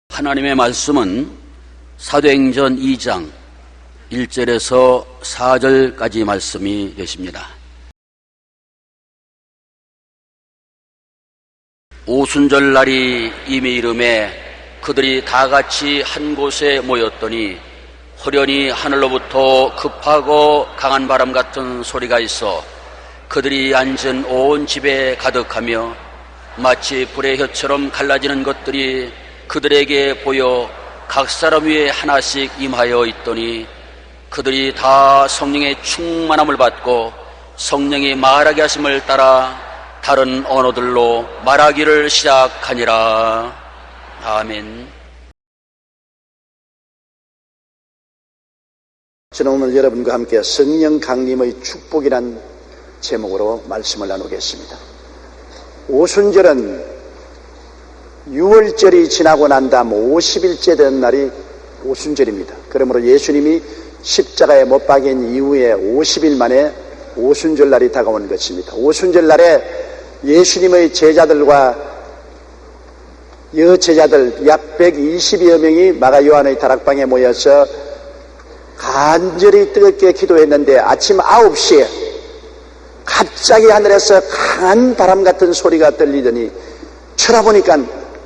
하나님의 말씀은 사도행전 2장 1절에서 4절까지 말씀이 되십니다. 오순절 날이 이미 이름에 그들이 다 같이 한 곳에 모였더니 호련히 하늘로부터 급하고 강한 바람 같은 소리가 있어 그들이 앉은 온 집에 가득하며 마치 불의 혀처럼 갈라지는 것들이 그들에게 보여 각 사람 위에 하나씩 임하여 있더니 그들이 다 성령의 충만함을 받고 성령이 말하게 하심을 따라 다른 언어들로 말하기를 시작하니라. 아멘. 저는 오늘 여러분과 함께 성령 강림의 축복이란 제목으로 말씀을 나누겠습니다. 오순절은 6월절이 지나고 난 다음 50일째 된 날이 오순절입니다. 그러므로 예수님이 십자가에 못 박인 이후에 50일 만에 오순절 날이 다가온 것입니다. 오순절 날에 예수님의 제자들과 여제자들 약 120여 명이 마가 요한의 다락방에 모여서 간절히 뜨겁게 기도했는데 아침 9시에 갑자기 하늘에서 강한 바람 같은 소리가 들리더니 쳐다보니까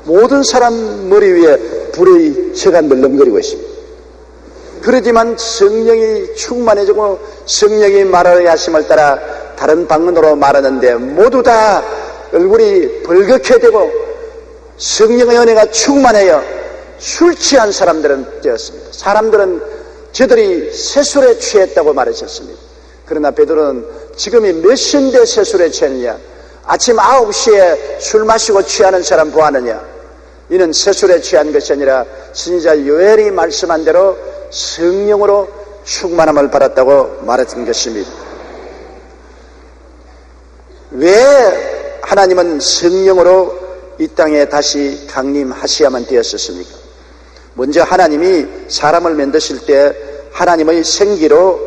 모든 사람 머리 위에 불의 혀가 물렁거리고 있습니다. 그러지만 성령이 충만해지고 성령이 말하게 하심을 따라 다른 방언으로 말하는데 모두 다 얼굴이 벌겋게 되고 성령의 은혜가 충만해요. 술 취한 사람들은 되었습니다. 사람들은 저들이 새술에 취했다고 말하셨습니다. 그러나 베드로는 지금이 몇 시인데 새술에 취했느냐? 아침 9시에 술 마시고 취하는 사람 보았느냐? 이는 새술에 취한 것이 아니라 선지자 요엘이 말씀한 대로 성령으로 충만함을 받았다고 말했던 것입니다. 왜 하나님은 성령으로 이 땅에 다시 강림하셔야만 되었었습니까? 먼저 하나님이 사람을 만드실 때 하나님의 생기로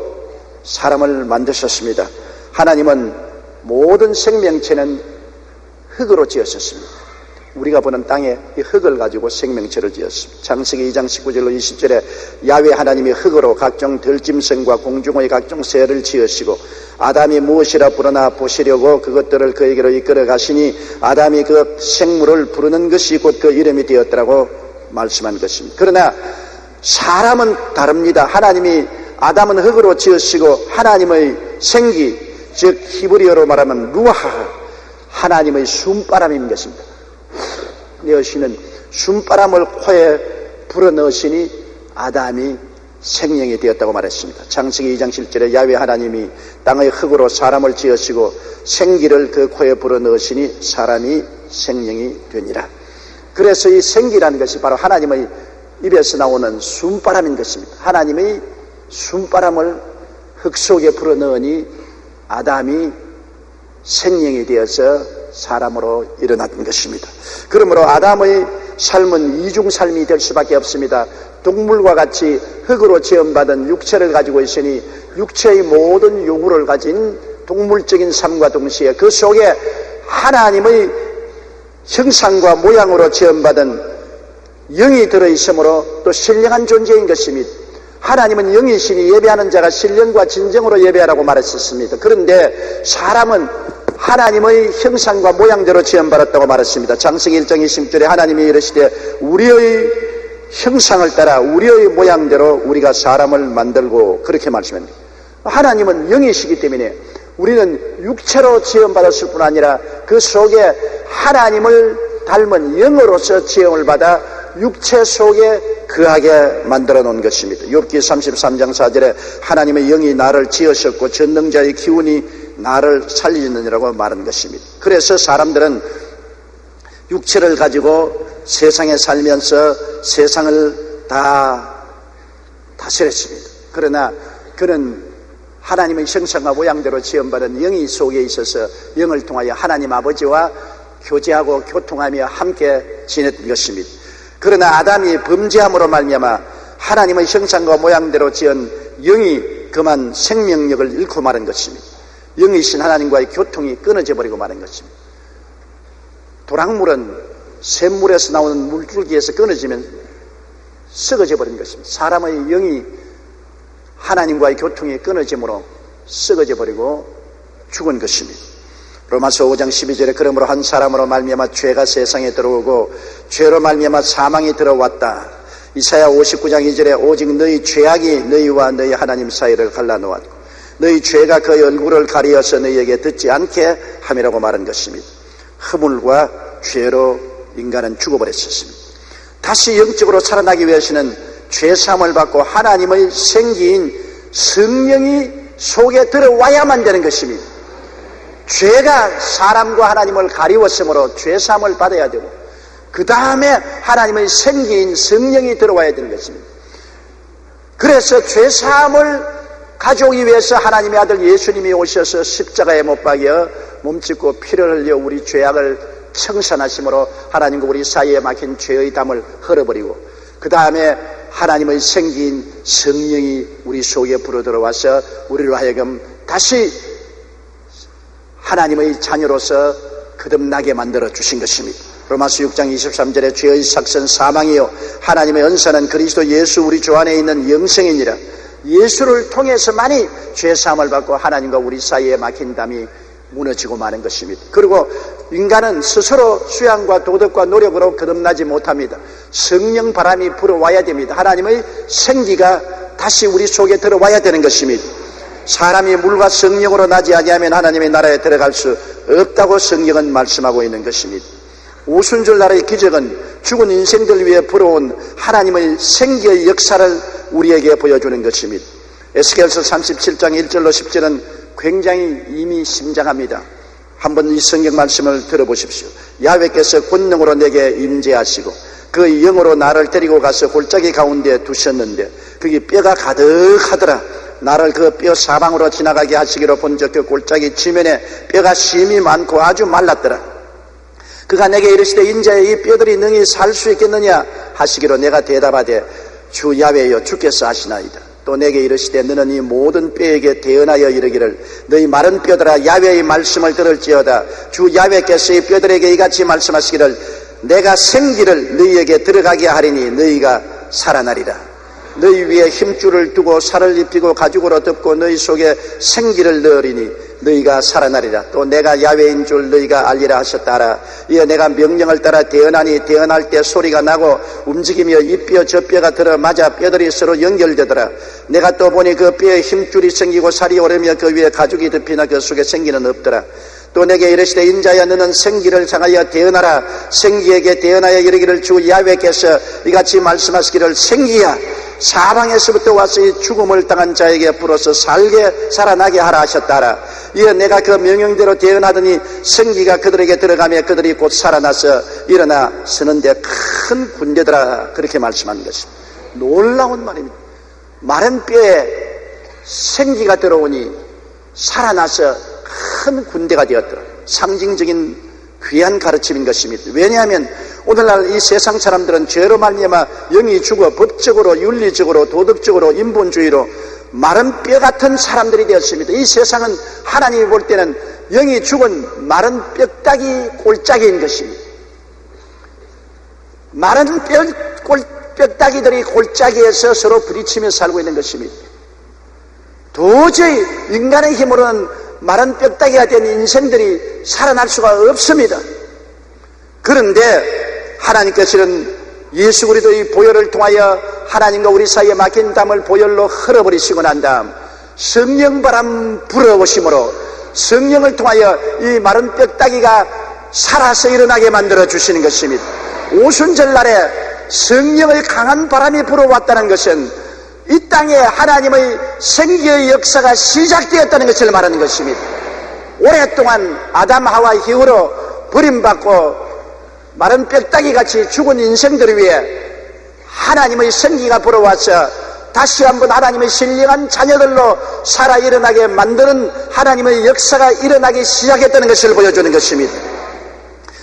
사람을 만드셨습니다. 하나님은 모든 생명체는 흙으로 지었었습니다. 우리가 보는 땅에 이 흙을 가지고 생명체를 지었습니다. 창세기 2장 19절로 20절에 야훼 하나님이 흙으로 각종 들짐승과 공중의 각종 새를 지으시고 아담이 무엇이라 부르나 보시려고 그것들을 그에게로 이끌어 가시니 아담이 그 생물을 부르는 것이 곧 그 이름이 되었더라고 말씀한 것입니다. 그러나 사람은 다릅니다. 하나님이 아담은 흙으로 지으시고 하나님의 생기, 즉 히브리어로 말하면 루아하, 하나님의 숨바람인 것입니다. 내어시는 숨바람을 코에 불어넣으시니 아담이 생명이 되었다고 말했습니다. 창세기 2장 7절에 야훼 하나님이 땅의 흙으로 사람을 지으시고 생기를 그 코에 불어넣으시니 사람이 생명이 되니라. 그래서 이 생기라는 것이 바로 하나님의 입에서 나오는 숨바람인 것입니다. 하나님의 숨바람을 흙 속에 불어넣으니 아담이 생명이 되어서 사람으로 일어났던 것입니다. 그러므로 아담의 삶은 이중 삶이 될 수밖에 없습니다. 동물과 같이 흙으로 지음받은 육체를 가지고 있으니 육체의 모든 요구를 가진 동물적인 삶과 동시에 그 속에 하나님의 형상과 모양으로 지음받은 영이 들어있으므로 또 신령한 존재인 것입니다. 하나님은 영이시니 예배하는 자가 신령과 진정으로 예배하라고 말했었습니다. 그런데 사람은 하나님의 형상과 모양대로 지음받았다고 말했습니다. 창세기 1장 20절에 하나님이 이르시되 우리의 형상을 따라 우리의 모양대로 우리가 사람을 만들고 그렇게 말씀합니다. 하나님은 영이시기 때문에 우리는 육체로 지음받았을 뿐 아니라 그 속에 하나님을 닮은 영으로서 지음을 받아 육체 속에 거하게 만들어 놓은 것입니다. 욥기 33장 4절에 하나님의 영이 나를 지으셨고 전능자의 기운이 나를 살리느니라고 말한 것입니다. 그래서 사람들은 육체를 가지고 세상에 살면서 세상을 다 다스렸습니다. 그러나 그는 하나님의 형상과 모양대로 지음받은 영이 속에 있어서 영을 통하여 하나님 아버지와 교제하고 교통하며 함께 지냈던 것입니다. 그러나 아담이 범죄함으로 말미암아 하나님의 형상과 모양대로 지은 영이 그 그만 생명력을 잃고 마는 것입니다. 영이신 하나님과의 교통이 끊어져 버리고 마는 것입니다. 도랑물은 샘물에서 나오는 물줄기에서 끊어지면 썩어져 버린 것입니다. 사람의 영이 하나님과의 교통이 끊어짐으로 썩어져 버리고 죽은 것입니다. 로마서 5장 12절에 그러므로 한 사람으로 말미암아 죄가 세상에 들어오고 죄로 말미암아 사망이 들어왔다. 이사야 59장 2절에 오직 너희 죄악이 너희와 너희 하나님 사이를 갈라놓았고 너희 죄가 그의 얼굴을 가리어서 너희에게 듣지 않게 함이라고 말한 것입니다. 허물과 죄로 인간은 죽어버렸었습니다. 다시 영적으로 살아나기 위해서는 죄사함을 받고 하나님의 생기인 성령이 속에 들어와야만 되는 것입니다. 죄가 사람과 하나님을 가리웠으므로 죄사함을 받아야 되고 그 다음에 하나님의 생기인 성령이 들어와야 되는 것입니다. 그래서 죄사함을 가져오기 위해서 하나님의 아들 예수님이 오셔서 십자가에 못 박여 몸짓고 피를 흘려 우리 죄악을 청산하심으로 하나님과 우리 사이에 막힌 죄의 담을 헐어버리고 그 다음에 하나님의 생기인 성령이 우리 속에 불어 들어와서 우리로 하여금 다시 하나님의 자녀로서 거듭나게 만들어 주신 것입니다. 로마서 6장 23절에 죄의 삭선 사망이요 하나님의 은사는 그리스도 예수 우리 주 안에 있는 영생이니라. 예수를 통해서만이 죄사함을 받고 하나님과 우리 사이에 막힌 담이 무너지고 마는 것입니다. 그리고 인간은 스스로 수양과 도덕과 노력으로 거듭나지 못합니다. 성령 바람이 불어와야 됩니다. 하나님의 생기가 다시 우리 속에 들어와야 되는 것입니다. 사람이 물과 성령으로 나지 아니하면 하나님의 나라에 들어갈 수 없다고 성경은 말씀하고 있는 것입니다. 오순절 날의 기적은 죽은 인생들 위해 불어온 하나님의 생기의 역사를 우리에게 보여주는 것입니다. 에스겔서 37장 1절로 10절은 굉장히 의미심장합니다. 한번 이 성경 말씀을 들어보십시오. 야훼께서 권능으로 내게 임재하시고 그 영으로 나를 데리고 가서 골짜기 가운데 두셨는데 거기 뼈가 가득하더라. 나를 그 뼈 사방으로 지나가게 하시기로 본적 그 골짜기 지면에 뼈가 심이 많고 아주 말랐더라. 그가 내게 이르시되 인자여 이 뼈들이 능히 살 수 있겠느냐 하시기로 내가 대답하되 주 야훼여 주께서 하시나이다. 또 내게 이르시되 너는 이 모든 뼈에게 대언하여 이르기를 너희 마른 뼈들아 야훼의 말씀을 들을지어다. 주 야훼께서 이 뼈들에게 이같이 말씀하시기를 내가 생기를 너희에게 들어가게 하리니 너희가 살아나리라. 너희 위에 힘줄을 두고 살을 입히고 가죽으로 덮고 너희 속에 생기를 넣으리니 너희가 살아나리라. 또 내가 야훼인 줄 너희가 알리라 하셨다 하라. 이에 내가 명령을 따라 대언하니 대언할 때 소리가 나고 움직이며 이 뼈 저 뼈가 들어맞아 뼈들이 서로 연결되더라. 내가 또 보니 그 뼈에 힘줄이 생기고 살이 오르며 그 위에 가죽이 덮이나 그 속에 생기는 없더라. 또 내게 이르시되 인자야 너는 생기를 향하여 대언하라. 생기에게 대언하여 이르기를 주 야훼께서 이같이 말씀하시기를 생기야 사방에서부터 와서 이 죽음을 당한 자에게 불어서 살아나게 하라 하셨다 하라. 이에 내가 그 명령대로 대언하더니 생기가 그들에게 들어가며 그들이 곧 살아나서 일어나 서는데 큰 군대더라. 그렇게 말씀하는 것입니다. 놀라운 말입니다. 마른 뼈에 생기가 들어오니 살아나서 큰 군대가 되었더라. 상징적인 귀한 가르침인 것입니다. 왜냐하면 오늘날 이 세상 사람들은 죄로 말미암아 영이 죽어 법적으로 윤리적으로 도덕적으로 인본주의로 마른 뼈 같은 사람들이 되었습니다. 이 세상은 하나님이 볼 때는 영이 죽은 마른 뼈다귀 골짜기인 것입니다. 마른 뼈다귀들이 골짜기에서 서로 부딪히며 살고 있는 것입니다. 도저히 인간의 힘으로는 마른 뼈다귀가 된 인생들이 살아날 수가 없습니다. 그런데 하나님께서는 예수 그리스도의 보혈을 통하여 하나님과 우리 사이에 막힌 담을 보혈로 흘어버리시고 난 다음 성령 바람 불어오심으로 성령을 통하여 이 마른 뼈다귀가 살아서 일어나게 만들어 주시는 것입니다. 오순절 날에 성령의 강한 바람이 불어왔다는 것은 이 땅에 하나님의 생기의 역사가 시작되었다는 것을 말하는 것입니다. 오랫동안 아담 하와 이후로 버림받고 마른 뼈다귀같이 죽은 인생들을 위해 하나님의 생기가 불어와서 다시 한번 하나님의 신령한 자녀들로 살아 일어나게 만드는 하나님의 역사가 일어나기 시작했다는 것을 보여주는 것입니다.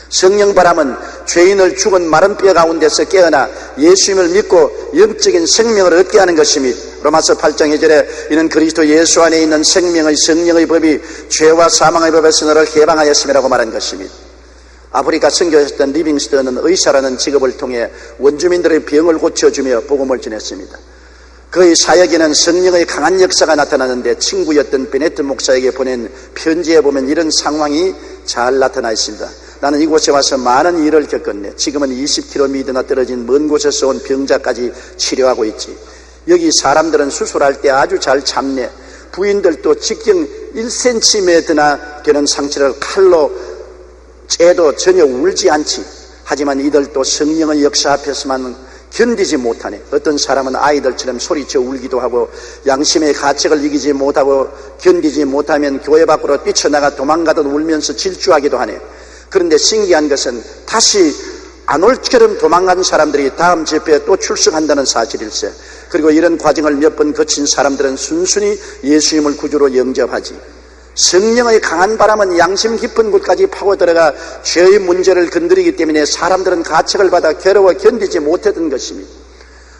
성령 바람은 죄인을 죽은 마른 뼈 가운데서 깨어나 예수님을 믿고 영적인 생명을 얻게 하는 것입니다. 로마서 8장 2절에 이는 그리스도 예수 안에 있는 생명의 성령의 법이 죄와 사망의 법에서 너를 해방하였음이라고 말한 것입니다. 아프리카 선교했던 리빙스턴은 의사라는 직업을 통해 원주민들의 병을 고쳐주며 복음을 전했습니다. 그의 사역에는 성령의 강한 역사가 나타나는데 친구였던 베네트 목사에게 보낸 편지에 보면 이런 상황이 잘 나타나 있습니다. 나는 이곳에 와서 많은 일을 겪었네. 지금은 20km나 떨어진 먼 곳에서 온 병자까지 치료하고 있지. 여기 사람들은 수술할 때 아주 잘 참네. 부인들도 직경 1cm나 되는 상처를 칼로 째도 전혀 울지 않지. 하지만 이들도 성령의 역사 앞에서만 견디지 못하네. 어떤 사람은 아이들처럼 소리쳐 울기도 하고 양심의 가책을 이기지 못하고 견디지 못하면 교회 밖으로 뛰쳐나가 도망가듯 울면서 질주하기도 하네. 그런데 신기한 것은 다시 안 올처럼 도망간 사람들이 다음 집회에 또 출석한다는 사실일세. 그리고 이런 과정을 몇 번 거친 사람들은 순순히 예수님을 구주로 영접하지. 성령의 강한 바람은 양심 깊은 곳까지 파고들어가 죄의 문제를 건드리기 때문에 사람들은 가책을 받아 괴로워 견디지 못했던 것입니다.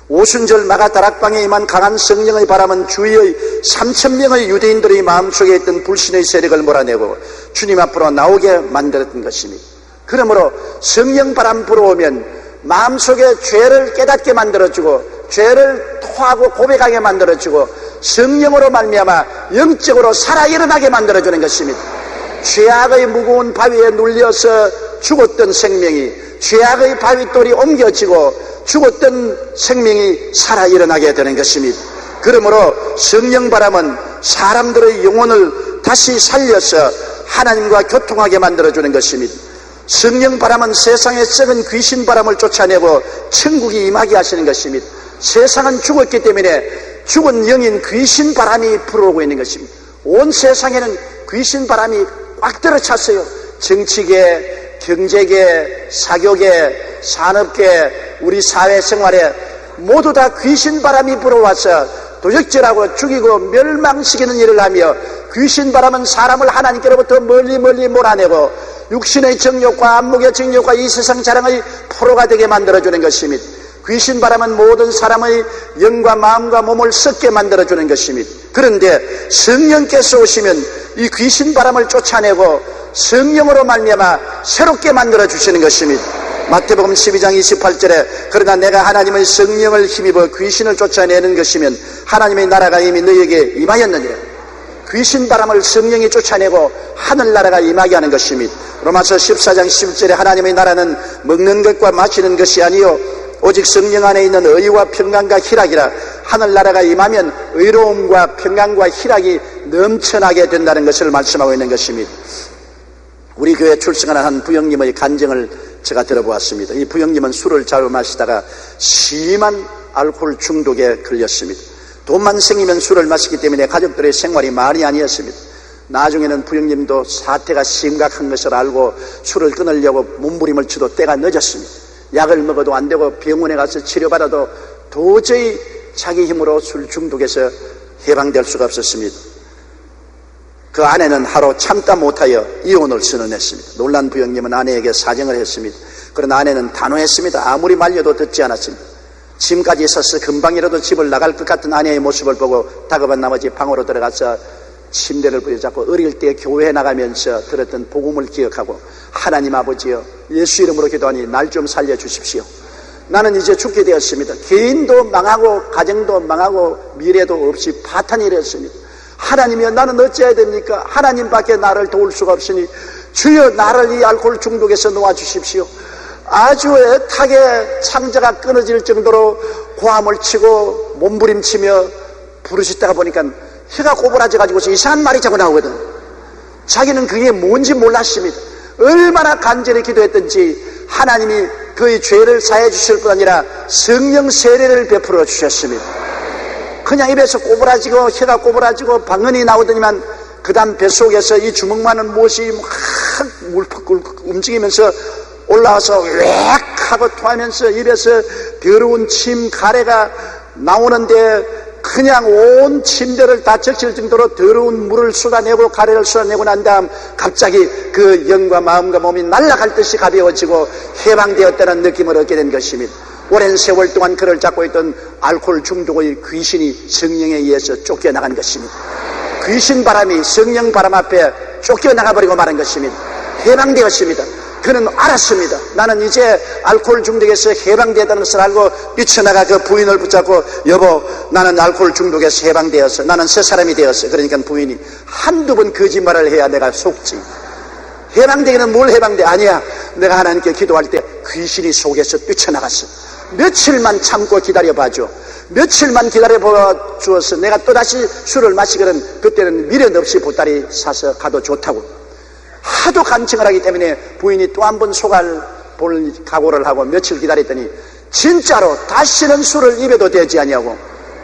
오순절 마가다락방에 임한 강한 성령의 바람은 주위의 3,000명의 유대인들의 마음속에 있던 불신의 세력을 몰아내고 주님 앞으로 나오게 만들었던 것입니다. 그러므로 성령 바람 불어오면 마음속에 죄를 깨닫게 만들어주고 죄를 토하고 고백하게 만들어주고 성령으로 말미암아 영적으로 살아 일어나게 만들어주는 것입니다. 죄악의 무거운 바위에 눌려서 죽었던 생명이 죄악의 바위돌이 옮겨지고 죽었던 생명이 살아 일어나게 되는 것입니다. 그러므로 성령 바람은 사람들의 영혼을 다시 살려서 하나님과 교통하게 만들어주는 것입니다. 성령 바람은 세상의 썩은 귀신 바람을 쫓아내고 천국이 임하게 하시는 것입니다. 세상은 죽었기 때문에 죽은 영인 귀신 바람이 불어오고 있는 것입니다. 온 세상에는 귀신 바람이 꽉 들어찼어요. 정치계, 경제계, 사교계, 산업계, 우리 사회생활에 모두 다 귀신 바람이 불어와서 도적질하고 죽이고 멸망시키는 일을 하며 귀신 바람은 사람을 하나님께로부터 멀리 몰아내고 육신의 정욕과 안목의 정욕과 이 세상 자랑의 포로가 되게 만들어주는 것입니다. 귀신 바람은 모든 사람의 영과 마음과 몸을 썩게 만들어주는 것입니다. 그런데 성령께서 오시면 이 귀신 바람을 쫓아내고 성령으로 말미암아 새롭게 만들어주시는 것입니다. 마태복음 12장 28절에 그러나 내가 하나님의 성령을 힘입어 귀신을 쫓아내는 것이면 하나님의 나라가 이미 너희에게 임하였느니라. 귀신 바람을 성령이 쫓아내고 하늘나라가 임하게 하는 것입니다. 로마서 14장 11절에 하나님의 나라는 먹는 것과 마시는 것이 아니요 오직 성령 안에 있는 의와 평강과 희락이라. 하늘나라가 임하면 의로움과 평강과 희락이 넘쳐나게 된다는 것을 말씀하고 있는 것입니다. 우리 교회 출석하는 한 부형님의 간증을 제가 들어보았습니다. 이 부형님은 술을 잘 마시다가 심한 알코올 중독에 걸렸습니다. 돈만 생기면 술을 마시기 때문에 가족들의 생활이 말이 아니었습니다. 나중에는 부형님도 사태가 심각한 것을 알고 술을 끊으려고 몸부림을 쳐도 때가 늦었습니다. 약을 먹어도 안 되고 병원에 가서 치료받아도 도저히 자기 힘으로 술 중독에서 해방될 수가 없었습니다. 그 아내는 하루 참다 못하여 이혼을 선언했습니다. 놀란 부형님은 아내에게 사정을 했습니다. 그러나 아내는 단호했습니다. 아무리 말려도 듣지 않았습니다. 짐까지 있어서 금방이라도 집을 나갈 것 같은 아내의 모습을 보고 다급한 나머지 방으로 들어가서 침대를 부여잡고 어릴 때 교회에 나가면서 들었던 복음을 기억하고 하나님 아버지여 예수 이름으로 기도하니 날 좀 살려주십시오. 나는 이제 죽게 되었습니다. 개인도 망하고 가정도 망하고 미래도 없이 파탄이 되었습니다. 하나님이여 나는 어찌해야 됩니까? 하나님밖에 나를 도울 수가 없으니 주여 나를 이 알코올 중독에서 놓아주십시오. 아주 애타게 창자가 끊어질 정도로 고함을 치고 몸부림치며 부르짖다가 보니까 혀가 꼬부라져가지고서 이상한 말이 자꾸 나오거든. 자기는 그게 뭔지 몰랐습니다. 얼마나 간절히 기도했던지 하나님이 그의 죄를 사해 주실 뿐 아니라 성령 세례를 베풀어 주셨습니다. 그냥 입에서 꼬부라지고 혀가 꼬부라지고 방언이 나오더니만 그 다음 뱃속에서 이 주먹만한 못이 막 물퍽 움직이면서 올라와서 웩 하고 토하면서 입에서 더러운 침 가래가 나오는데 그냥 온 침대를 다 적실 정도로 더러운 물을 쏟아내고 가래를 쏟아내고 난 다음 갑자기 그 영과 마음과 몸이 날아갈 듯이 가벼워지고 해방되었다는 느낌을 얻게 된 것입니다. 오랜 세월 동안 그를 잡고 있던 알코올 중독의 귀신이 성령에 의해서 쫓겨나간 것입니다. 귀신 바람이 성령 바람 앞에 쫓겨나가버리고 말한 것입니다. 해방되었습니다. 그는 알았습니다. 나는 이제 알코올 중독에서 해방되었다는 것을 알고 뛰쳐나가 그 부인을 붙잡고, 여보, 나는 알코올 중독에서 해방되었어. 나는 새 사람이 되었어. 그러니까 부인이 한두 번 거짓말을 해야 내가 속지. 해방되기는 뭘 해방돼? 아니야. 내가 하나님께 기도할 때 귀신이 속에서 뛰쳐나갔어. 며칠만 참고 기다려봐줘. 며칠만 기다려봐 주어서 내가 또다시 술을 마시거든 그때는 미련 없이 보따리 사서 가도 좋다고. 하도 간청을 하기 때문에 부인이 또 한 번 속알 볼 각오를 하고 며칠 기다렸더니 진짜로 다시는 술을 입에도 대지 아니하고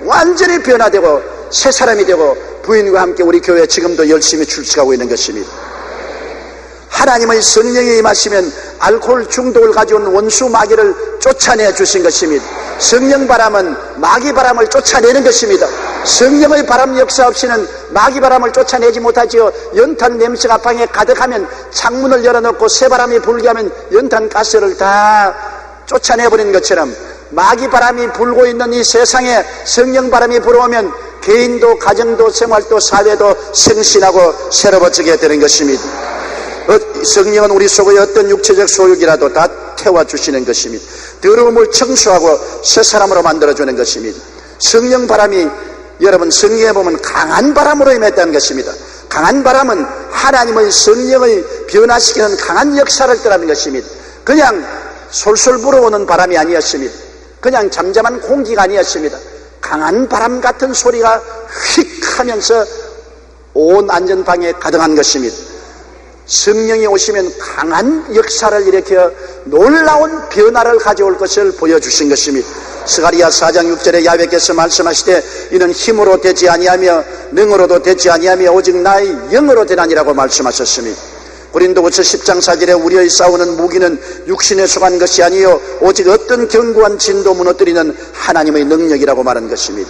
완전히 변화되고 새 사람이 되고 부인과 함께 우리 교회에 지금도 열심히 출석하고 있는 것입니다. 하나님의 성령이 임하시면 알코올 중독을 가져온 원수 마귀를 쫓아내 주신 것입니다. 성령 바람은 마귀 바람을 쫓아내는 것입니다. 성령의 바람 역사 없이는 마귀 바람을 쫓아내지 못하지요. 연탄 냄새가 방에 가득하면 창문을 열어놓고 새바람이 불게 하면 연탄 가스를 다 쫓아내버리는 것처럼 마귀 바람이 불고 있는 이 세상에 성령 바람이 불어오면 개인도 가정도 생활도 사회도 생신하고 새로워지게 되는 것입니다. 성령은 우리 속의 어떤 육체적 소욕이라도 다 태워주시는 것입니다. 더러움을 청소하고 새 사람으로 만들어주는 것입니다. 성령 바람이, 여러분 성경에 보면 강한 바람으로 임했다는 것입니다. 강한 바람은 하나님의 성령의 변화시키는 강한 역사를 뜻하는 것입니다. 그냥 솔솔 불어오는 바람이 아니었습니다. 그냥 잠잠한 공기가 아니었습니다. 강한 바람 같은 소리가 휙 하면서 온 안전방에 가득한 것입니다. 성령이 오시면 강한 역사를 일으켜 놀라운 변화를 가져올 것을 보여주신 것입니다. 스가랴 4장 6절에 야훼께서 말씀하시되 이는 힘으로 되지 아니하며 능으로도 되지 아니하며 오직 나의 영으로 되나니라고 말씀하셨습니다. 고린도후서 10장 4절에 우리의 싸우는 무기는 육신에 속한 것이 아니요 오직 어떤 견고한 진도 무너뜨리는 하나님의 능력이라고 말한 것입니다.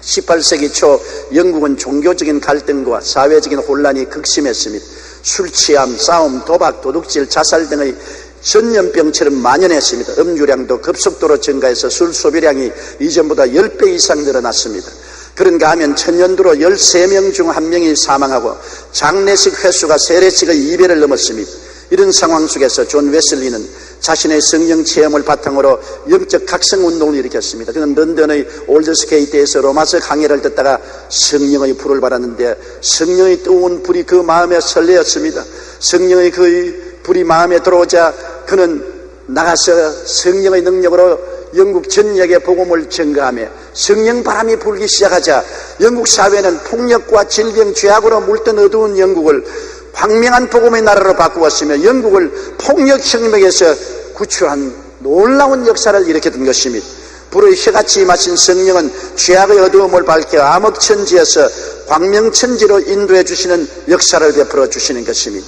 18세기 초 영국은 종교적인 갈등과 사회적인 혼란이 극심했습니다. 술 취함, 싸움, 도박, 도둑질, 자살 등의 전염병처럼 만연했습니다. 음주량도 급속도로 증가해서 술 소비량이 이전보다 10배 이상 늘어났습니다. 그런가 하면 천년도로 13명 중 1명이 사망하고 장례식 횟수가 세례식의 2배를 넘었습니다. 이런 상황 속에서 존 웨슬리는 자신의 성령 체험을 바탕으로 영적 각성 운동을 일으켰습니다. 그는 런던의 올드스게이트에서 로마서 강해를 듣다가 성령의 불을 받았는데 성령의 뜨거운 불이 그 마음에 설레었습니다. 성령의 그 불이 마음에 들어오자 그는 나가서 성령의 능력으로 영국 전역에 복음을 전가하며 성령 바람이 불기 시작하자 영국 사회는 폭력과 질병, 죄악으로 물든 어두운 영국을 광명한 복음의 나라로 바꾸었으며 영국을 폭력혁명에서 구출한 놀라운 역사를 일으켰던 것입니다. 불의 혀같이 임하신 성령은 죄악의 어두움을 밝혀 암흑천지에서 광명천지로 인도해 주시는 역사를 베풀어 주시는 것입니다.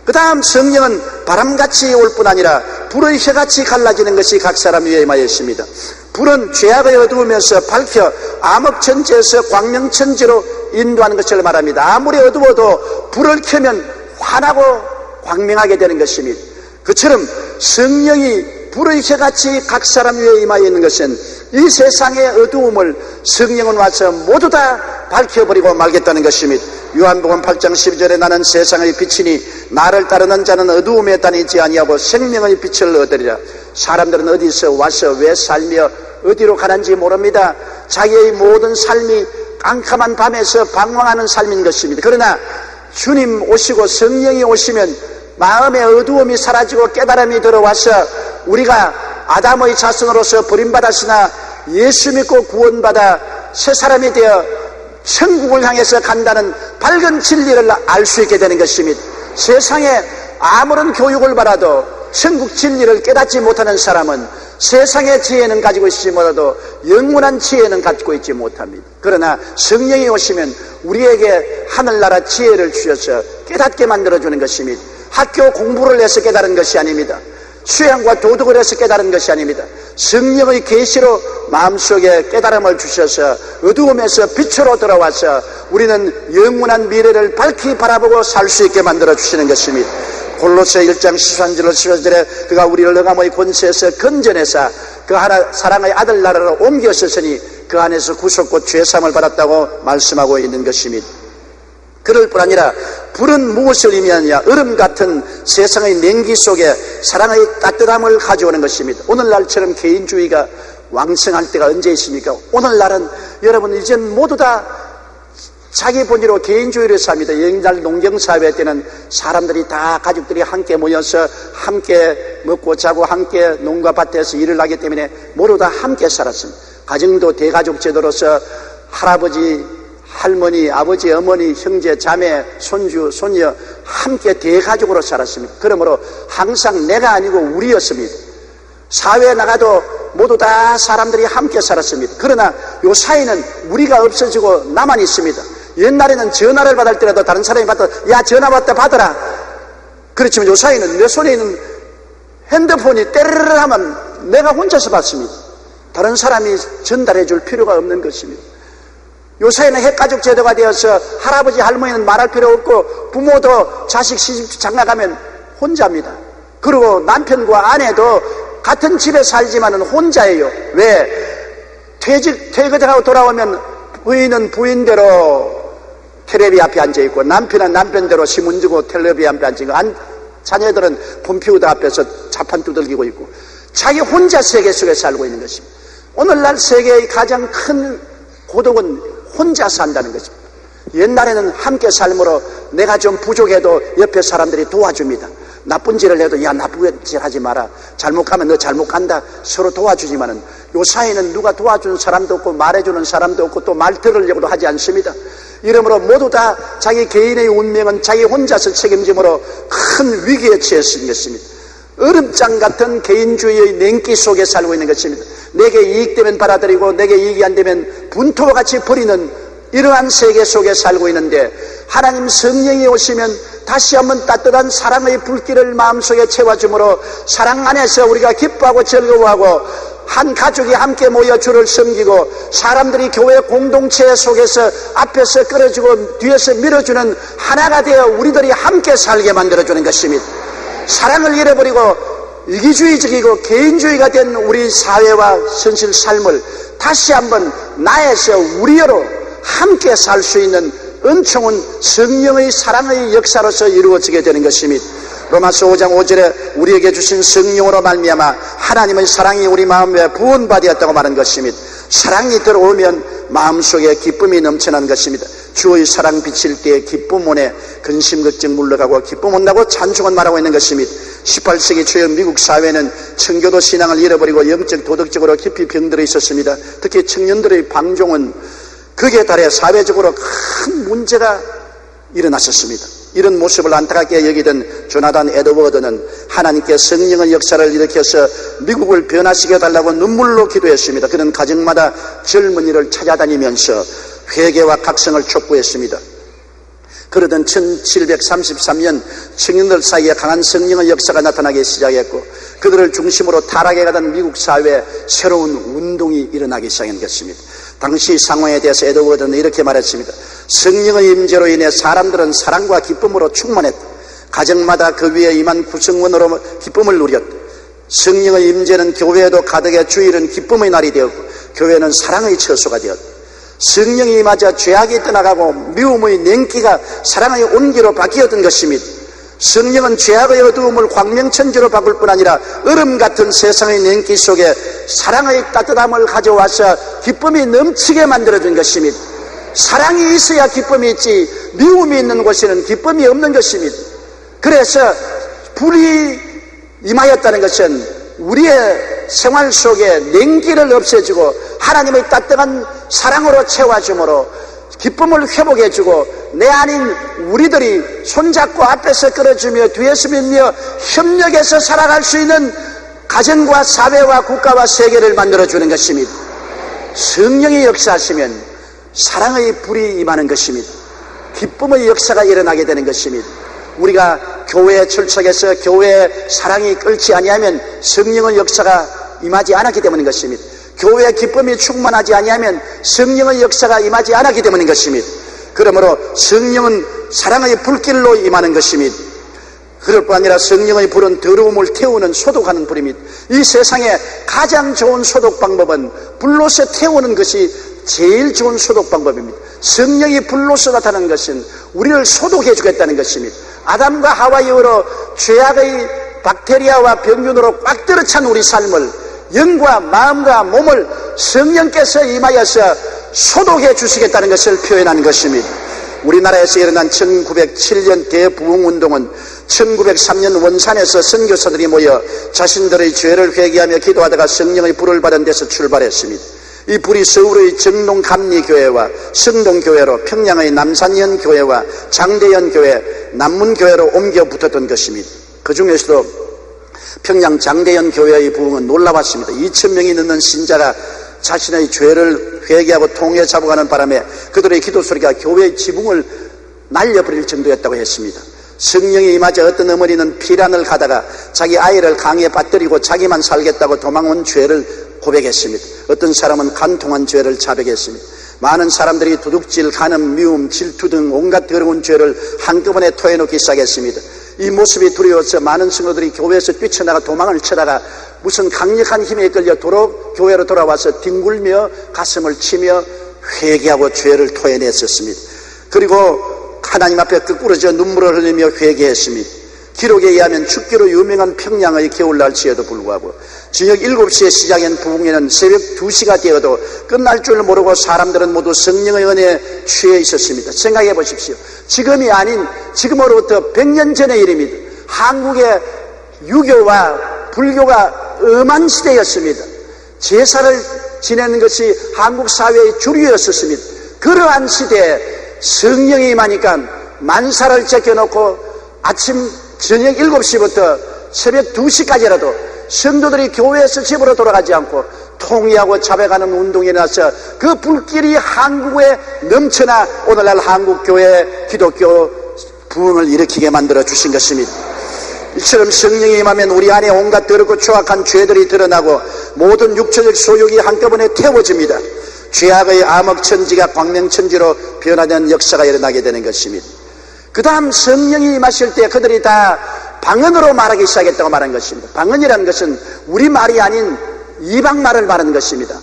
그 다음 성령은 바람같이 올 뿐 아니라 불의 혀같이 갈라지는 것이 각 사람 위에 임하였습니다. 불은 죄악의 어두움에서 밝혀 암흑천지에서 광명천지로 인도하는 것을 말합니다. 아무리 어두워도 불을 켜면 환하고 광명하게 되는 것입니다. 그처럼 성령이 불의 혀같이 각 사람 위에 임하여 있는 것은 이 세상의 어두움을 성령은 와서 모두 다 밝혀버리고 말겠다는 것입니다. 요한복음 8장 12절에 나는 세상의 빛이니 나를 따르는 자는 어두움에 다니지 아니하고 생명의 빛을 얻으리라. 사람들은 어디서 와서 왜 살며 어디로 가는지 모릅니다. 자기의 모든 삶이 깜깜한 밤에서 방황하는 삶인 것입니다. 그러나 주님 오시고 성령이 오시면 마음의 어두움이 사라지고 깨달음이 들어와서 우리가 아담의 자손으로서 버림받았으나 예수 믿고 구원받아 새 사람이 되어 천국을 향해서 간다는 밝은 진리를 알 수 있게 되는 것입니다. 세상에 아무런 교육을 받아도 천국 진리를 깨닫지 못하는 사람은 세상의 지혜는 가지고 있지 못해도 영원한 지혜는 가지고 있지 못합니다. 그러나 성령이 오시면 우리에게 하늘나라 지혜를 주셔서 깨닫게 만들어주는 것입니다. 학교 공부를 해서 깨달은 것이 아닙니다. 수양과 도덕을 해서 깨달은 것이 아닙니다. 성령의 계시로 마음속에 깨달음을 주셔서 어두움에서 빛으로 들어와서 우리는 영원한 미래를 밝히 바라보고 살 수 있게 만들어 주시는 것입니다. 골로새 1장 13절로 15절에 그가 우리를 흑암의 권세에서 건져내사 그 하나 사랑의 아들 나라로 옮겼었으니 그 안에서 구속과 죄사함을 받았다고 말씀하고 있는 것입니다. 그럴 뿐 아니라 불은 무엇을 의미하느냐? 얼음 같은 세상의 냉기 속에 사랑의 따뜻함을 가져오는 것입니다. 오늘날처럼 개인주의가 왕성할 때가 언제 있습니까? 오늘날은 여러분 이젠 모두 다 자기 본의로 개인주의를 삽니다. 옛날 농경사회 때는 사람들이 다 가족들이 함께 모여서 함께 먹고 자고 함께 농가 밭에서 일을 하기 때문에 모두 다 함께 살았습니다. 가정도 대가족 제도로서 할아버지, 할머니, 아버지, 어머니, 형제, 자매, 손주, 손녀 함께 대가족으로 살았습니다. 그러므로 항상 내가 아니고 우리였습니다. 사회에 나가도 모두 다 사람들이 함께 살았습니다. 그러나 요 사이는 우리가 없어지고 나만 있습니다. 옛날에는 전화를 받을 때라도 다른 사람이 받아, 야 전화 왔다 받아라. 그렇지만 요 사이는 내 손에 있는 핸드폰이 때르르 하면 내가 혼자서 받습니다. 다른 사람이 전달해 줄 필요가 없는 것입니다. 요새는 핵가족 제도가 되어서 할아버지 할머니는 말할 필요 없고 부모도 자식 시집 장가가면 혼자입니다. 그리고 남편과 아내도 같은 집에 살지만은 혼자예요. 왜? 퇴직하고 돌아오면 부인은 부인대로 텔레비 앞에 앉아있고 남편은 남편대로 신문 주고 텔레비 앞에 앉아있고 자녀들은 컴퓨터 앞에서 자판 두들기고 있고 자기 혼자 세계 속에 살고 있는 것입니다. 오늘날 세계의 가장 큰 고독은 혼자 산다는 것입니다. 옛날에는 함께 삶으로 내가 좀 부족해도 옆에 사람들이 도와줍니다. 나쁜 짓을 해도 야 나쁜 짓 하지 마라. 잘못 가면 너 잘못 간다. 서로 도와주지만은 요 사이는 누가 도와주는 사람도 없고 말해주는 사람도 없고 또 말 들으려고도 하지 않습니다. 이러므로 모두 다 자기 개인의 운명은 자기 혼자서 책임짐으로 큰 위기에 처했은 것입니다. 얼음장 같은 개인주의의 냉기 속에 살고 있는 것입니다. 내게 이익되면 받아들이고 내게 이익이 안 되면 분토와 같이 버리는 이러한 세계 속에 살고 있는데 하나님 성령이 오시면 다시 한번 따뜻한 사랑의 불길을 마음속에 채워주므로 사랑 안에서 우리가 기뻐하고 즐거워하고 한 가족이 함께 모여 주를 섬기고 사람들이 교회 공동체 속에서 앞에서 끌어주고 뒤에서 밀어주는 하나가 되어 우리들이 함께 살게 만들어주는 것입니다. 사랑을 잃어버리고 이기주의적이고 개인주의가 된 우리 사회와 현실 삶을 다시 한번 나에서 우리여로 함께 살 수 있는 은총은 성령의 사랑의 역사로서 이루어지게 되는 것입니다. 로마서 5장 5절에 우리에게 주신 성령으로 말미암아 하나님의 사랑이 우리 마음에 부은바되었다고 말한 것입니다. 사랑이 들어오면 마음속에 기쁨이 넘쳐나는 것입니다. 주의 사랑 비칠 때에 기쁨 오네 근심 걱정 물러가고 기쁨 온다고 찬송은 말하고 있는 것입니다. 18세기 초에 미국 사회는 청교도 신앙을 잃어버리고 영적 도덕적으로 깊이 병들어 있었습니다. 특히 청년들의 방종은 극에 달해 사회적으로 큰 문제가 일어났었습니다. 이런 모습을 안타깝게 여기던 조나단 에드워드는 하나님께 성령의 역사를 일으켜서 미국을 변화시켜달라고 눈물로 기도했습니다. 그는 가정마다 젊은이를 찾아다니면서 회개와 각성을 촉구했습니다. 그러던 1733년 청년들 사이에 강한 성령의 역사가 나타나기 시작했고 그들을 중심으로 타락해 가던 미국 사회에 새로운 운동이 일어나기 시작한 것입니다. 당시 상황에 대해서 에드워드는 이렇게 말했습니다. 성령의 임재로 인해 사람들은 사랑과 기쁨으로 충만했다. 가정마다 그 위에 임한 구성원으로 기쁨을 누렸다. 성령의 임재는 교회에도 가득해 주일은 기쁨의 날이 되었고 교회는 사랑의 처소가 되었다. 성령이 임하자 죄악이 떠나가고 미움의 냉기가 사랑의 온기로 바뀌었던 것입니다. 성령은 죄악의 어두움을 광명천지로 바꿀 뿐 아니라 얼음 같은 세상의 냉기 속에 사랑의 따뜻함을 가져와서 기쁨이 넘치게 만들어준 것입니다. 사랑이 있어야 기쁨이 있지 미움이 있는 곳에는 기쁨이 없는 것입니다. 그래서 불이 임하였다는 것은 우리의 생활 속에 냉기를 없애주고 하나님의 따뜻한 사랑으로 채워주므로 기쁨을 회복해주고 내 아닌 우리들이 손잡고 앞에서 끌어주며 뒤에서 밀며 협력해서 살아갈 수 있는 가정과 사회와 국가와 세계를 만들어주는 것입니다. 성령이 역사하시면 사랑의 불이 임하는 것입니다. 기쁨의 역사가 일어나게 되는 것입니다. 우리가 교회에 출석해서 교회에 사랑이 끓지 아니하면 성령의 역사가 임하지 않았기 때문인 것입니다. 교회에 기쁨이 충만하지 아니하면 성령의 역사가 임하지 않았기 때문인 것입니다. 그러므로 성령은 사랑의 불길로 임하는 것입니다. 그럴 뿐 아니라 성령의 불은 더러움을 태우는 소독하는 불입니다. 이 세상에 가장 좋은 소독 방법은 불로서 태우는 것이 제일 좋은 소독 방법입니다. 성령이 불로서 나타나는 것은 우리를 소독해 주겠다는 것입니다. 아담과 하와 이후로 죄악의 박테리아와 병균으로 꽉 들어찬 우리 삶을, 영과 마음과 몸을 성령께서 임하여서 소독해 주시겠다는 것을 표현하는 것입니다. 우리나라에서 일어난 1907년 대부흥운동은 1903년 원산에서 선교사들이 모여 자신들의 죄를 회개하며 기도하다가 성령의 불을 받은 데서 출발했습니다. 이 불이 서울의 정동감리교회와 성동교회로, 평양의 남산현교회와 장대현교회, 남문교회로 옮겨 붙었던 것입니다. 그 중에서도 평양 장대현교회의 부흥은 놀라웠습니다. 2,000명이 넘는 신자가 자신의 죄를 회개하고 통해 잡아가는 바람에 그들의 기도 소리가 교회의 지붕을 날려버릴 정도였다고 했습니다. 성령이 임하자 어떤 어머니는 피란을 가다가 자기 아이를 강에 빠뜨리고 자기만 살겠다고 도망온 죄를 고백했습니다. 어떤 사람은 간통한 죄를 자백했습니다. 많은 사람들이 도둑질, 간음, 미움, 질투 등 온갖 더러운 죄를 한꺼번에 토해놓기 시작했습니다. 이 모습이 두려워서 많은 성도들이 교회에서 뛰쳐나가 도망을 쳐다가 무슨 강력한 힘에 이끌려 교회로 돌아와서 뒹굴며 가슴을 치며 회개하고 죄를 토해냈었습니다. 그리고 하나님 앞에 끄꾸러져 눈물을 흘리며 회개했습니다. 기록에 의하면 춥기로 유명한 평양의 겨울날씨에도 불구하고 저녁 7시에 시작한 부흥회는 새벽 2시가 되어도 끝날 줄 모르고 사람들은 모두 성령의 은혜에 취해 있었습니다. 생각해 보십시오. 지금이 아닌 지금으로부터 100년 전의 일입니다. 한국의 유교와 불교가 엄한 시대였습니다. 제사를 지내는 것이 한국 사회의 주류였었습니다. 그러한 시대에 성령이 임하니까 만사를 제껴놓고 아침 저녁 7시부터 새벽 2시까지라도 성도들이 교회에서 집으로 돌아가지 않고 통일하고 자백하는 운동이 나서 그 불길이 한국에 넘쳐나 오늘날 한국교회 기독교 부흥을 일으키게 만들어 주신 것입니다. 이처럼 성령이 임하면 우리 안에 온갖 더럽고 추악한 죄들이 드러나고 모든 육체적 소욕이 한꺼번에 태워집니다. 죄악의 암흑천지가 광명천지로 변화되는 역사가 일어나게 되는 것입니다. 그 다음 성령이 임하실 때 그들이 다 방언으로 말하기 시작했다고 말한 것입니다. 방언이라는 것은 우리 말이 아닌 이방 말을 말하는 것입니다.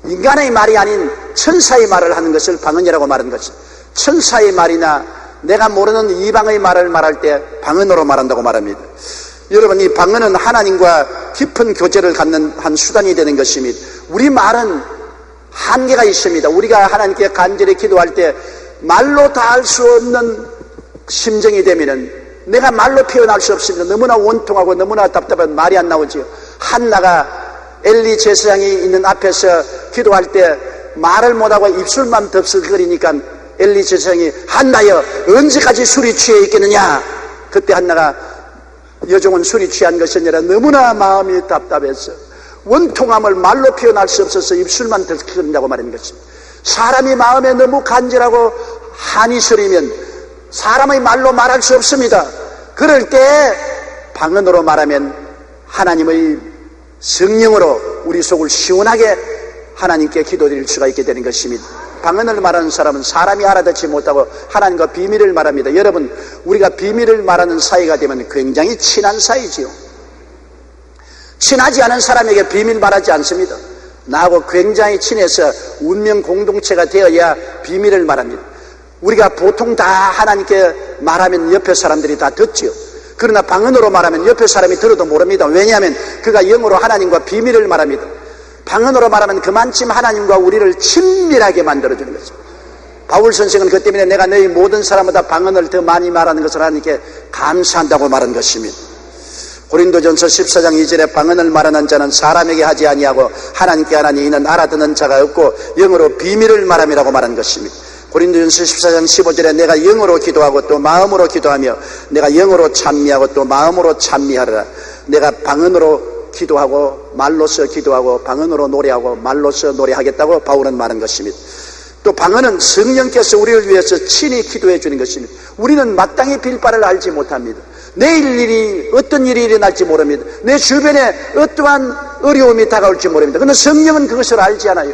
인간의 말이 아닌 천사의 말을 하는 것을 방언이라고 말하는 것입니다. 천사의 말이나 내가 모르는 이방의 말을 말할 때 방언으로 말한다고 말합니다. 여러분, 이 방언은 하나님과 깊은 교제를 갖는 한 수단이 되는 것입니다. 우리 말은 한계가 있습니다. 우리가 하나님께 간절히 기도할 때 말로 다 할 수 없는 심정이 되면은 내가 말로 표현할 수 없습니다. 너무나 원통하고 너무나 답답한 말이 안 나오지요. 한나가 엘리 제사장이 있는 앞에서 기도할 때 말을 못하고 입술만 덥석거리니까 엘리 제사장이 한나여 언제까지 술이 취해 있겠느냐. 그때 한나가 여종은 술이 취한 것이 아니라 너무나 마음이 답답해서 원통함을 말로 표현할 수 없어서 입술만 덜컥거린다고 말하는 것입니다. 사람이 마음에 너무 간절하고 한이 서리면 사람의 말로 말할 수 없습니다. 그럴 때 방언으로 말하면 하나님의 성령으로 우리 속을 시원하게 하나님께 기도드릴 수가 있게 되는 것입니다. 방언을 말하는 사람은 사람이 알아듣지 못하고 하나님과 비밀을 말합니다. 여러분, 우리가 비밀을 말하는 사이가 되면 굉장히 친한 사이지요. 친하지 않은 사람에게 비밀 말하지 않습니다. 나하고 굉장히 친해서 운명 공동체가 되어야 비밀을 말합니다. 우리가 보통 다 하나님께 말하면 옆에 사람들이 다 듣지요. 그러나 방언으로 말하면 옆에 사람이 들어도 모릅니다. 왜냐하면 그가 영어로 하나님과 비밀을 말합니다. 방언으로 말하면 그만큼 하나님과 우리를 친밀하게 만들어주는 거죠. 바울 선생은 그 때문에 내가 너희 모든 사람보다 방언을 더 많이 말하는 것을 하나님께 감사한다고 말한 것입니다. 고린도전서 14장 2절에 방언을 말하는 자는 사람에게 하지 아니하고 하나님께 하나니 이는 알아듣는 자가 없고 영어로 비밀을 말함이라고 말한 것입니다. 고린도전서 14장 15절에 내가 영어로 기도하고 또 마음으로 기도하며 내가 영어로 찬미하고 또 마음으로 찬미하리라. 내가 방언으로 기도하고 말로서 기도하고 방언으로 노래하고 말로서 노래하겠다고 바울은 말한 것입니다. 또 방언은 성령께서 우리를 위해서 친히 기도해 주는 것입니다. 우리는 마땅히 빌 바를 알지 못합니다. 내일 일이 어떤 일이 일어날지 모릅니다. 내 주변에 어떠한 어려움이 다가올지 모릅니다. 그런데 성령은 그것을 알지 않아요.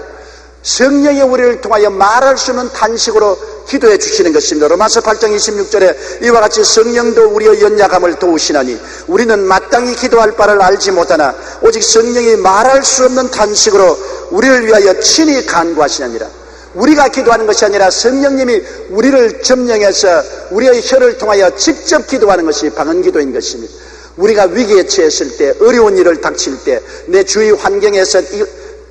성령이 우리를 통하여 말할 수 없는 탄식으로 기도해 주시는 것입니다. 로마서 8장 26절에 이와 같이 성령도 우리의 연약함을 도우시나니 우리는 마땅히 기도할 바를 알지 못하나 오직 성령이 말할 수 없는 탄식으로 우리를 위하여 친히 간구하시느니라. 우리가 기도하는 것이 아니라 성령님이 우리를 점령해서 우리의 혀를 통하여 직접 기도하는 것이 방언기도인 것입니다. 우리가 위기에 처했을 때, 어려운 일을 닥칠 때, 내 주위 환경에서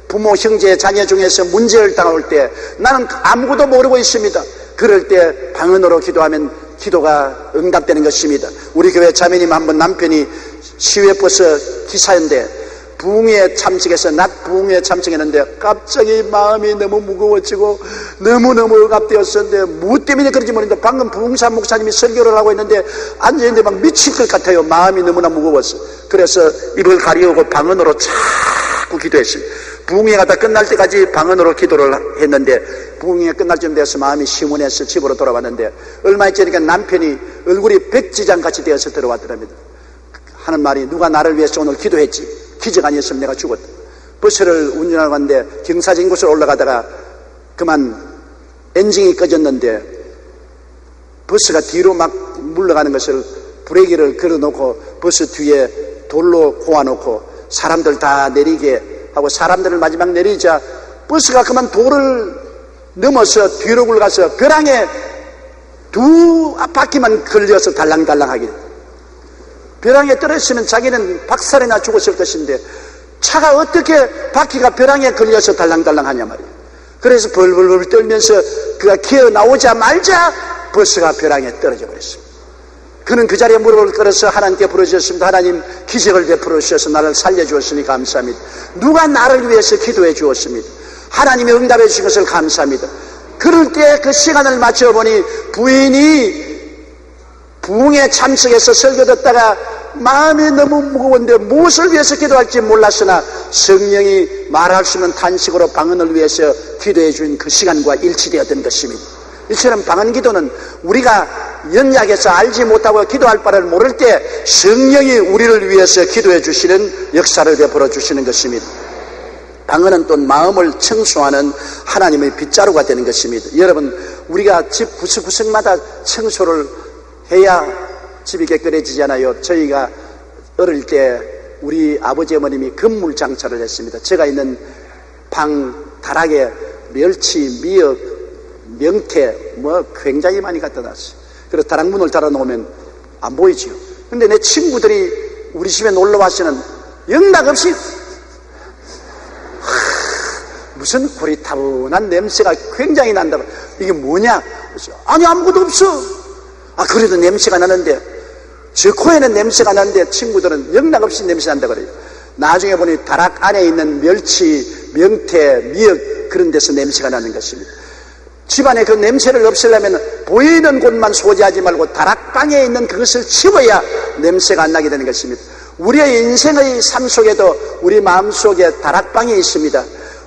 부모, 형제, 자녀 중에서 문제를 당할 때 나는 아무것도 모르고 있습니다. 그럴 때 방언으로 기도하면 기도가 응답되는 것입니다. 우리 교회 자매님 한 번 남편이 시외버스 기사인데 부흥회에 참석해서 낮 부흥회에 참석했는데 갑자기 마음이 너무 무거워지고 너무너무 억압되었었는데 무 때문에 그런지 모르겠는데 방금 부흥사 목사님이 설교를 하고 있는데 앉아있는데 막 미칠 것 같아요. 마음이 너무나 무거웠어. 그래서 입을 가리우고 방언으로 자꾸 기도했습니다. 부흥회가 다 끝날 때까지 방언으로 기도를 했는데 부흥회 끝날 쯤 돼서 마음이 시원해서 집으로 돌아왔는데 얼마 있으니까 남편이 얼굴이 백지장같이 되어서 들어왔더랍니다. 하는 말이 누가 나를 위해서 오늘 기도했지. 기적 아니었으면 내가 죽었다. 버스를 운전하고 갔는데 경사진 곳을 올라가다가 그만 엔진이 꺼졌는데 버스가 뒤로 막 물러가는 것을 브레이크를 걸어놓고 버스 뒤에 돌로 고아놓고 사람들 다 내리게 하고 사람들을 마지막 내리자 버스가 그만 돌을 넘어서 뒤로 굴러가서 벼랑에 두 앞바퀴만 걸려서 달랑달랑하게 됐다. 벼랑에 떨어졌으면 자기는 박살이나 죽었을 것인데 차가 어떻게 바퀴가 벼랑에 걸려서 달랑달랑하냐 말이에요. 그래서 벌벌벌 떨면서 그가 기어 나오자마자 버스가 벼랑에 떨어져 버렸습니다. 그는 그 자리에 무릎을 꿇어서 하나님께 부르짖었습니다. 하나님, 기적을 베풀어 주셔서 나를 살려주었으니 감사합니다. 누가 나를 위해서 기도해 주었습니다. 하나님이 응답해 주신 것을 감사합니다. 그럴 때 그 시간을 맞춰보니 부인이 부흥에 참석해서 설교 듣다가 마음이 너무 무거운데 무엇을 위해서 기도할지 몰랐으나 성령이 말할 수 없는 탄식으로 방언을 위해서 기도해 준 그 시간과 일치되었던 것입니다. 이처럼 방언 기도는 우리가 연약해서 알지 못하고 기도할 바를 모를 때 성령이 우리를 위해서 기도해 주시는 역사를 베풀어 주시는 것입니다. 방언은 또 마음을 청소하는 하나님의 빗자루가 되는 것입니다. 여러분, 우리가 집 구석구석마다 청소를 해야 집이 깨끗해지잖아요. 저희가 어릴 때 우리 아버지 어머님이 건물 장사를 했습니다. 제가 있는 방 다락에 멸치, 미역, 명태 뭐 굉장히 많이 갖다 놨어요. 그래서 다락 문을 달아놓으면 안 보이죠. 근데 내 친구들이 우리 집에 놀러 와서는 영락없이 무슨 고리타분한 냄새가 굉장히 난다. 이게 뭐냐? 아니 아무것도 없어. 그래도 냄새가 나는데 저 코에는 냄새가 나는데 친구들은 영락없이 냄새 난다 그래요. 나중에 보니 다락 안에 있는 멸치, 명태, 미역 그런 데서 냄새가 나는 것입니다. 집안에 그 냄새를 없애려면 보이는 곳만 소지하지 말고 다락방에 있는 그것을 치워야 냄새가 안 나게 되는 것입니다. 우리의 인생의 삶 속에도 우리 마음속에 다락방이 있습니다.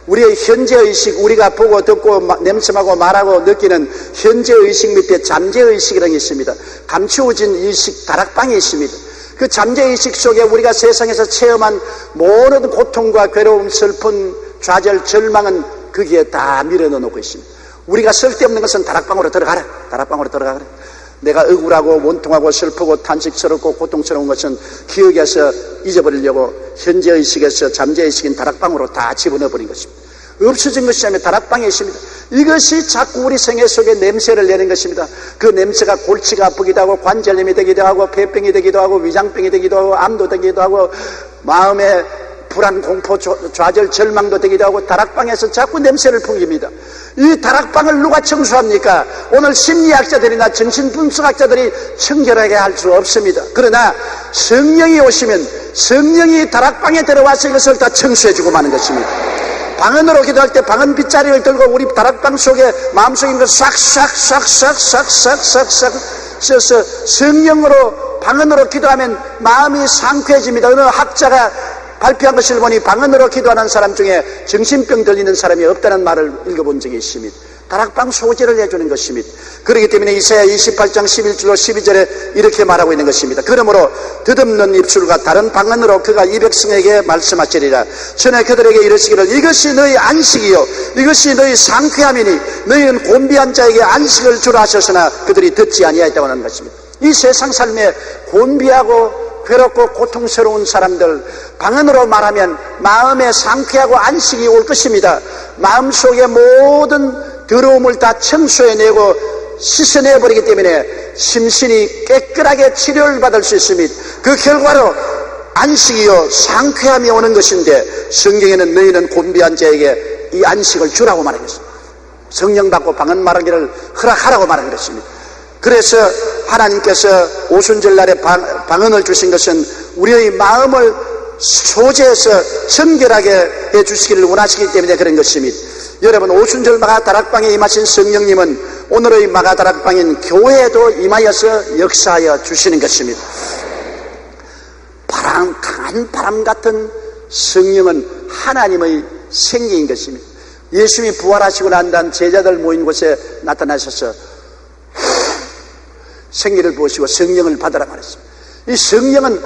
우리의 현재의식, 우리가 보고 듣고 냄새하고 말하고 느끼는 현재의식 밑에 잠재의식이라는 게 있습니다. 감추어진 의식, 다락방이 있습니다. 그 잠재의식 속에 우리가 세상에서 체험한 모든 고통과 괴로움, 슬픈, 좌절, 절망은 거기에 다 밀어넣어놓고 있습니다. 우리가 쓸데없는 것은 다락방으로 들어가라. 다락방으로 들어가라. 내가 억울하고 원통하고 슬프고 탄식스럽고 고통스러운 것은 기억에서 잊어버리려고 현재의식에서 잠재의식인 다락방으로 다 집어넣어버린 것입니다. 없어진 것이 아니라 다락방에 있습니다. 이것이 자꾸 우리 생애 속에 냄새를 내는 것입니다. 그 냄새가 골치가 아프기도 하고 관절염이 되기도 하고 폐병이 되기도 하고 위장병이 되기도 하고 암도 되기도 하고 마음에 불안, 공포, 좌절, 절망도 되기도 하고 다락방에서 자꾸 냄새를 풍깁니다. 이 다락방을 누가 청소합니까? 오늘 심리학자들이나 정신분석학자들이 청결하게 할 수 없습니다. 그러나 성령이 오시면 성령이 다락방에 들어와서 이것을 다 청소해주고 마는 것입니다. 방언으로 기도할 때 방언 빗자루를 들고 우리 다락방 속에 마음속에 있는 걸 싹싹싹싹싹싹싹 써서 성령으로 방언으로 기도하면 마음이 상쾌해집니다. 어느 학자가 발표한 것을 보니 방언으로 기도하는 사람 중에 정신병 들리는 사람이 없다는 말을 읽어본 적이 있습니다. 다락방 소재를 해주는 것입니다. 그렇기 때문에 이사야 28장 11절로 12절에 이렇게 말하고 있는 것입니다. 그러므로 덧없는 입술과 다른 방언으로 그가 이 백성에게 말씀하시리라. 전에 그들에게 이르시기를 이것이 너희 안식이요 이것이 너희 상쾌함이니 너희는 곤비한 자에게 안식을 주라 하셨으나 그들이 듣지 아니하였다고 하는 것입니다. 이 세상 삶에 곤비하고 괴롭고 고통스러운 사람들, 방언으로 말하면 마음에 상쾌하고 안식이 올 것입니다. 마음속의 모든 더러움을 다 청소해내고 씻어내버리기 때문에 심신이 깨끗하게 치료를 받을 수 있습니다. 그 결과로 안식이요 상쾌함이 오는 것인데, 성경에는 너희는 곤비한 자에게 이 안식을 주라고 말한 것입니다. 성령 받고 방언 말하기를 허락하라고 말한 것입니다. 그래서 하나님께서 오순절날에 방언을 주신 것은 우리의 마음을 소재해서 정결하게 해주시기를 원하시기 때문에 그런 것입니다. 여러분, 오순절 마가다락방에 임하신 성령님은 오늘의 마가다락방인 교회에도 임하여서 역사하여 주시는 것입니다. 강한 바람 같은 성령은 하나님의 생기인 것입니다. 예수님이 부활하시고 난 다음 제자들 모인 곳에 나타나셔서 생기를 부으시고 성령을 받으라 말했습니다. 이 성령은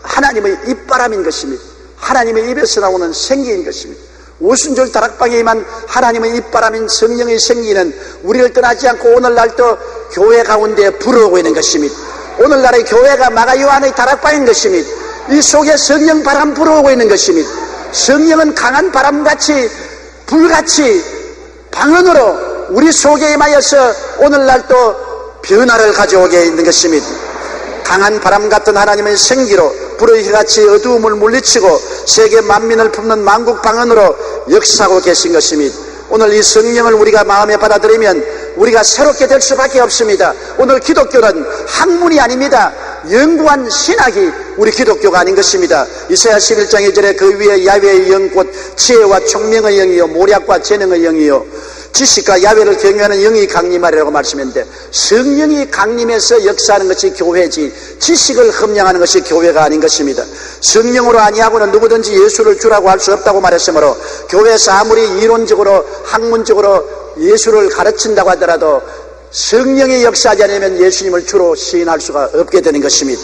하나님의 입바람인 것입니다. 하나님의 입에서 나오는 생기인 것입니다. 오순절 다락방에 임한 하나님의 입바람인 성령의 생기는 우리를 떠나지 않고 오늘날도 교회 가운데 불어오고 있는 것입니다. 오늘날의 교회가 마가 요한의 다락방인 것입니다. 이 속에 성령 바람 불어오고 있는 것입니다. 성령은 강한 바람같이 불같이 방언으로 우리 속에 임하여서 오늘날도 변화를 가져오게 있는 것입니다. 강한 바람 같은 하나님의 생기로 불의 같이 어두움을 물리치고 세계 만민을 품는 만국 방언으로 역사하고 계신 것입니다. 오늘 이 성령을 우리가 마음에 받아들이면 우리가 새롭게 될 수밖에 없습니다. 오늘 기독교는 학문이 아닙니다. 영구한 신학이 우리 기독교가 아닌 것입니다. 이사야 11장 2절에 그 위에 야훼의 영 곧 지혜와 총명의 영이요 모략과 재능의 영이요 지식과 야훼를 경외하는 영이 강림하리라고 말씀했는데, 성령이 강림해서 역사하는 것이 교회지 지식을 흠양하는 것이 교회가 아닌 것입니다. 성령으로 아니하고는 누구든지 예수를 주라고 할 수 없다고 말했으므로 교회에서 아무리 이론적으로 학문적으로 예수를 가르친다고 하더라도 성령이 역사하지 않으면 예수님을 주로 시인할 수가 없게 되는 것입니다.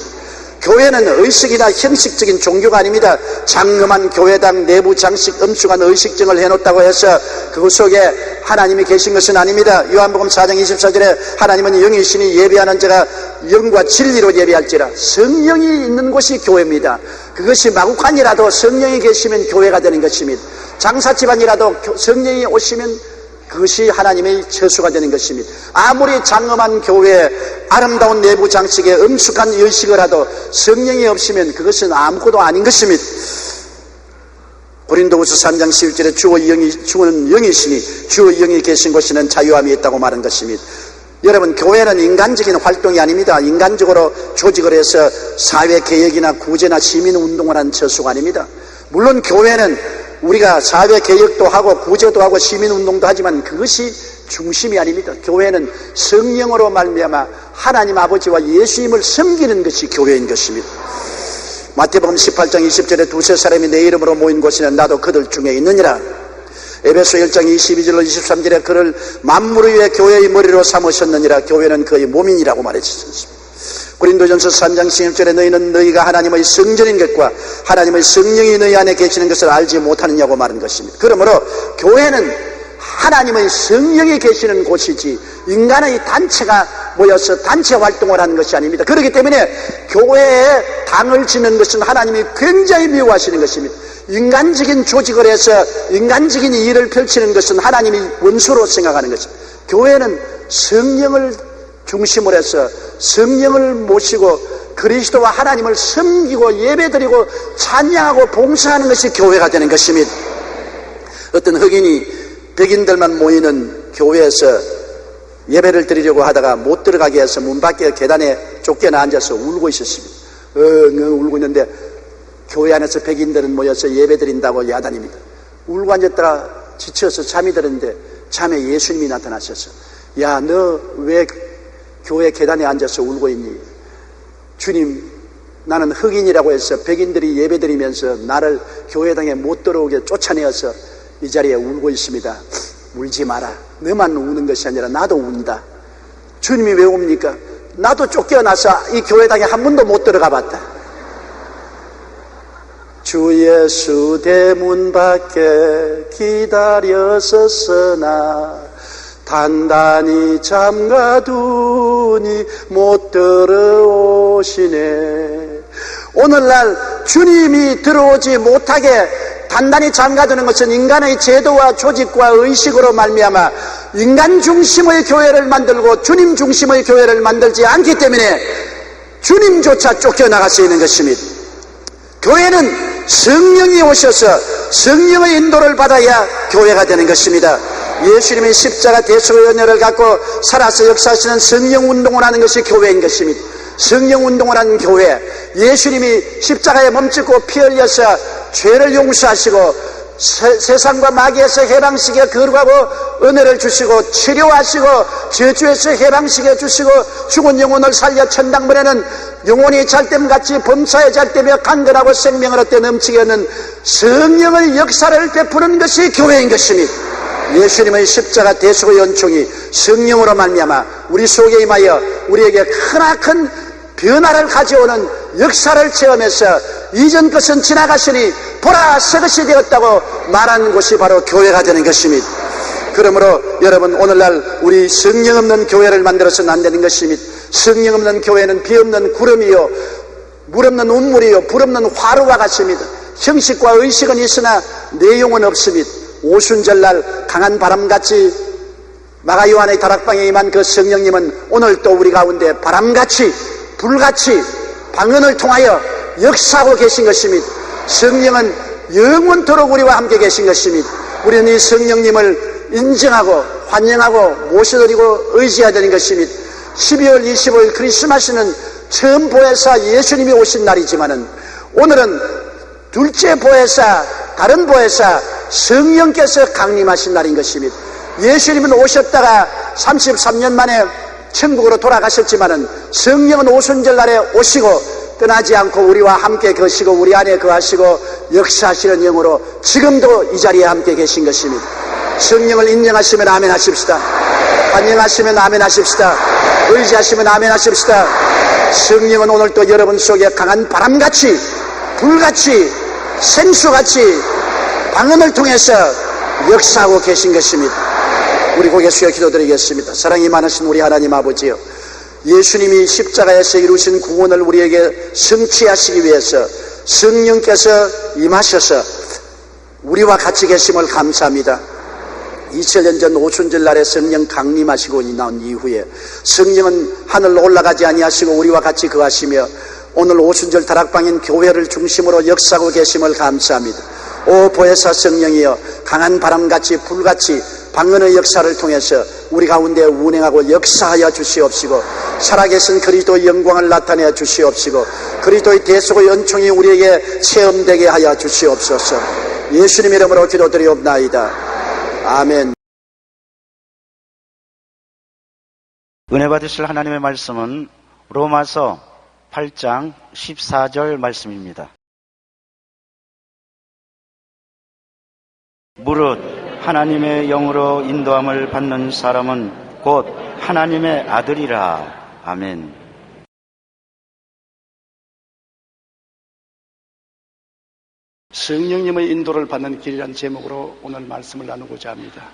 교회는 의식이나 형식적인 종교가 아닙니다. 장엄한 교회당 내부 장식 엄숙한 의식정을 해놓았다고 해서 그 속에 하나님이 계신 것은 아닙니다. 요한복음 4장 24절에 하나님은 영이시니 예배하는 자가 영과 진리로 예배할지라. 성령이 있는 곳이 교회입니다. 그것이 마국간이라도 성령이 계시면 교회가 되는 것입니다. 장사집안이라도 성령이 오시면 그것이 하나님의 처소가 되는 것입니다. 아무리 장엄한 교회, 아름다운 내부 장식에 엄숙한 의식을 하도 성령이 없으면 그것은 아무것도 아닌 것입니다. 고린도후서 3장 11절에 주는 영이시니 주의 영이 계신 곳에는 자유함이 있다고 말한 것입니다. 여러분, 교회는 인간적인 활동이 아닙니다. 인간적으로 조직을 해서 사회개혁이나 구제나 시민운동을 하는 처소가 아닙니다. 물론 교회는 우리가 사회개혁도 하고 구제도 하고 시민운동도 하지만 그것이 중심이 아닙니다. 교회는 성령으로 말미암아 하나님 아버지와 예수님을 섬기는 것이 교회인 것입니다. 마태복음 18장 20절에 두세 사람이 내 이름으로 모인 곳에는 나도 그들 중에 있느니라. 에베소 1장 22절로 23절에 그를 만물 위에 교회의 머리로 삼으셨느니라. 교회는 그의 몸이니라고 말했습니다. 고린도전서 3장 16절에 너희는 너희가 하나님의 성전인 것과 하나님의 성령이 너희 안에 계시는 것을 알지 못하느냐고 말한 것입니다. 그러므로 교회는 하나님의 성령이 계시는 곳이지 인간의 단체가 모여서 단체 활동을 하는 것이 아닙니다. 그렇기 때문에 교회에 당을 짓는 것은 하나님이 굉장히 미워하시는 것입니다. 인간적인 조직을 해서 인간적인 일을 펼치는 것은 하나님이 원수로 생각하는 것입니다. 교회는 성령을 중심으로 해서 성령을 모시고 그리스도와 하나님을 섬기고 예배드리고 찬양하고 봉사하는 것이 교회가 되는 것입니다. 어떤 흑인이 백인들만 모이는 교회에서 예배를 드리려고 하다가 못 들어가게 해서 문 밖에 계단에 쫓겨나 앉아서 울고 있었습니다. 울고 있는데 교회 안에서 백인들은 모여서 예배 드린다고 야단입니다. 울고 앉았다가 지쳐서 잠이 들었는데 잠에 예수님이 나타나셔서 야, 너 왜 교회 계단에 앉아서 울고 있니? 주님, 나는 흑인이라고 해서 백인들이 예배드리면서 나를 교회당에 못 들어오게 쫓아내어서 이 자리에 울고 있습니다. 울지 마라. 너만 우는 것이 아니라 나도 운다. 주님이 왜 옵니까? 나도 쫓겨나서 이 교회당에 한 번도 못 들어가 봤다. 주 예수 대문 밖에 기다렸었으나 단단히 잠가두니 못 들어오시네. 오늘날 주님이 들어오지 못하게 단단히 잠가두는 것은 인간의 제도와 조직과 의식으로 말미암아 인간 중심의 교회를 만들고 주님 중심의 교회를 만들지 않기 때문에 주님조차 쫓겨나갈 수 있는 것입니다. 교회는 성령이 오셔서 성령의 인도를 받아야 교회가 되는 것입니다. 예수님이 십자가 대속의 은혜를 갖고 살아서 역사하시는 성령 운동을 하는 것이 교회인 것입니다. 성령 운동을 하는 교회, 예수님이 십자가에 몸짓고 피 흘려서 죄를 용서하시고 세상과 마귀에서 해방시켜 거룩하고 은혜를 주시고 치료하시고 저주에서 해방시켜 주시고 죽은 영혼을 살려 천당 보내는 영혼이 잘됨같이 범사에 잘되며 강건하고 생명을 얻되 넘치게 하는 성령의 역사를 베푸는 것이 교회인 것입니다. 예수님의 십자가 대속의 연총이 성령으로 말미암아 우리 속에 임하여 우리에게 크나큰 변화를 가져오는 역사를 체험해서 이전 것은 지나가시니 보라 새 것이 되었다고 말하는 곳이 바로 교회가 되는 것입니다. 그러므로 여러분, 오늘날 우리 성령 없는 교회를 만들어서는 안 되는 것입니다. 성령 없는 교회는 비 없는 구름이요 물 없는 운물이요 불 없는 화루와 같습니다. 형식과 의식은 있으나 내용은 없습니다. 오순절날 강한 바람같이 마가 요한의 다락방에 임한 그 성령님은 오늘 또 우리 가운데 바람같이 불같이 방언을 통하여 역사하고 계신 것입니다. 성령은 영원토록 우리와 함께 계신 것입니다. 우리는 이 성령님을 인정하고 환영하고 모셔드리고 의지해야 되는 것입니다. 12월 25일 크리스마스는 처음 보혜사 예수님이 오신 날이지만은 오늘은 둘째 보혜사, 다른 보혜사 성령께서 강림하신 날인 것입니다. 예수님은 오셨다가 33년 만에 천국으로 돌아가셨지만은 성령은 오순절날에 오시고 떠나지 않고 우리와 함께 거시고 우리 안에 거하시고 역사하시는 영으로 지금도 이 자리에 함께 계신 것입니다. 성령을 인정하시면 아멘 하십시다. 환영하시면 아멘 하십시다. 의지하시면 아멘 하십시다. 성령은 오늘 또 여러분 속에 강한 바람같이 불같이 생수같이 방언을 통해서 역사하고 계신 것입니다. 우리 고개 숙여 기도드리겠습니다. 사랑이 많으신 우리 하나님 아버지요, 예수님이 십자가에서 이루신 구원을 우리에게 성취하시기 위해서 성령께서 임하셔서 우리와 같이 계심을 감사합니다. 2000년 전 오순절날에 성령 강림하시고 나온 이후에 성령은 하늘로 올라가지 아니하시고 우리와 같이 거하시며 오늘 오순절 다락방인 교회를 중심으로 역사하고 계심을 감사합니다. 오 보혜사 성령이여, 강한 바람같이 불같이 방언의 역사를 통해서 우리 가운데 운행하고 역사하여 주시옵시고 살아계신 그리스도의 영광을 나타내어 주시옵시고 그리스도의 대속의 은총이 우리에게 체험되게 하여 주시옵소서. 예수님 이름으로 기도드리옵나이다. 아멘. 은혜 받으실 하나님의 말씀은 로마서 8장 14절 말씀입니다. 무릇 하나님의 영으로 인도함을 받는 사람은 곧 하나님의 아들이라. 아멘. 성령님의 인도를 받는 길이라는 제목으로 오늘 말씀을 나누고자 합니다.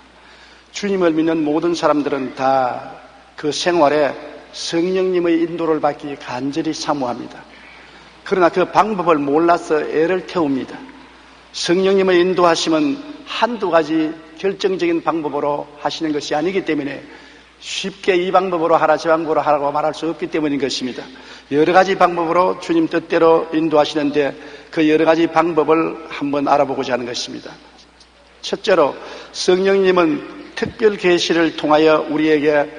주님을 믿는 모든 사람들은 다 그 생활에 성령님의 인도를 받기 간절히 사모합니다. 그러나 그 방법을 몰라서 애를 태웁니다. 성령님의 인도하심은 한두 가지 결정적인 방법으로 하시는 것이 아니기 때문에 쉽게 이 방법으로 하라 저 방법으로 하라고 말할 수 없기 때문인 것입니다. 여러 가지 방법으로 주님 뜻대로 인도하시는데 그 여러 가지 방법을 한번 알아보고자 하는 것입니다. 첫째로 성령님은 특별 계시를 통하여 우리에게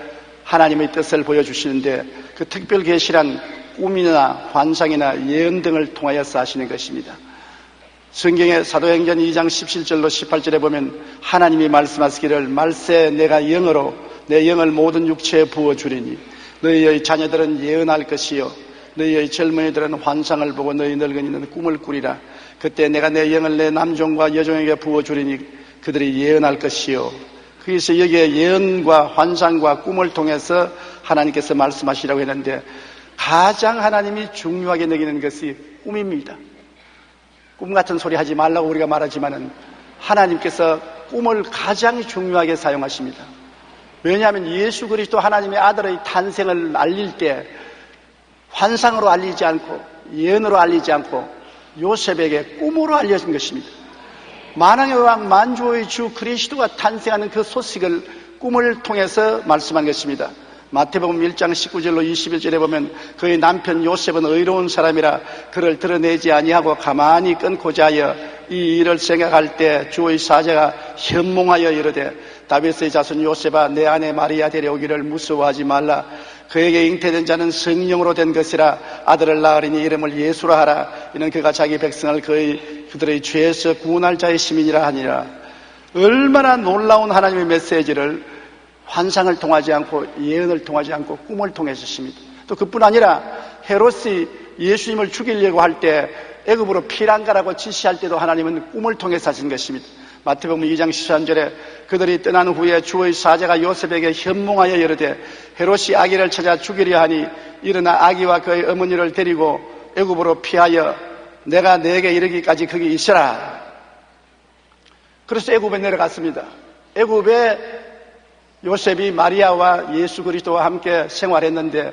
하나님의 뜻을 보여주시는데 그 특별 계시란 꿈이나 환상이나 예언 등을 통하여서 하시는 것입니다. 성경의 사도행전 2장 17절로 18절에 보면 하나님이 말씀하시기를 말세 내가 영으로 내 영을 모든 육체에 부어주리니 너희의 자녀들은 예언할 것이요 너희의 젊은이들은 환상을 보고 너희 늙은이는 꿈을 꾸리라. 그때 내가 내 영을 내 남종과 여종에게 부어주리니 그들이 예언할 것이요 그래서 여기에 예언과 환상과 꿈을 통해서 하나님께서 말씀하시라고 했는데 가장 하나님이 중요하게 여기는 것이 꿈입니다. 꿈 같은 소리 하지 말라고 우리가 말하지만은 하나님께서 꿈을 가장 중요하게 사용하십니다. 왜냐하면 예수 그리스도 하나님의 아들의 탄생을 알릴 때 환상으로 알리지 않고 예언으로 알리지 않고 요셉에게 꿈으로 알려진 것입니다. 만왕의 왕 만주의 주 그리스도가 탄생하는 그 소식을 꿈을 통해서 말씀한 것입니다. 마태복음 1장 19절로 21절에 보면 그의 남편 요셉은 의로운 사람이라 그를 드러내지 아니하고 가만히 끊고자 하여 이 일을 생각할 때 주의 사자가 현몽하여 이르되 다윗의 자손 요셉아 내 아내 마리아 데려오기를 무서워하지 말라. 그에게 잉태된 자는 성령으로 된 것이라. 아들을 낳으리니 이름을 예수라 하라. 이는 그가 자기 백성을 그들의 죄에서 구원할 자의 시민이라 하니라. 얼마나 놀라운 하나님의 메시지를 환상을 통하지 않고 예언을 통하지 않고 꿈을 통해서 하십니다. 또 그뿐 아니라 헤롯이 예수님을 죽이려고 할 때 애굽으로 피난 가라고 지시할 때도 하나님은 꿈을 통해서 하신 것입니다. 마태복음 2장 13절에 그들이 떠난 후에 주의 사자가 요셉에게 현몽하여 이르되 헤롯이 아기를 찾아 죽이려 하니 일어나 아기와 그의 어머니를 데리고 애굽으로 피하여 내가 네게 이르기까지 거기 있으라. 그래서 애굽에 내려갔습니다. 애굽에 요셉이 마리아와 예수 그리스도와 함께 생활했는데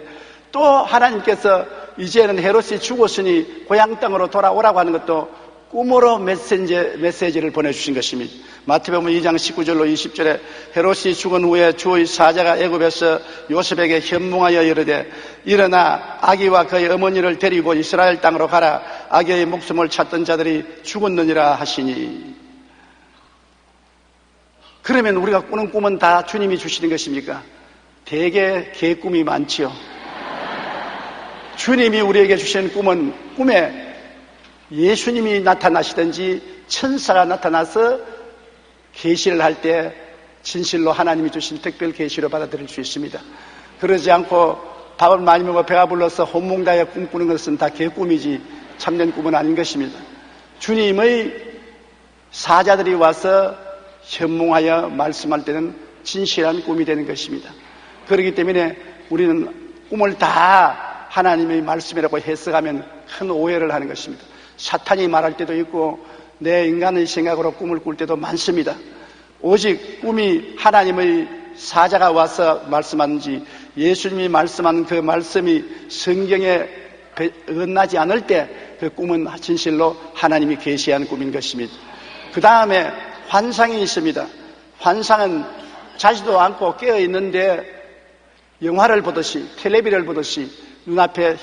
또 하나님께서 이제는 헤롯이 죽었으니 고향 땅으로 돌아오라고 하는 것도 꿈으로 메시지를 보내주신 것입니다. 마태복음 2장 19절로 20절에 헤롯이 죽은 후에 주의 사자가 애굽에서 요셉에게 현몽하여 이르되 일어나 아기와 그의 어머니를 데리고 이스라엘 땅으로 가라. 아기의 목숨을 찾던 자들이 죽었느니라 하시니. 그러면 우리가 꾸는 꿈은 다 주님이 주시는 것입니까? 대개 개꿈이 많지요. 주님이 우리에게 주시는 꿈은 꿈에 예수님이 나타나시든지 천사가 나타나서 계시를 할 때 진실로 하나님이 주신 특별 계시로 받아들일 수 있습니다. 그러지 않고 밥을 많이 먹어 배가 불러서 혼몽다에 꿈꾸는 것은 다 개꿈이지 참된 꿈은 아닌 것입니다. 주님의 사자들이 와서 현몽하여 말씀할 때는 진실한 꿈이 되는 것입니다. 그렇기 때문에 우리는 꿈을 다 하나님의 말씀이라고 해석하면 큰 오해를 하는 것입니다. 사탄이 말할 때도 있고 내 인간의 생각으로 꿈을 꿀 때도 많습니다. 오직 꿈이 하나님의 사자가 와서 말씀하는지 예수님이 말씀한 그 말씀이 성경에 어긋나지 않을 때 그 꿈은 진실로 하나님이 계시한 꿈인 것입니다. 그 다음에 환상이 있습니다. 환상은 자지도 않고 깨어있는데 영화를 보듯이 텔레비를 보듯이 눈앞에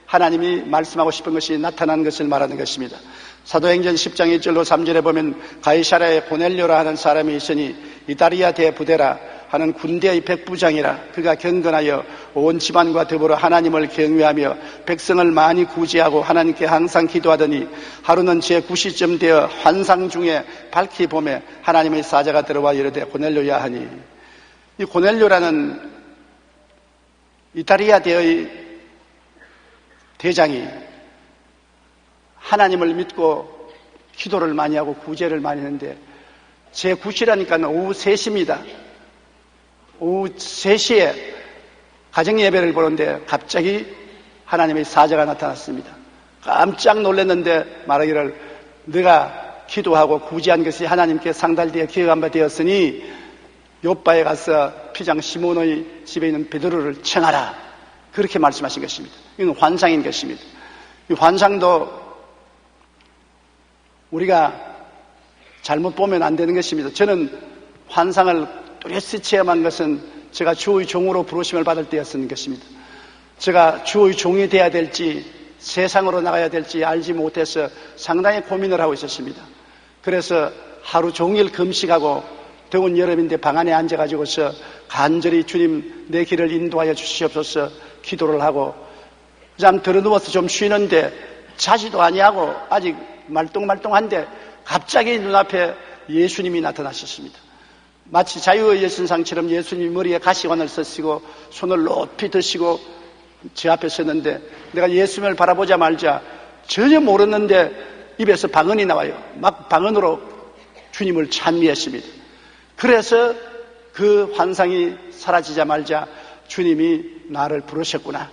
하나님이 말씀하고 싶은 것이 나타난 것을 말하는 것입니다. 사도행전 10장 1절로 3절에 보면 가이사랴에 고넬료라 하는 사람이 있으니 이다리아 대부대라 하는 군대의 백부장이라. 그가 경건하여 온 집안과 더불어 하나님을 경외하며 백성을 많이 구제하고 하나님께 항상 기도하더니 하루는 제9시쯤 되어 환상 중에 밝히 보매 하나님의 사자가 들어와 이르되 고넬료야 하니. 이 고넬료라는 이다리아 대의 대장이 하나님을 믿고 기도를 많이 하고 구제를 많이 했는데 제9시라니까 오후 3시입니다. 오후 3시에 가정예배를 보는데 갑자기 하나님의 사자가 나타났습니다. 깜짝 놀랐는데 말하기를 네가 기도하고 구제한 것이 하나님께 상달되어 기억한 바 되었으니 요바에 가서 피장 시몬의 집에 있는 베드로를 청하라. 그렇게 말씀하신 것입니다. 이건 환상인 것입니다. 이 환상도 우리가 잘못 보면 안 되는 것입니다. 저는 환상을 뚜렷이 체험한 것은 제가 주의 종으로 부르심을 받을 때였던 것입니다. 제가 주의 종이 되어야 될지 세상으로 나가야 될지 알지 못해서 상당히 고민을 하고 있었습니다. 그래서 하루 종일 금식하고 더운 여름인데 방 안에 앉아가지고서 간절히 주님 내 길을 인도하여 주시옵소서 기도를 하고 잠 들어누워서 좀 쉬는데 자지도 아니하고 아직 말똥말똥한데 갑자기 눈앞에 예수님이 나타나셨습니다. 마치 자유의 여신상처럼 예수님이 머리에 가시관을 쓰시고 손을 높이 드시고 제 앞에 섰는데 내가 예수님을 바라보자 말자 전혀 모르는데 입에서 방언이 나와요. 막 방언으로 주님을 찬미했습니다. 그래서 그 환상이 사라지자마자 주님이 나를 부르셨구나.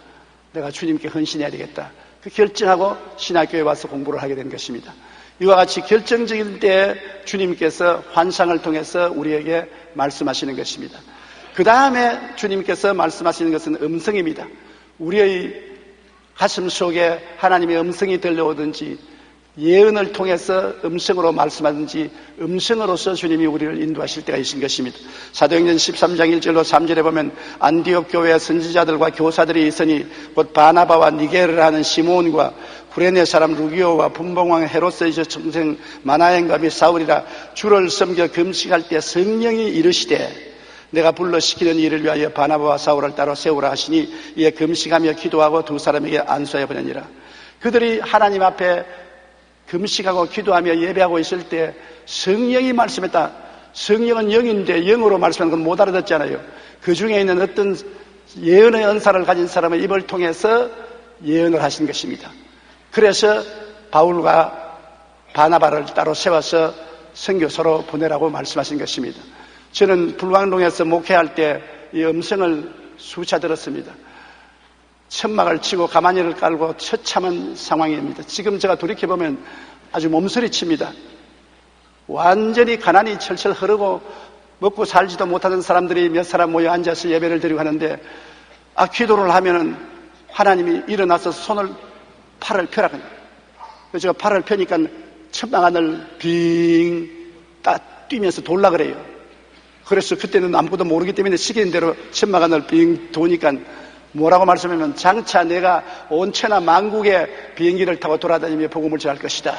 내가 주님께 헌신해야 되겠다. 그 결정하고 신학교에 와서 공부를 하게 된 것입니다. 이와 같이 결정적인 때에 주님께서 환상을 통해서 우리에게 말씀하시는 것입니다. 그 다음에 주님께서 말씀하시는 것은 음성입니다. 우리의 가슴 속에 하나님의 음성이 들려오든지 예언을 통해서 음성으로 말씀하든지 음성으로서 주님이 우리를 인도하실 때가 있는 것입니다. 사도행전 13장 1절로 3절에 보면 안디옥 교회의 선지자들과 교사들이 있으니 곧 바나바와 니게르를 하는 시몬과 구레네 사람 루기오와 분봉왕 헤롯의 정생 마나엔과 및 사울이라 주를 섬겨 금식할 때 성령이 이르시되 내가 불러 시키는 일을 위하여 바나바와 사울을 따로 세우라 하시니 이에 금식하며 기도하고 두 사람에게 안수하여 보내니라. 그들이 하나님 앞에 금식하고 기도하며 예배하고 있을 때 성령이 말씀했다. 성령은 영인데 영으로 말씀하는 건 못 알아듣잖아요. 그 중에 있는 어떤 예언의 은사를 가진 사람의 입을 통해서 예언을 하신 것입니다. 그래서 바울과 바나바를 따로 세워서 선교사로 보내라고 말씀하신 것입니다. 저는 불광동에서 목회할 때 이 음성을 수차 들었습니다. 천막을 치고 가마니를 깔고 처참한 상황입니다. 지금 제가 돌이켜보면 아주 몸서리칩니다. 완전히 가난이 철철 흐르고 먹고 살지도 못하는 사람들이 몇 사람 모여 앉아서 예배를 드리고 하는데 기도를 하면은 하나님이 일어나서 팔을 펴라. 그래서 제가 팔을 펴니까 천막 안을 빙 뛰면서 돌라 그래요. 그래서 그때는 아무것도 모르기 때문에 시키는 대로 천막 안을 빙 도니까 뭐라고 말씀하면 장차 내가 온 천하 만국의 비행기를 타고 돌아다니며 복음을 전할 것이다.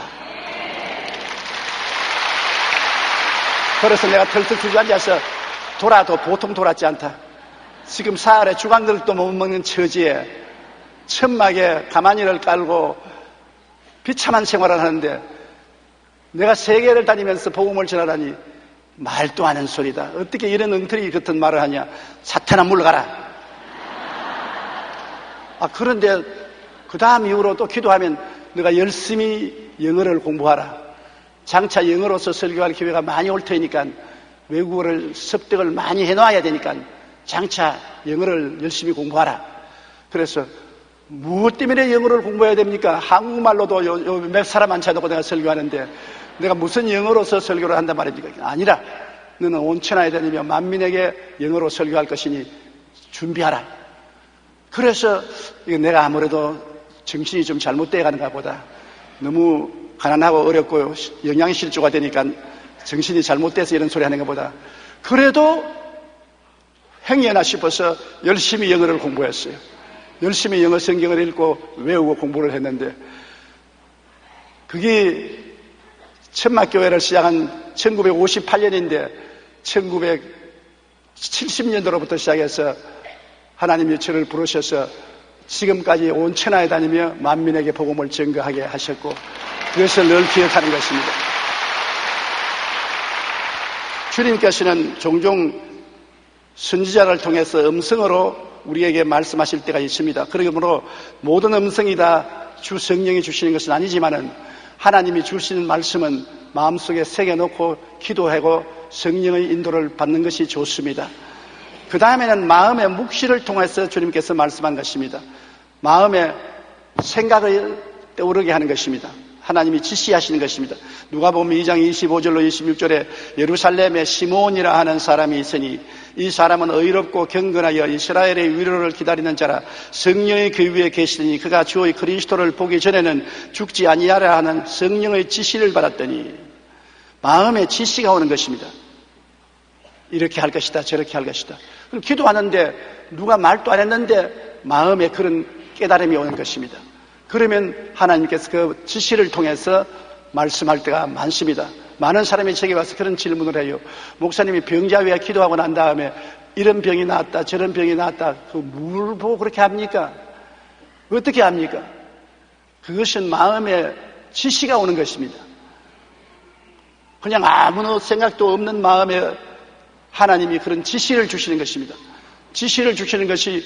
그래서 내가 털털 주저앉아서 돌아도 보통 돌았지 않다. 지금 사흘에 주광들도 못 먹는 처지에 천막에 가마니를 깔고 비참한 생활을 하는데 내가 세계를 다니면서 복음을 전하라니 말도 안 하는 소리다. 어떻게 이런 엉터리 같은 말을 하냐. 사탄아 물러가라. 그런데 그 다음 이후로 또 기도하면 너가 열심히 영어를 공부하라. 장차 영어로서 설교할 기회가 많이 올 테니까 외국어를 습득을 많이 해놔야 되니까 장차 영어를 열심히 공부하라. 그래서 무엇 때문에 영어를 공부해야 됩니까? 한국말로도 몇 사람 앉혀놓고 내가 설교하는데 내가 무슨 영어로서 설교를 한단 말입니까? 아니라 너는 온 천하에 다니며 만민에게 영어로 설교할 것이니 준비하라. 그래서 내가 아무래도 정신이 좀 잘못되어 가는가 보다. 너무 가난하고 어렵고 영양실조가 되니까 정신이 잘못돼서 이런 소리 하는 것보다 그래도 행여나 싶어서 열심히 영어를 공부했어요. 열심히 영어 성경을 읽고 외우고 공부를 했는데 그게 천막교회를 시작한 1958년인데 1970년도로부터 시작해서 하나님이 저를 부르셔서 지금까지 온 천하에 다니며 만민에게 복음을 증거하게 하셨고 그것을 늘 기억하는 것입니다. 주님께서는 종종 선지자를 통해서 음성으로 우리에게 말씀하실 때가 있습니다. 그러므로 모든 음성이 다 주 성령이 주시는 것은 아니지만은 하나님이 주시는 말씀은 마음속에 새겨놓고 기도하고 성령의 인도를 받는 것이 좋습니다. 그 다음에는 마음의 묵시를 통해서 주님께서 말씀한 것입니다. 마음의 생각을 떠오르게 하는 것입니다. 하나님이 지시하시는 것입니다. 누가복음 2장 25절로 26절에 예루살렘에 시몬이라 하는 사람이 있으니 이 사람은 의롭고 경건하여 이스라엘의 위로를 기다리는 자라 성령이 그 위에 계시더니 그가 주의 그리스도를 보기 전에는 죽지 아니하라 하는 성령의 지시를 받았더니 마음의 지시가 오는 것입니다. 이렇게 할 것이다 저렇게 할 것이다. 그럼 기도하는데 누가 말도 안 했는데 마음에 그런 깨달음이 오는 것입니다. 그러면 하나님께서 그 지시를 통해서 말씀할 때가 많습니다. 많은 사람이 제게 와서 그런 질문을 해요. 목사님이 병자 위에 기도하고 난 다음에 이런 병이 나았다 저런 병이 나았다 그 뭘 보고 그렇게 합니까? 어떻게 합니까? 그것은 마음에 지시가 오는 것입니다. 그냥 아무 생각도 없는 마음에 하나님이 그런 지시를 주시는 것입니다. 지시를 주시는 것이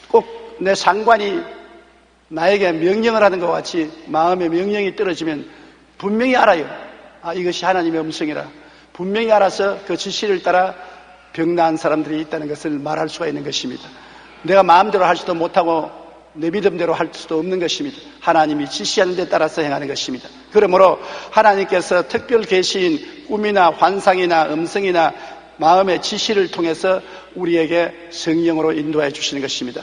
꼭 내 상관이 나에게 명령을 하는 것 같이 마음의 명령이 떨어지면 분명히 알아요. 이것이 하나님의 음성이라. 분명히 알아서 그 지시를 따라 병나은 사람들이 있다는 것을 말할 수가 있는 것입니다. 내가 마음대로 할 수도 못하고 내 믿음대로 할 수도 없는 것입니다. 하나님이 지시하는 데 따라서 행하는 것입니다. 그러므로 하나님께서 특별 계시인 꿈이나 환상이나 음성이나 마음의 지시를 통해서 우리에게 성령으로 인도해 주시는 것입니다.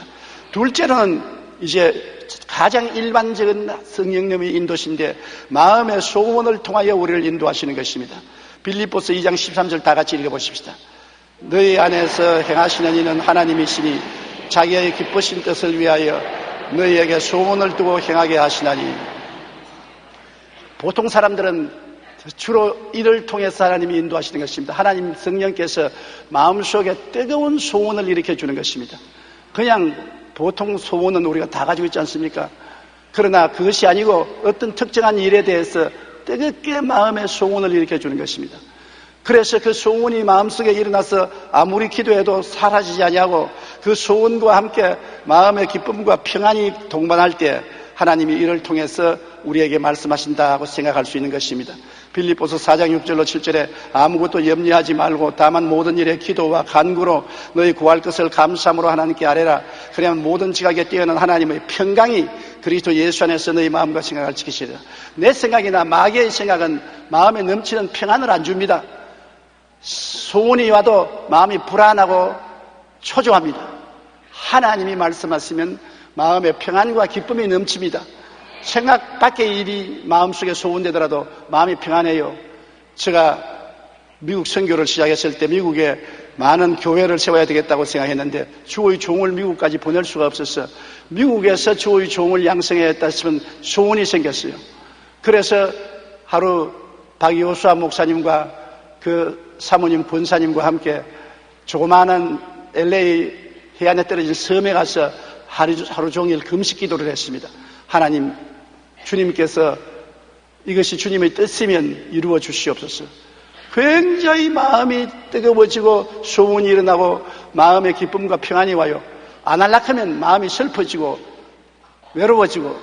둘째로는 이제 가장 일반적인 성령님의 인도신데 마음의 소원을 통하여 우리를 인도하시는 것입니다. 빌립보서 2장 13절 다 같이 읽어보십시다. 너희 안에서 행하시는 이는 하나님이시니 자기의 기쁘신 뜻을 위하여 너희에게 소원을 두고 행하게 하시나니. 보통 사람들은 주로 이를 통해서 하나님이 인도하시는 것입니다. 하나님 성령께서 마음속에 뜨거운 소원을 일으켜 주는 것입니다. 그냥 보통 소원은 우리가 다 가지고 있지 않습니까? 그러나 그것이 아니고 어떤 특정한 일에 대해서 뜨겁게 마음의 소원을 일으켜 주는 것입니다. 그래서 그 소원이 마음속에 일어나서 아무리 기도해도 사라지지 아니하고 그 소원과 함께 마음의 기쁨과 평안이 동반할 때 하나님이 이를 통해서 우리에게 말씀하신다고 생각할 수 있는 것입니다. 빌립보서 4장 6절로 7절에 아무것도 염려하지 말고 다만 모든 일에 기도와 간구로 너희 구할 것을 감사함으로 하나님께 아뢰라. 그러면 모든 지각에 뛰어난 하나님의 평강이 그리스도 예수 안에서 너희 마음과 생각을 지키시리라. 내 생각이나 마귀의 생각은 마음에 넘치는 평안을 안 줍니다. 소원이 와도 마음이 불안하고 초조합니다. 하나님이 말씀하시면 마음의 평안과 기쁨이 넘칩니다. 생각 밖의 일이 마음속에 소원되더라도 마음이 평안해요. 제가 미국 선교를 시작했을 때 미국에 많은 교회를 세워야 되겠다고 생각했는데 주의 종을 미국까지 보낼 수가 없었어. 미국에서 주의 종을 양성해야 했다 싶으면 소원이 생겼어요. 그래서 하루 박여수아 목사님과 그 사모님 권사님과 함께 조그마한 LA 해안에 떨어진 섬에 가서 하루 종일 금식 기도를 했습니다. 하나님, 주님께서 이것이 주님의 뜻이면 이루어 주시옵소서. 굉장히 마음이 뜨거워지고 소원이 일어나고 마음의 기쁨과 평안이 와요. 안 하려고 하면 마음이 슬퍼지고 외로워지고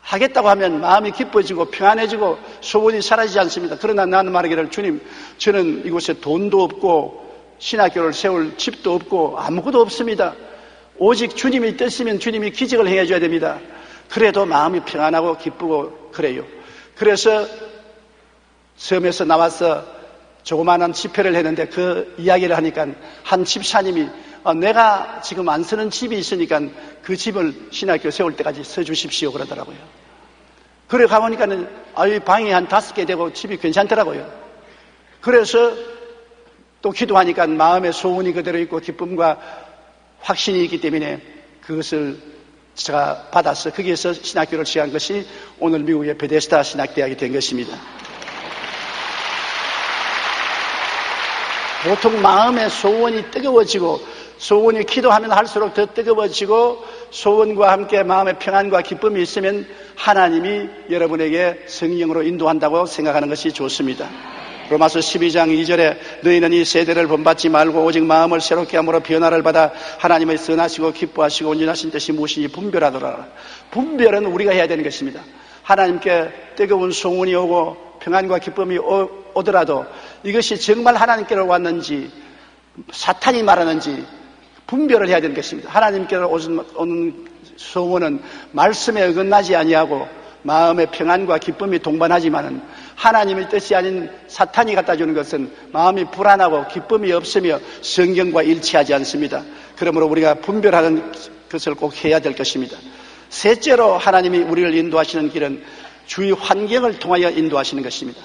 하겠다고 하면 마음이 기뻐지고 평안해지고 소원이 사라지지 않습니다. 그러나 나는 말하기를 주님, 저는 이곳에 돈도 없고 신학교를 세울 집도 없고 아무것도 없습니다. 오직 주님이 뜻이면 주님이 기적을 행해줘야 됩니다. 그래도 마음이 평안하고 기쁘고 그래요. 그래서 섬에서 나와서 조그마한 집회를 했는데 그 이야기를 하니까 한 집사님이 내가 지금 안 쓰는 집이 있으니까 그 집을 신학교 세울 때까지 써주십시오 그러더라고요. 그래 가보니까는 방이 한 5개 되고 집이 괜찮더라고요. 그래서 또 기도하니까 마음의 소원이 그대로 있고 기쁨과 확신이 있기 때문에 그것을 제가 받아서 거기에서 신학교를 시작한 것이 오늘 미국의 베데스다 신학대학이 된 것입니다. 보통 마음의 소원이 뜨거워지고 소원이 기도하면 할수록 더 뜨거워지고 소원과 함께 마음의 평안과 기쁨이 있으면 하나님이 여러분에게 성령으로 인도한다고 생각하는 것이 좋습니다. 로마서 12장 2절에 너희는 이 세대를 본받지 말고 오직 마음을 새롭게 함으로 변화를 받아 하나님의 선하시고 기뻐하시고 온전하신 뜻이 무엇이니 분별하더라. 분별은 우리가 해야 되는 것입니다. 하나님께 뜨거운 소원이 오고 평안과 기쁨이 오더라도 이것이 정말 하나님께로 왔는지 사탄이 말하는지 분별을 해야 되는 것입니다. 하나님께로 오는 소원은 말씀에 어긋나지 아니하고 마음의 평안과 기쁨이 동반하지만은 하나님의 뜻이 아닌 사탄이 갖다 주는 것은 마음이 불안하고 기쁨이 없으며 성경과 일치하지 않습니다. 그러므로 우리가 분별하는 것을 꼭 해야 될 것입니다. 셋째로 하나님이 우리를 인도하시는 길은 주위 환경을 통하여 인도하시는 것입니다.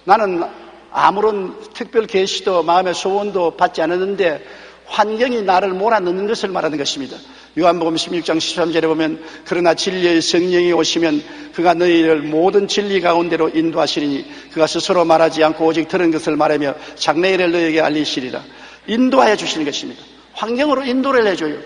나는 아무런 특별 계시도 마음의 소원도 받지 않았는데 환경이 나를 몰아넣는 것을 말하는 것입니다. 요한복음 16장 13절에 보면 그러나 진리의 성령이 오시면 그가 너희를 모든 진리 가운데로 인도하시리니 그가 스스로 말하지 않고 오직 들은 것을 말하며 장래일을 너희에게 알리시리라. 인도하여 주시는 것입니다. 환경으로 인도를 해줘요.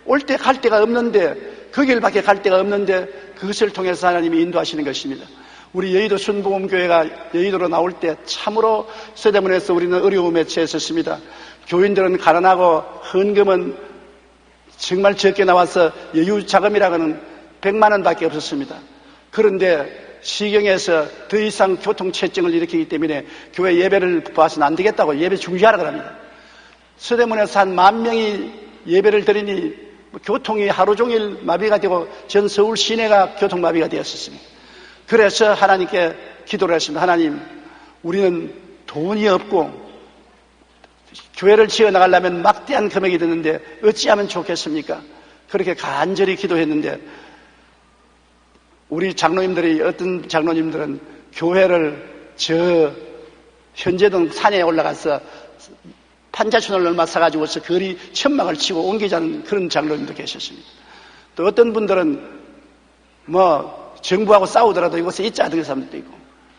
올 때 갈 데가 없는데 그 길밖에 갈 데가 없는데 그것을 통해서 하나님이 인도하시는 것입니다. 우리 여의도 순복음교회가 여의도로 나올 때 참으로 서대문에서 우리는 어려움에 처했었습니다. 교인들은 가난하고 헌금은 정말 적게 나와서 여유 자금이라고는 100만 원밖에 없었습니다. 그런데 시경에서 더 이상 교통체증을 일으키기 때문에 교회 예배를 봐서는 안 되겠다고 예배 중지하라고 합니다. 서대문에서 한 10,000명이 예배를 드리니 교통이 하루 종일 마비가 되고 전 서울 시내가 교통마비가 되었습니다. 그래서 하나님께 기도를 했습니다. 하나님, 우리는 돈이 없고 교회를 지어나가려면 막대한 금액이 드는데 어찌하면 좋겠습니까? 그렇게 간절히 기도했는데 우리 장로님들이, 어떤 장로님들은 교회를 저 현재동 산에 올라가서 판자촌을 얼마 사가지고서 거리 천막을 치고 옮기자는 그런 장로님도 계셨습니다. 또 어떤 분들은 뭐 정부하고 싸우더라도 이곳에 있자 하는 사람들도 있고,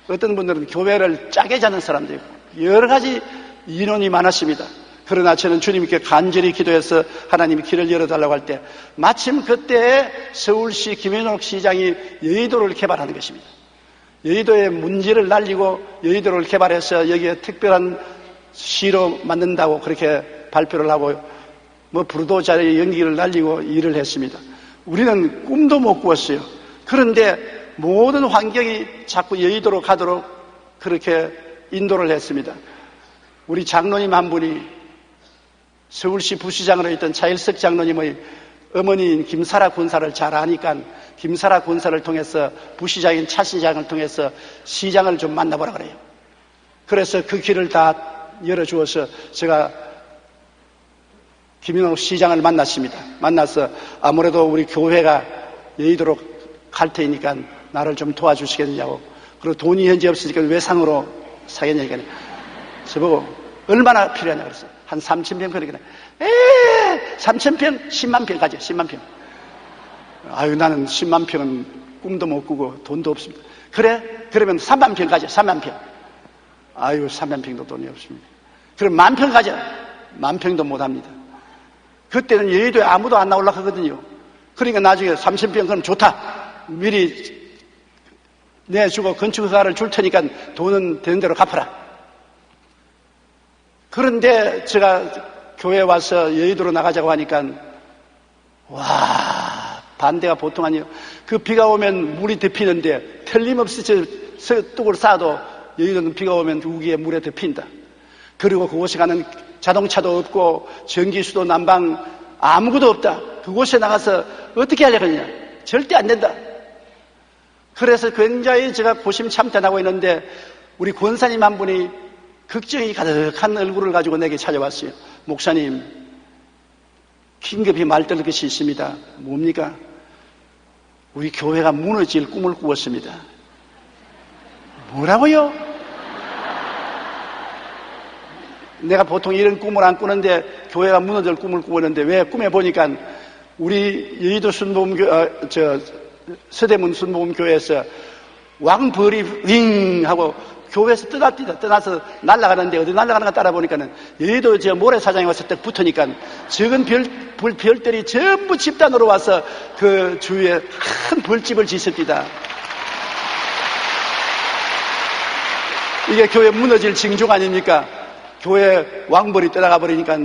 어떤 분들은 교회를 짜게 자는 사람도 있고, 여러 가지 인원이 많았습니다. 그러나 저는 주님께 간절히 기도해서 하나님이 길을 열어달라고 할 때 마침 그때 서울시 김현옥 시장이 여의도를 개발하는 것입니다. 여의도의 문제를 날리고 여의도를 개발해서 여기에 특별한 시로 만든다고 그렇게 발표를 하고 뭐 불도자의 연기를 날리고 일을 했습니다. 우리는 꿈도 못 꾸었어요. 그런데 모든 환경이 자꾸 여의도로 가도록 그렇게 인도를 했습니다. 우리 장로님 한 분이 서울시 부시장으로 있던 차일석 장로님의 어머니인 김사라 군사를 잘 아니까 김사라 군사를 통해서 부시장인 차 시장을 통해서 시장을 좀 만나보라 그래요. 그래서 그 길을 다 열어주어서 제가 김인호 시장을 만났습니다. 만나서 아무래도 우리 교회가 여의도로 갈 테니까 나를 좀 도와주시겠느냐고. 그리고 돈이 현재 없으니까 외상으로 사겠냐니까 저보고 얼마나 필요하냐 그랬어요. 한 3,000평 그러니까 3,000평 10만 평 가죠. 10만 평. 아유, 나는 10만 평은 꿈도 못 꾸고 돈도 없습니다. 그래? 그러면 3만 평 가죠. 3만 평. 아유, 3만 평도 돈이 없습니다. 그럼 10,000평 가죠. 10,000평도 못 합니다. 그때는 여의도에 아무도 안 나오려고 하거든요. 그러니까 나중에 3,000평 그럼 좋다. 미리 내주고 건축허가를 줄 테니까 돈은 되는 대로 갚아라. 그런데 제가 교회에 와서 여의도로 나가자고 하니까 와, 반대가 보통 아니에요. 그 비가 오면 물이 덮이는데 틀림없이 저 뚝을 쌓아도 여의도는 비가 오면 우기에 물에 덮인다. 그리고 그곳에 가는 자동차도 없고 전기수도 난방 아무것도 없다. 그곳에 나가서 어떻게 하려고 하냐. 절대 안 된다. 그래서 굉장히 제가 고심참탄하고 있는데 우리 권사님 한 분이 걱정이 가득한 얼굴을 가지고 내게 찾아왔어요. 목사님, 긴급히 말들 것이 있습니다. 뭡니까? 우리 교회가 무너질 꿈을 꾸었습니다. 뭐라고요? 내가 보통 이런 꿈을 안 꾸는데 교회가 무너질 꿈을 꾸었는데 왜 꿈에 보니까 우리 여의도 서대문 순복음교회에서 왕벌이 윙 하고 교회에서 떠나서 날아가는데 어디 날아가는가 따라보니까는 여의도 저 모래사장에 와서 딱 붙으니까 적은 별들이 전부 집단으로 와서 그 주위에 큰 벌집을 짓습니다. 이게 교회 무너질 징조 아닙니까? 교회 왕벌이 떠나가 버리니까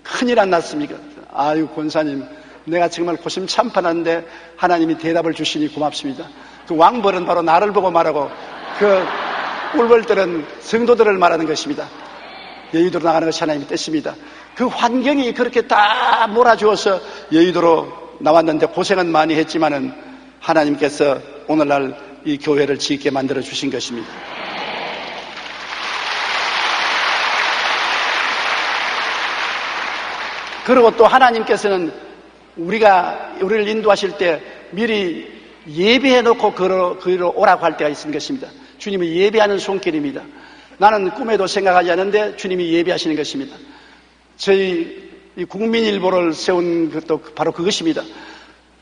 큰일 안 났습니까? 아유, 권사님, 내가 정말 고심참판한데 하나님이 대답을 주시니 고맙습니다. 그 왕벌은 바로 나를 보고 말하고 그 꿀벌들은 성도들을 말하는 것입니다. 여의도로 나가는 것이 하나님의 뜻입니다. 그 환경이 그렇게 다 몰아주어서 여의도로 나왔는데 고생은 많이 했지만은 하나님께서 오늘날 이 교회를 짓게 만들어 주신 것입니다. 그리고 또 하나님께서는 우리를 인도하실 때 미리 예배해 놓고 그로 오라고 할 때가 있는 것입니다. 주님이 예배하는 손길입니다. 나는 꿈에도 생각하지 않는데 주님이 예배하시는 것입니다. 저희 국민일보를 세운 것도 바로 그것입니다.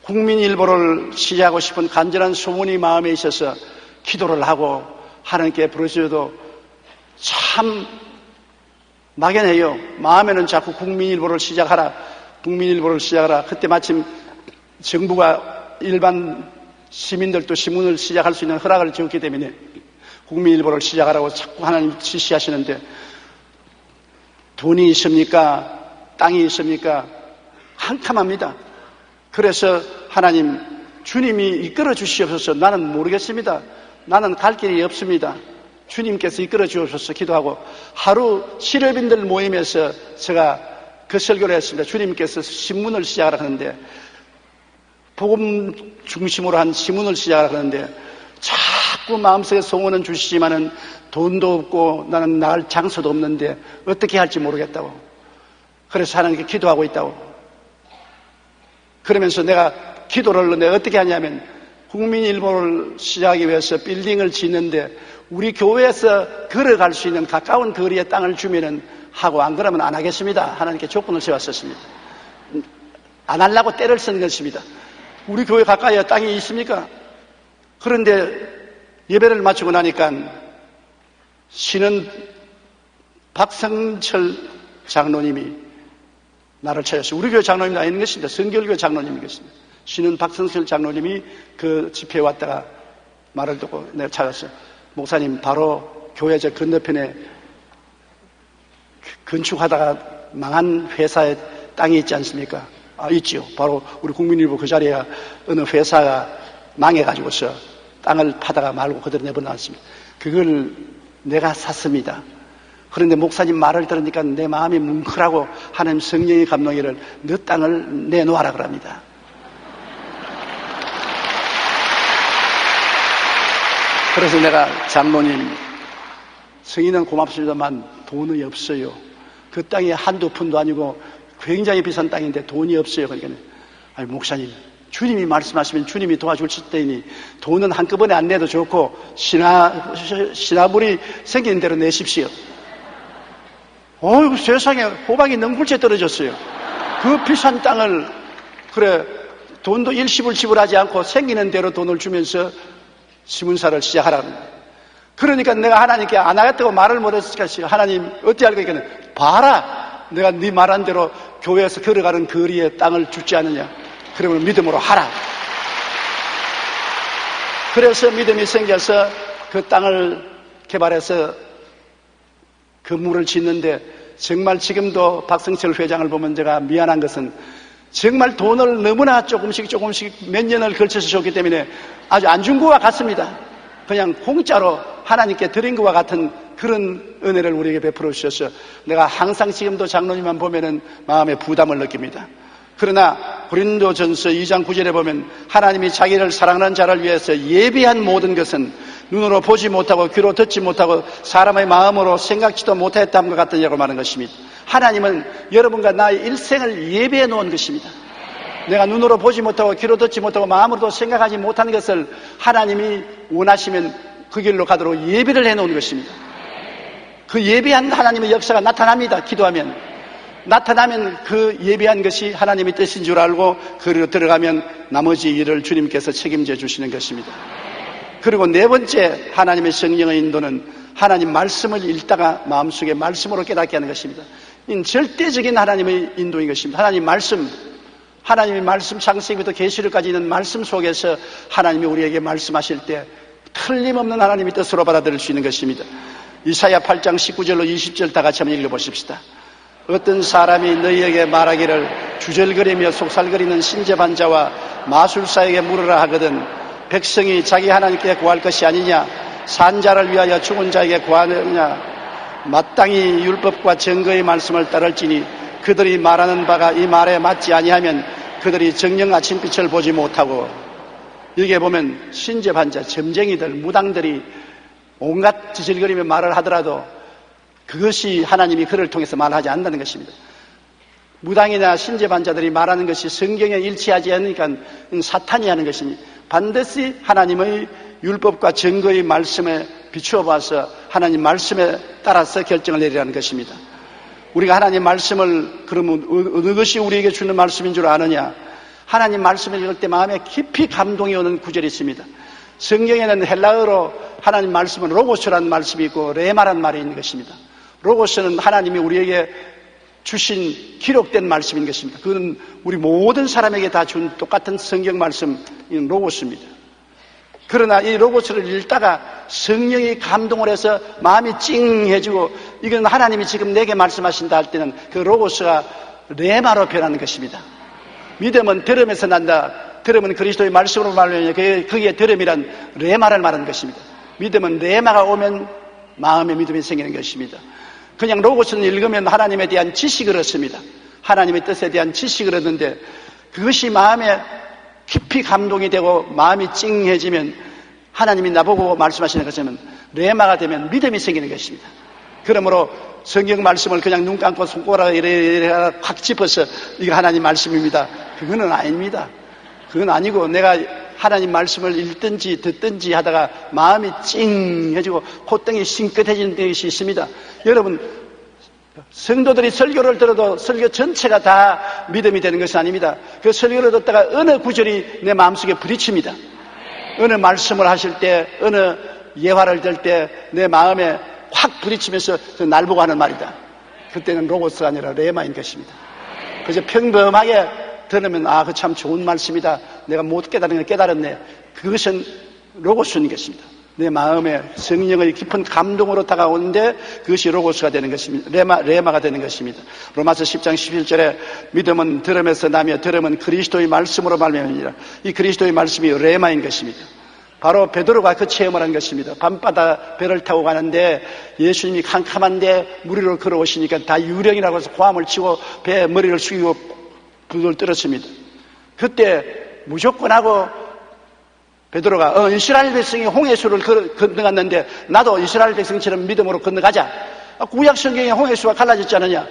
국민일보를 시작하고 싶은 간절한 소원이 마음에 있어서 기도를 하고 하나님께 부르짖어도 참 막연해요. 마음에는 자꾸 국민일보를 시작하라. 그때 마침 정부가 일반 시민들도 신문을 시작할 수 있는 허락을 주었기 때문에 국민일보를 시작하라고 자꾸 하나님 지시하시는데 돈이 있습니까? 땅이 있습니까? 캄캄합니다. 그래서 하나님, 주님이 이끌어 주시옵소서. 나는 모르겠습니다. 나는 갈 길이 없습니다. 주님께서 이끌어 주옵소서 기도하고 하루 실업인들 모임에서 제가 그 설교를 했습니다. 주님께서 신문을 시작하라 하는데, 복음 중심으로 한 신문을 시작하라 하는데, 자꾸 마음속에 소원은 주시지만은 돈도 없고 나는 나갈 장소도 없는데 어떻게 할지 모르겠다고. 그래서 하나님께 기도하고 있다고. 그러면서 내가 기도를 내가 어떻게 하냐면, 국민일보를 시작하기 위해서 빌딩을 짓는데 우리 교회에서 걸어갈 수 있는 가까운 거리에 땅을 주면은 하고, 안 그러면 안 하겠습니다. 하나님께 조건을 세웠었습니다. 안 하려고 때를 쓴 것입니다. 우리 교회 가까이에 땅이 있습니까? 그런데 예배를 마치고 나니까 신은 박성철 장로님이 나를 찾았어요. 우리 교회 장로님이 아닌 것입니다. 성결교회 장로님인 것입니다. 신은 박성철 장로님이 그 집회에 왔다가 말을 듣고 내가 찾았어요. 목사님, 바로 교회 저 건너편에 건축하다가 망한 회사의 땅이 있지 않습니까? 아, 있지요. 바로 우리 국민일보 그 자리에 어느 회사가 망해가지고서 땅을 파다가 말고 그대로 내버려놨습니다. 그걸 내가 샀습니다. 그런데 목사님 말을 들으니까 내 마음이 뭉클하고 하나님 성령의 감동이를 너 땅을 내놓아라 그럽니다. 그래서 내가 장로님, 성인은 고맙습니다만 돈이 없어요. 그 땅이 한두 푼도 아니고 굉장히 비싼 땅인데 돈이 없어요. 그러니까, 아니, 목사님, 주님이 말씀하시면 주님이 도와주실 때이니 돈은 한꺼번에 안 내도 좋고 신화물이 생기는 대로 내십시오. 어이구, 세상에 호박이 능굴째 떨어졌어요. 그 비싼 땅을, 그래, 돈도 일시불 지불하지 않고 생기는 대로 돈을 주면서 시문사를 시작하라는 거예요. 그러니까 내가 하나님께 안 하겠다고 말을 못했으니까 하나님 어떻게 할 거니까, 봐라, 내가 네 말한 대로 교회에서 걸어가는 거리에 땅을 주지 않느냐. 그러면 믿음으로 하라. 그래서 믿음이 생겨서 그 땅을 개발해서 건물을 짓는데, 정말 지금도 박성철 회장을 보면 제가 미안한 것은 정말 돈을 너무나 조금씩 몇 년을 걸쳐서 줬기 때문에 아주 안 준 것과 같습니다. 그냥 공짜로 하나님께 드린 것과 같은 그런 은혜를 우리에게 베풀어 주셔서 내가 항상 지금도 장로님만 보면은 마음에 부담을 느낍니다. 그러나 고린도전서 2장 9절에 보면 하나님이 자기를 사랑하는 자를 위해서 예비한 모든 것은 눈으로 보지 못하고 귀로 듣지 못하고 사람의 마음으로 생각지도 못했다는 것 같다고 말하는 것입니다. 하나님은 여러분과 나의 일생을 예비해 놓은 것입니다. 내가 눈으로 보지 못하고 귀로 듣지 못하고 마음으로도 생각하지 못하는 것을 하나님이 원하시면 그 길로 가도록 예비를 해 놓은 것입니다. 그 예비한 하나님의 역사가 나타납니다. 기도하면. 나타나면 그 예비한 것이 하나님의 뜻인 줄 알고 그리로 들어가면 나머지 일을 주님께서 책임져 주시는 것입니다. 그리고 네 번째, 하나님의 성령의 인도는 하나님 말씀을 읽다가 마음속에 말씀으로 깨닫게 하는 것입니다. 이 절대적인 하나님의 인도인 것입니다. 하나님의 말씀 창세기부터 계시록까지 있는 말씀 속에서 하나님이 우리에게 말씀하실 때 틀림없는 하나님의 뜻으로 받아들일 수 있는 것입니다. 이사야 8장 19절로 20절 다 같이 한번 읽어보십시다. 어떤 사람이 너희에게 말하기를 주절거리며 속살거리는 신재반자와 마술사에게 물으라 하거든 백성이 자기 하나님께 구할 것이 아니냐, 산자를 위하여 죽은 자에게 구하느냐, 마땅히 율법과 증거의 말씀을 따를지니 그들이 말하는 바가 이 말에 맞지 아니하면 그들이 정녕 아침빛을 보지 못하고. 여기에 보면 신재반자, 점쟁이들, 무당들이 온갖 지질거리며 말을 하더라도 그것이 하나님이 그를 통해서 말하지 않는다는 것입니다. 무당이나 신재반자들이 말하는 것이 성경에 일치하지 않으니까 사탄이 하는 것이니 반드시 하나님의 율법과 증거의 말씀에 비추어 봐서 하나님 말씀에 따라서 결정을 내리라는 것입니다. 우리가 하나님 말씀을 그러면 어느 것이 우리에게 주는 말씀인 줄 아느냐? 하나님 말씀을 읽을 때 마음에 깊이 감동이 오는 구절이 있습니다. 성경에는 헬라어로 하나님 말씀은 로고스라는 말씀이 있고 레마라는 말이 있는 것입니다. 로고스는 하나님이 우리에게 주신 기록된 말씀인 것입니다. 그건 우리 모든 사람에게 다 준 똑같은 성경 말씀인 로고스입니다. 그러나 이 로고스를 읽다가 성령이 감동을 해서 마음이 찡해지고 이건 하나님이 지금 내게 말씀하신다 할 때는 그 로고스가 레마로 변하는 것입니다. 믿음은 들음에서 난다. 들음은 그리스도의 말씀으로 말하느냐. 그게 들음이란 레마를 말하는 것입니다. 믿음은 레마가 오면 마음의 믿음이 생기는 것입니다. 그냥 로고스는 읽으면 하나님에 대한 지식을 얻습니다. 하나님의 뜻에 대한 지식을 얻는데 그것이 마음에 깊이 감동이 되고 마음이 찡해지면 하나님이 나보고 말씀하시는 것처럼 레마가 되면 믿음이 생기는 것입니다. 그러므로 성경 말씀을 그냥 눈 감고 손가락을 이래 확 짚어서 이거 하나님 말씀입니다. 그거는 아닙니다. 그건 아니고 내가 하나님 말씀을 읽든지 듣든지 하다가 마음이 찡해지고 콧등이 싱긋해지는 것이 있습니다. 여러분, 성도들이 설교를 들어도 설교 전체가 다 믿음이 되는 것은 아닙니다. 그 설교를 듣다가 어느 구절이 내 마음속에 부딪힙니다. 어느 말씀을 하실 때, 어느 예화를 들 때 내 마음에 확 부딪히면서 날 보고 하는 말이다. 그때는 로고스가 아니라 레마인 것입니다. 그래서 평범하게 들으면 아, 그 참 좋은 말씀이다. 내가 못 깨달은 걸 깨달았네. 그것은 로고스인 것입니다. 내 마음에 성령의 깊은 감동으로 다가오는데 그것이 로고스가 되는 것입니다. 레마가 되는 것입니다. 로마서 10장 11절에 믿음은 들음에서 나며 들음은 그리스도의 말씀으로 말미암으니라. 이 그리스도의 말씀이 레마인 것입니다. 바로 베드로가 그 체험을 한 것입니다. 밤바다 배를 타고 가는데 예수님이 캄캄한데 물 위로 걸어오시니까 다 유령이라고 해서 고함을 치고 배에 머리를 숙이고 불을 떨었습니다. 그때 무조건 하고 베드로가 이스라엘 백성이 홍해수를 건너갔는데 나도 이스라엘 백성처럼 믿음으로 건너가자. 구약 성경에 홍해수가 갈라졌지 않느냐.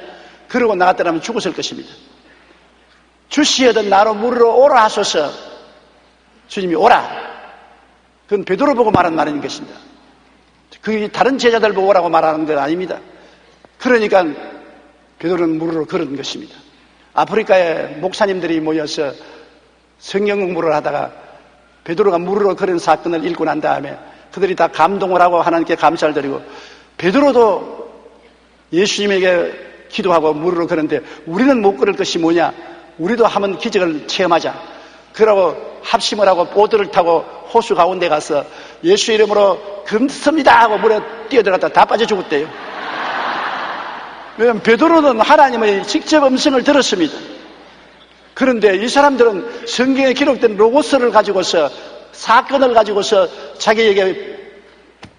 그러고 나갔더라면 죽었을 것입니다. 주시하던 나로 물으로 오라 하소서. 주님이 오라. 그건 베드로 보고 말한 말인 것입니다. 그게 다른 제자들 보고 오라고 말하는 건 아닙니다. 그러니까 베드로는 물으로 걸은 것입니다. 아프리카에 목사님들이 모여서 성경 공부를 하다가 베드로가 물으로 걸은 사건을 읽고 난 다음에 그들이 다 감동을 하고 하나님께 감사를 드리고 베드로도 예수님에게 기도하고 물으로 걸었는데 우리는 못 걸을 것이 뭐냐? 우리도 한번 기적을 체험하자. 그러고 합심을 하고 보드를 타고 호수 가운데 가서 예수 이름으로 금습니다 하고 물에 뛰어들어갔다 다 빠져 죽었대요. 왜냐하면 베드로는 하나님의 직접 음성을 들었습니다. 그런데 이 사람들은 성경에 기록된 로고스를 가지고서 사건을 가지고서 자기에게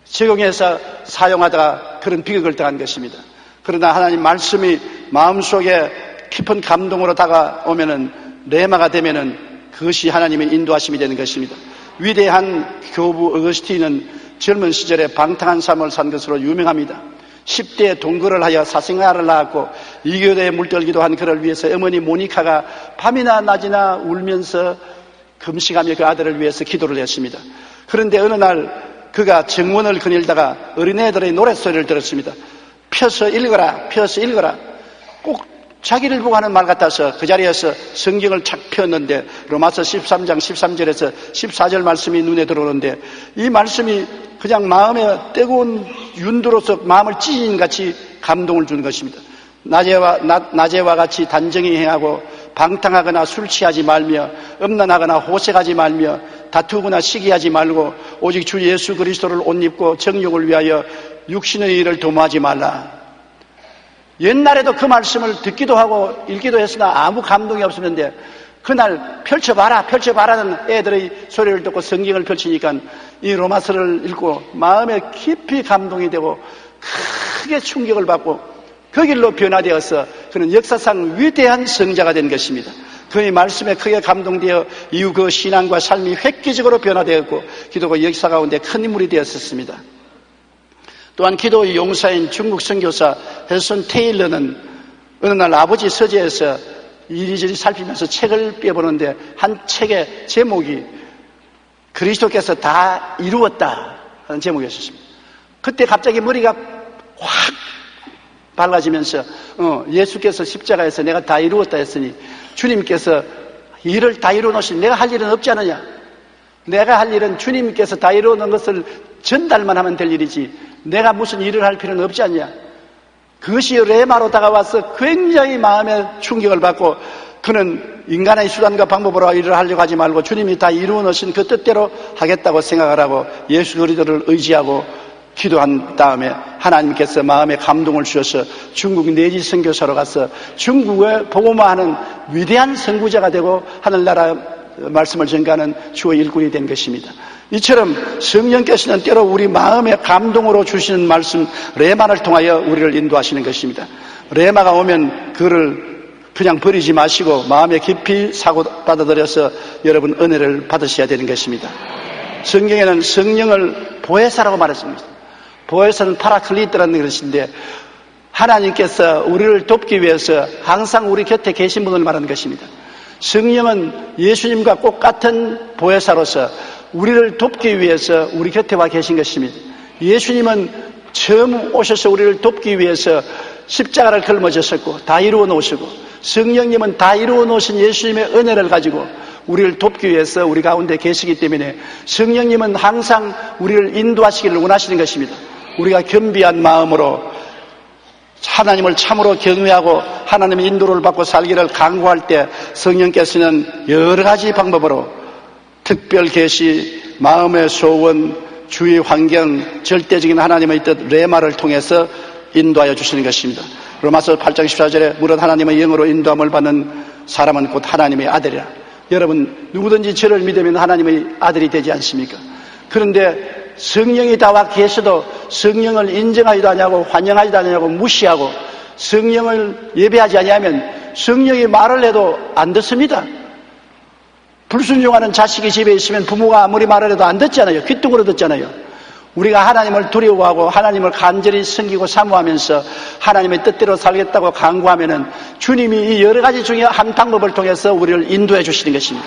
적용해서 사용하다가 그런 비극을 당한 것입니다. 그러나 하나님 말씀이 마음속에 깊은 감동으로 다가오면은 레마가 되면은 그것이 하나님의 인도하심이 되는 것입니다. 위대한 교부 어거스틴은 젊은 시절에 방탕한 삶을 산 것으로 유명합니다. 10대에 동거를 하여 사생아를 낳았고 이교대에 물들기도 한 그를 위해서 어머니 모니카가 밤이나 낮이나 울면서 금식하며 그 아들을 위해서 기도를 했습니다. 그런데 어느 날 그가 정원을 거닐다가 어린애들의 노랫소리를 들었습니다. 펴서 읽어라, 펴서 읽어라. 꼭 자기를 보고 하는 말 같아서 그 자리에서 성경을 착 폈는데 로마서 13장 13절에서 14절 말씀이 눈에 들어오는데 이 말씀이 그냥 마음에 뜨거운 윤두로서 마음을 찢은 같이 감동을 주는 것입니다. 낮에와 같이 단정히 행하고 방탕하거나 술 취하지 말며 음란하거나 호색하지 말며 다투거나 시기하지 말고 오직 주 예수 그리스도를 옷 입고 정욕을 위하여 육신의 일을 도모하지 말라. 옛날에도 그 말씀을 듣기도 하고 읽기도 했으나 아무 감동이 없었는데 그날 펼쳐봐라는 애들의 소리를 듣고 성경을 펼치니까 이 로마서를 읽고 마음에 깊이 감동이 되고 크게 충격을 받고 그 길로 변화되어서 그는 역사상 위대한 성자가 된 것입니다. 그의 말씀에 크게 감동되어 이후 그 신앙과 삶이 획기적으로 변화되었고 기도가 역사 가운데 큰 인물이 되었었습니다. 또한 기도의 용사인 중국 선교사 헬슨 테일러는 어느 날 아버지 서재에서 이리저리 살피면서 책을 빼보는데 한 책의 제목이 그리스도께서 다 이루었다 하는 제목이었습니다. 그때 갑자기 머리가 확 밝아지면서 예수께서 십자가에서 내가 다 이루었다 했으니 주님께서 일을 다 이루어놓으신 내가 할 일은 없지 않느냐. 내가 할 일은 주님께서 다 이루어놓은 것을 전달만 하면 될 일이지 내가 무슨 일을 할 필요는 없지 않냐. 그것이 레마로 다가와서 굉장히 마음에 충격을 받고 그는 인간의 수단과 방법으로 일을 하려고 하지 말고 주님이 다 이루어 놓으신 그 뜻대로 하겠다고 생각을 하고 예수 그리스도를 의지하고 기도한 다음에 하나님께서 마음에 감동을 주셔서 중국 내지 선교사로 가서 중국에 복음화하는 위대한 선구자가 되고 하늘나라 말씀을 전가하는 주의 일꾼이 된 것입니다. 이처럼 성령께서는 때로 우리 마음에 감동으로 주시는 말씀 레마를 통하여 우리를 인도하시는 것입니다. 레마가 오면 그를 그냥 버리지 마시고 마음에 깊이 사고 받아들여서 여러분 은혜를 받으셔야 되는 것입니다. 성경에는 성령을 보혜사라고 말했습니다. 보혜사는 파라클리트라는 것인데 하나님께서 우리를 돕기 위해서 항상 우리 곁에 계신 분을 말하는 것입니다. 성령은 예수님과 똑같은 보혜사로서 우리를 돕기 위해서 우리 곁에 와 계신 것입니다. 예수님은 처음 오셔서 우리를 돕기 위해서 십자가를 걸머졌었고 다 이루어 놓으시고, 성령님은 다 이루어 놓으신 예수님의 은혜를 가지고 우리를 돕기 위해서 우리 가운데 계시기 때문에 성령님은 항상 우리를 인도하시기를 원하시는 것입니다. 우리가 겸비한 마음으로 하나님을 참으로 경외하고 하나님의 인도를 받고 살기를 간구할 때 성령께서는 여러 가지 방법으로 특별 계시, 마음의 소원, 주의 환경, 절대적인 하나님의 뜻 레마를 통해서 인도하여 주시는 것입니다. 로마서 8장 14절에 무릇 하나님의 영으로 인도함을 받는 사람은 곧 하나님의 아들이라. 여러분, 누구든지 저를 믿으면 하나님의 아들이 되지 않습니까? 그런데 성령이 다와 계셔도 성령을 인정하지도 아니하고 환영하지도 아니하고 무시하고 성령을 예배하지 아니하면 성령이 말을 해도 안 듣습니다. 불순종하는 자식이 집에 있으면 부모가 아무리 말을 해도 안 듣잖아요. 귀뚱으로 듣잖아요. 우리가 하나님을 두려워하고 하나님을 간절히 섬기고 사모하면서 하나님의 뜻대로 살겠다고 간구하면은 주님이 이 여러 가지 중에 한 방법을 통해서 우리를 인도해 주시는 것입니다.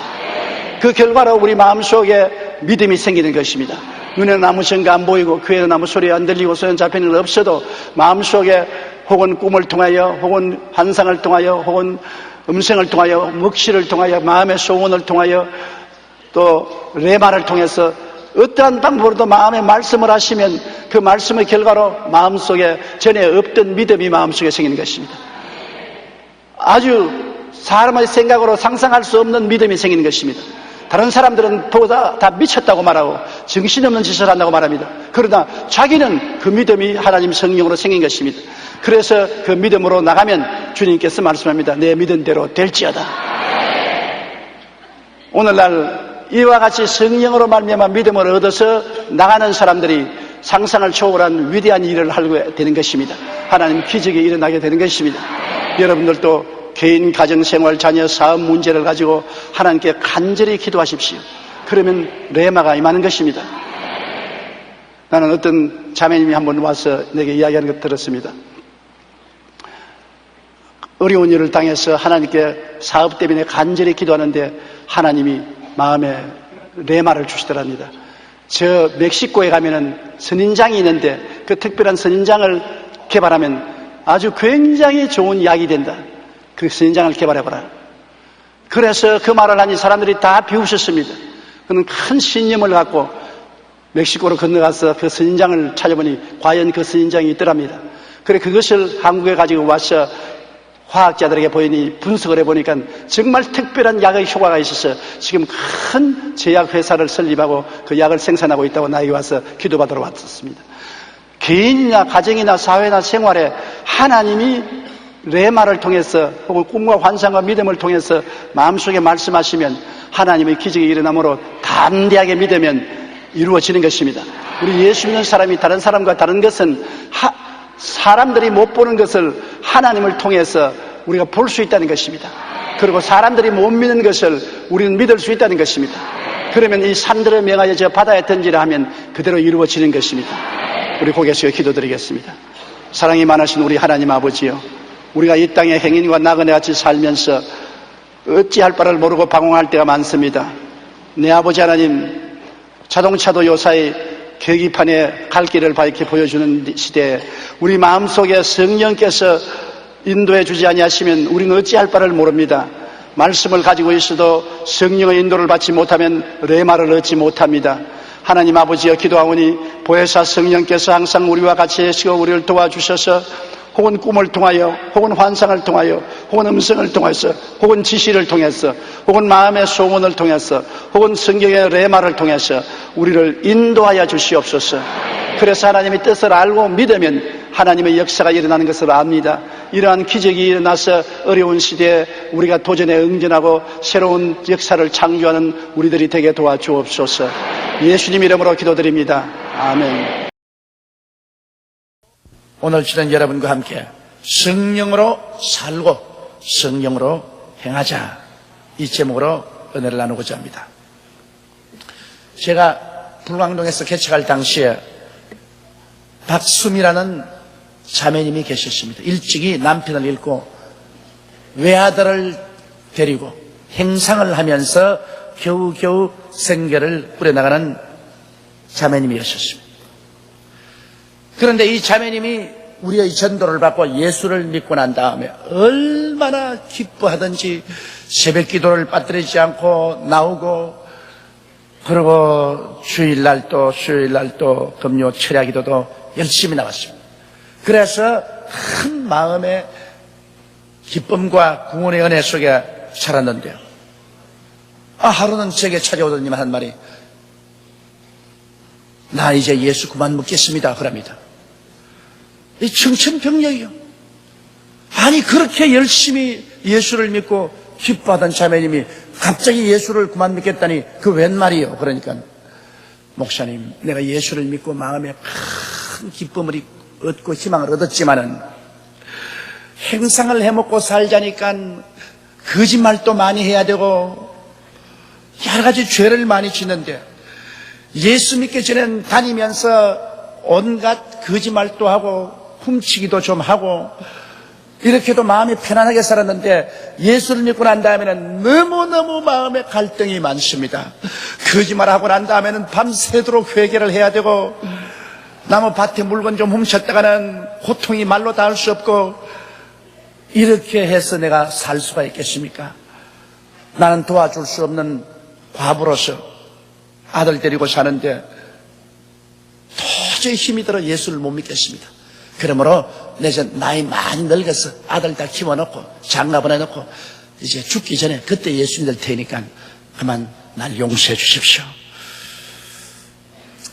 그 결과로 우리 마음속에 믿음이 생기는 것입니다. 눈에는 아무 증거 안 보이고 귀에는 아무 소리 안 들리고 손에 잡히는 건 없어도 마음속에 혹은 꿈을 통하여 혹은 환상을 통하여 혹은 음성을 통하여 묵시를 통하여 마음의 소원을 통하여 또 레마를 통해서 어떠한 방법으로도 마음에 말씀을 하시면 그 말씀의 결과로 마음속에 전에 없던 믿음이 마음속에 생기는 것입니다. 아주 사람의 생각으로 상상할 수 없는 믿음이 생기는 것입니다. 다른 사람들은 보다 다 미쳤다고 말하고 정신없는 짓을 한다고 말합니다. 그러나 자기는 그 믿음이 하나님 성령으로 생긴 것입니다. 그래서 그 믿음으로 나가면 주님께서 말씀합니다. 내 믿은 대로 될지어다. 오늘날 이와 같이 성령으로 말미암아 믿음을 얻어서 나가는 사람들이 상상을 초월한 위대한 일을 하게 되는 것입니다. 하나님 기적이 일어나게 되는 것입니다. 여러분들도 개인, 가정, 생활, 자녀, 사업 문제를 가지고 하나님께 간절히 기도하십시오. 그러면 레마가 임하는 것입니다. 나는 어떤 자매님이 한번 와서 내게 이야기하는 것 들었습니다. 어려운 일을 당해서 하나님께 사업 때문에 간절히 기도하는데 하나님이 마음에 레마를 주시더랍니다. 저 멕시코에 가면은 선인장이 있는데 그 특별한 선인장을 개발하면 아주 굉장히 좋은 약이 된다. 그 선인장을 개발해봐라. 그래서 그 말을 하니 사람들이 다 비웃었습니다. 그는 큰 신념을 갖고 멕시코로 건너가서 그 선인장을 찾아보니 과연 그 선인장이 있더랍니다. 그래 그것을 한국에 가지고 와서 화학자들에게 보이니 분석을 해보니까 정말 특별한 약의 효과가 있어서 지금 큰 제약회사를 설립하고 그 약을 생산하고 있다고 나에게 와서 기도받으러 왔었습니다. 개인이나 가정이나 사회나 생활에 하나님이 레마를 통해서 혹은 꿈과 환상과 믿음을 통해서 마음속에 말씀하시면 하나님의 기적이 일어나므로 담대하게 믿으면 이루어지는 것입니다. 우리 예수 믿는 사람이 다른 사람과 다른 것은 사람들이 못 보는 것을 하나님을 통해서 우리가 볼 수 있다는 것입니다. 그리고 사람들이 못 믿는 것을 우리는 믿을 수 있다는 것입니다. 그러면 이 산들을 명하여 저 바다에 던지라 하면 그대로 이루어지는 것입니다. 우리 고개 숙여 기도드리겠습니다. 사랑이 많으신 우리 하나님 아버지요, 우리가 이 땅에 행인과 나그네 같이 살면서 어찌할 바를 모르고 방황할 때가 많습니다. 내 아버지 하나님, 자동차도 요사이 계기판에 갈 길을 밝게 보여주는 시대에 우리 마음속에 성령께서 인도해 주지 아니하시면 우리는 어찌할 바를 모릅니다. 말씀을 가지고 있어도 성령의 인도를 받지 못하면 레마를 얻지 못합니다. 하나님 아버지여, 기도하오니 보혜사 성령께서 항상 우리와 같이 계시고 우리를 도와주셔서 혹은 꿈을 통하여 혹은 환상을 통하여 혹은 음성을 통해서 혹은 지시를 통해서 혹은 마음의 소원을 통해서 혹은 성경의 레마를 통해서 우리를 인도하여 주시옵소서. 그래서 하나님의 뜻을 알고 믿으면 하나님의 역사가 일어나는 것을 압니다. 이러한 기적이 일어나서 어려운 시대에 우리가 도전에 응전하고 새로운 역사를 창조하는 우리들이 되게 도와주옵소서. 예수님 이름으로 기도드립니다. 아멘. 오늘 주는 여러분과 함께 성령으로 살고 성령으로 행하자. 이 제목으로 은혜를 나누고자 합니다. 제가 불광동에서 개척할 당시에 박수미라는 자매님이 계셨습니다. 일찍이 남편을 잃고 외아들을 데리고 행상을 하면서 겨우겨우 생계를 꾸려나가는 자매님이었습니다. 그런데 이 자매님이 우리의 전도를 받고 예수를 믿고 난 다음에 얼마나 기뻐하든지 새벽 기도를 빠뜨리지 않고 나오고, 그리고 주일날도 수요일날도 금요 철야 기도도 열심히 나왔습니다. 그래서 큰 마음의 기쁨과 구원의 은혜 속에 살았는데요. 하루는 제게 찾아오더니만 한 말이, 나 이제 예수 그만 믿겠습니다. 그럽니다. 이 청천벽력이요. 아니, 그렇게 열심히 예수를 믿고 기뻐하던 자매님이 갑자기 예수를 그만 믿겠다니 그 웬 말이요. 그러니까, 목사님, 내가 예수를 믿고 마음에 큰 기쁨을 얻고 희망을 얻었지만은 행상을 해먹고 살자니까 거짓말도 많이 해야 되고 여러 가지 죄를 많이 짓는데, 예수 믿기 전엔 다니면서 온갖 거짓말도 하고 훔치기도 좀 하고 이렇게도 마음이 편안하게 살았는데, 예수를 믿고 난 다음에는 너무너무 마음에 갈등이 많습니다. 거짓말하고 난 다음에는 밤새도록 회개를 해야 되고, 나무 밭에 물건 좀 훔쳤다가는 고통이 말로 닿을 수 없고, 이렇게 해서 내가 살 수가 있겠습니까? 나는 도와줄 수 없는 과부로서 아들 데리고 사는데 도저히 힘이 들어 예수를 못 믿겠습니다. 그러므로 내 이제 나이 많이 늙어서 아들 다 키워놓고 장가 보내놓고 이제 죽기 전에 그때 예수 믿을 테니까 그만 날 용서해 주십시오.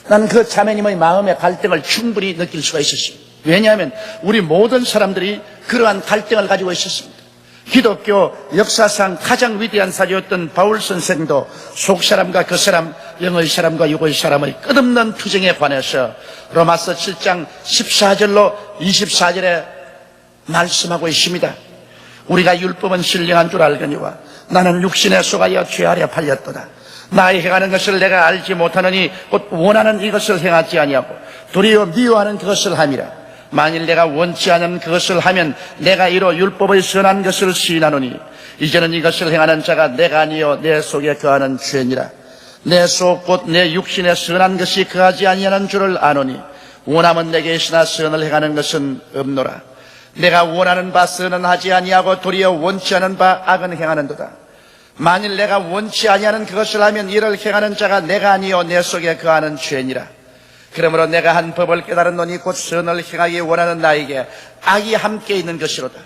나는 그 자매님의 마음의 갈등을 충분히 느낄 수가 있었습니다. 왜냐하면 우리 모든 사람들이 그러한 갈등을 가지고 있었습니다. 기독교 역사상 가장 위대한 사도였던 바울 선생도 속사람과 겉사람, 영의 사람과 육의 사람의 끝없는 투쟁에 관해서 로마서 7장 14절로 24절에 말씀하고 있습니다. 우리가 율법은 신령한 줄 알거니와 나는 육신에 속하여 죄 아래 팔렸도다. 나의 행하는 것을 내가 알지 못하느니 곧 원하는 이것을 행하지 아니하고 도리어 미워하는 그것을 함이라. 만일 내가 원치 않은 그것을 하면 내가 이로 율법의 선한 것을 시인하노니 이제는 이것을 행하는 자가 내가 아니요 내 속에 거하는 죄니라. 내 속 곧 내 육신에 선한 것이 거하지 아니하는 줄을 아노니 원함은 내게 있으나 선을 행하는 것은 없노라. 내가 원하는 바 선은 하지 아니하고 도리어 원치 않은 바 악은 행하는도다. 만일 내가 원치 아니하는 그것을 하면 이를 행하는 자가 내가 아니요 내 속에 거하는 죄니라. 그러므로 내가 한 법을 깨달았노니 곧 선을 행하기 원하는 나에게 악이 함께 있는 것이로다.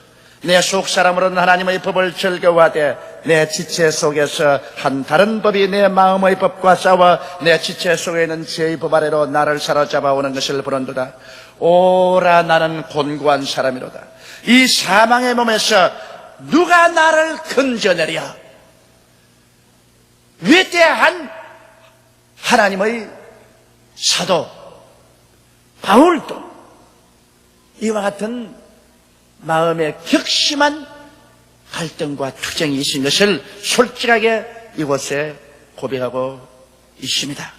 내 속사람으로는 하나님의 법을 즐거워하되 내 지체 속에서 한 다른 법이 내 마음의 법과 싸워 내 지체 속에 있는 죄의 법 아래로 나를 사로잡아오는 것을 보는도다. 오라 나는 곤고한 사람이로다. 이 사망의 몸에서 누가 나를 건져내랴. 위대한 하나님의 사도 바울도 이와 같은 마음에 격심한 갈등과 투쟁이 있은 것을 솔직하게 이곳에 고백하고 있습니다.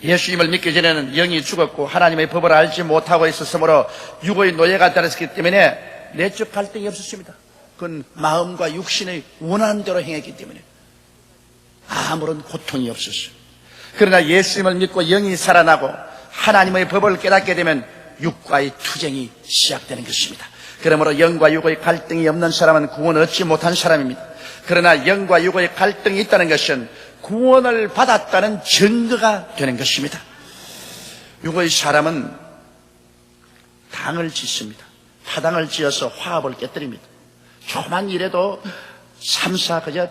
예수님을 믿기 전에는 영이 죽었고 하나님의 법을 알지 못하고 있었으므로 육의 노예가 되었기 때문에 내적 갈등이 없었습니다. 그건 마음과 육신의 원하는 대로 행했기 때문에 아무런 고통이 없었어요. 그러나 예수님을 믿고 영이 살아나고 하나님의 법을 깨닫게 되면 육과의 투쟁이 시작되는 것입니다. 그러므로 영과 육의 갈등이 없는 사람은 구원을 얻지 못한 사람입니다. 그러나 영과 육의 갈등이 있다는 것은 구원을 받았다는 증거가 되는 것입니다. 육의 사람은 당을 짓습니다. 파당을 지어서 화합을 깨뜨립니다. 조그만 일에도 3, 4 그저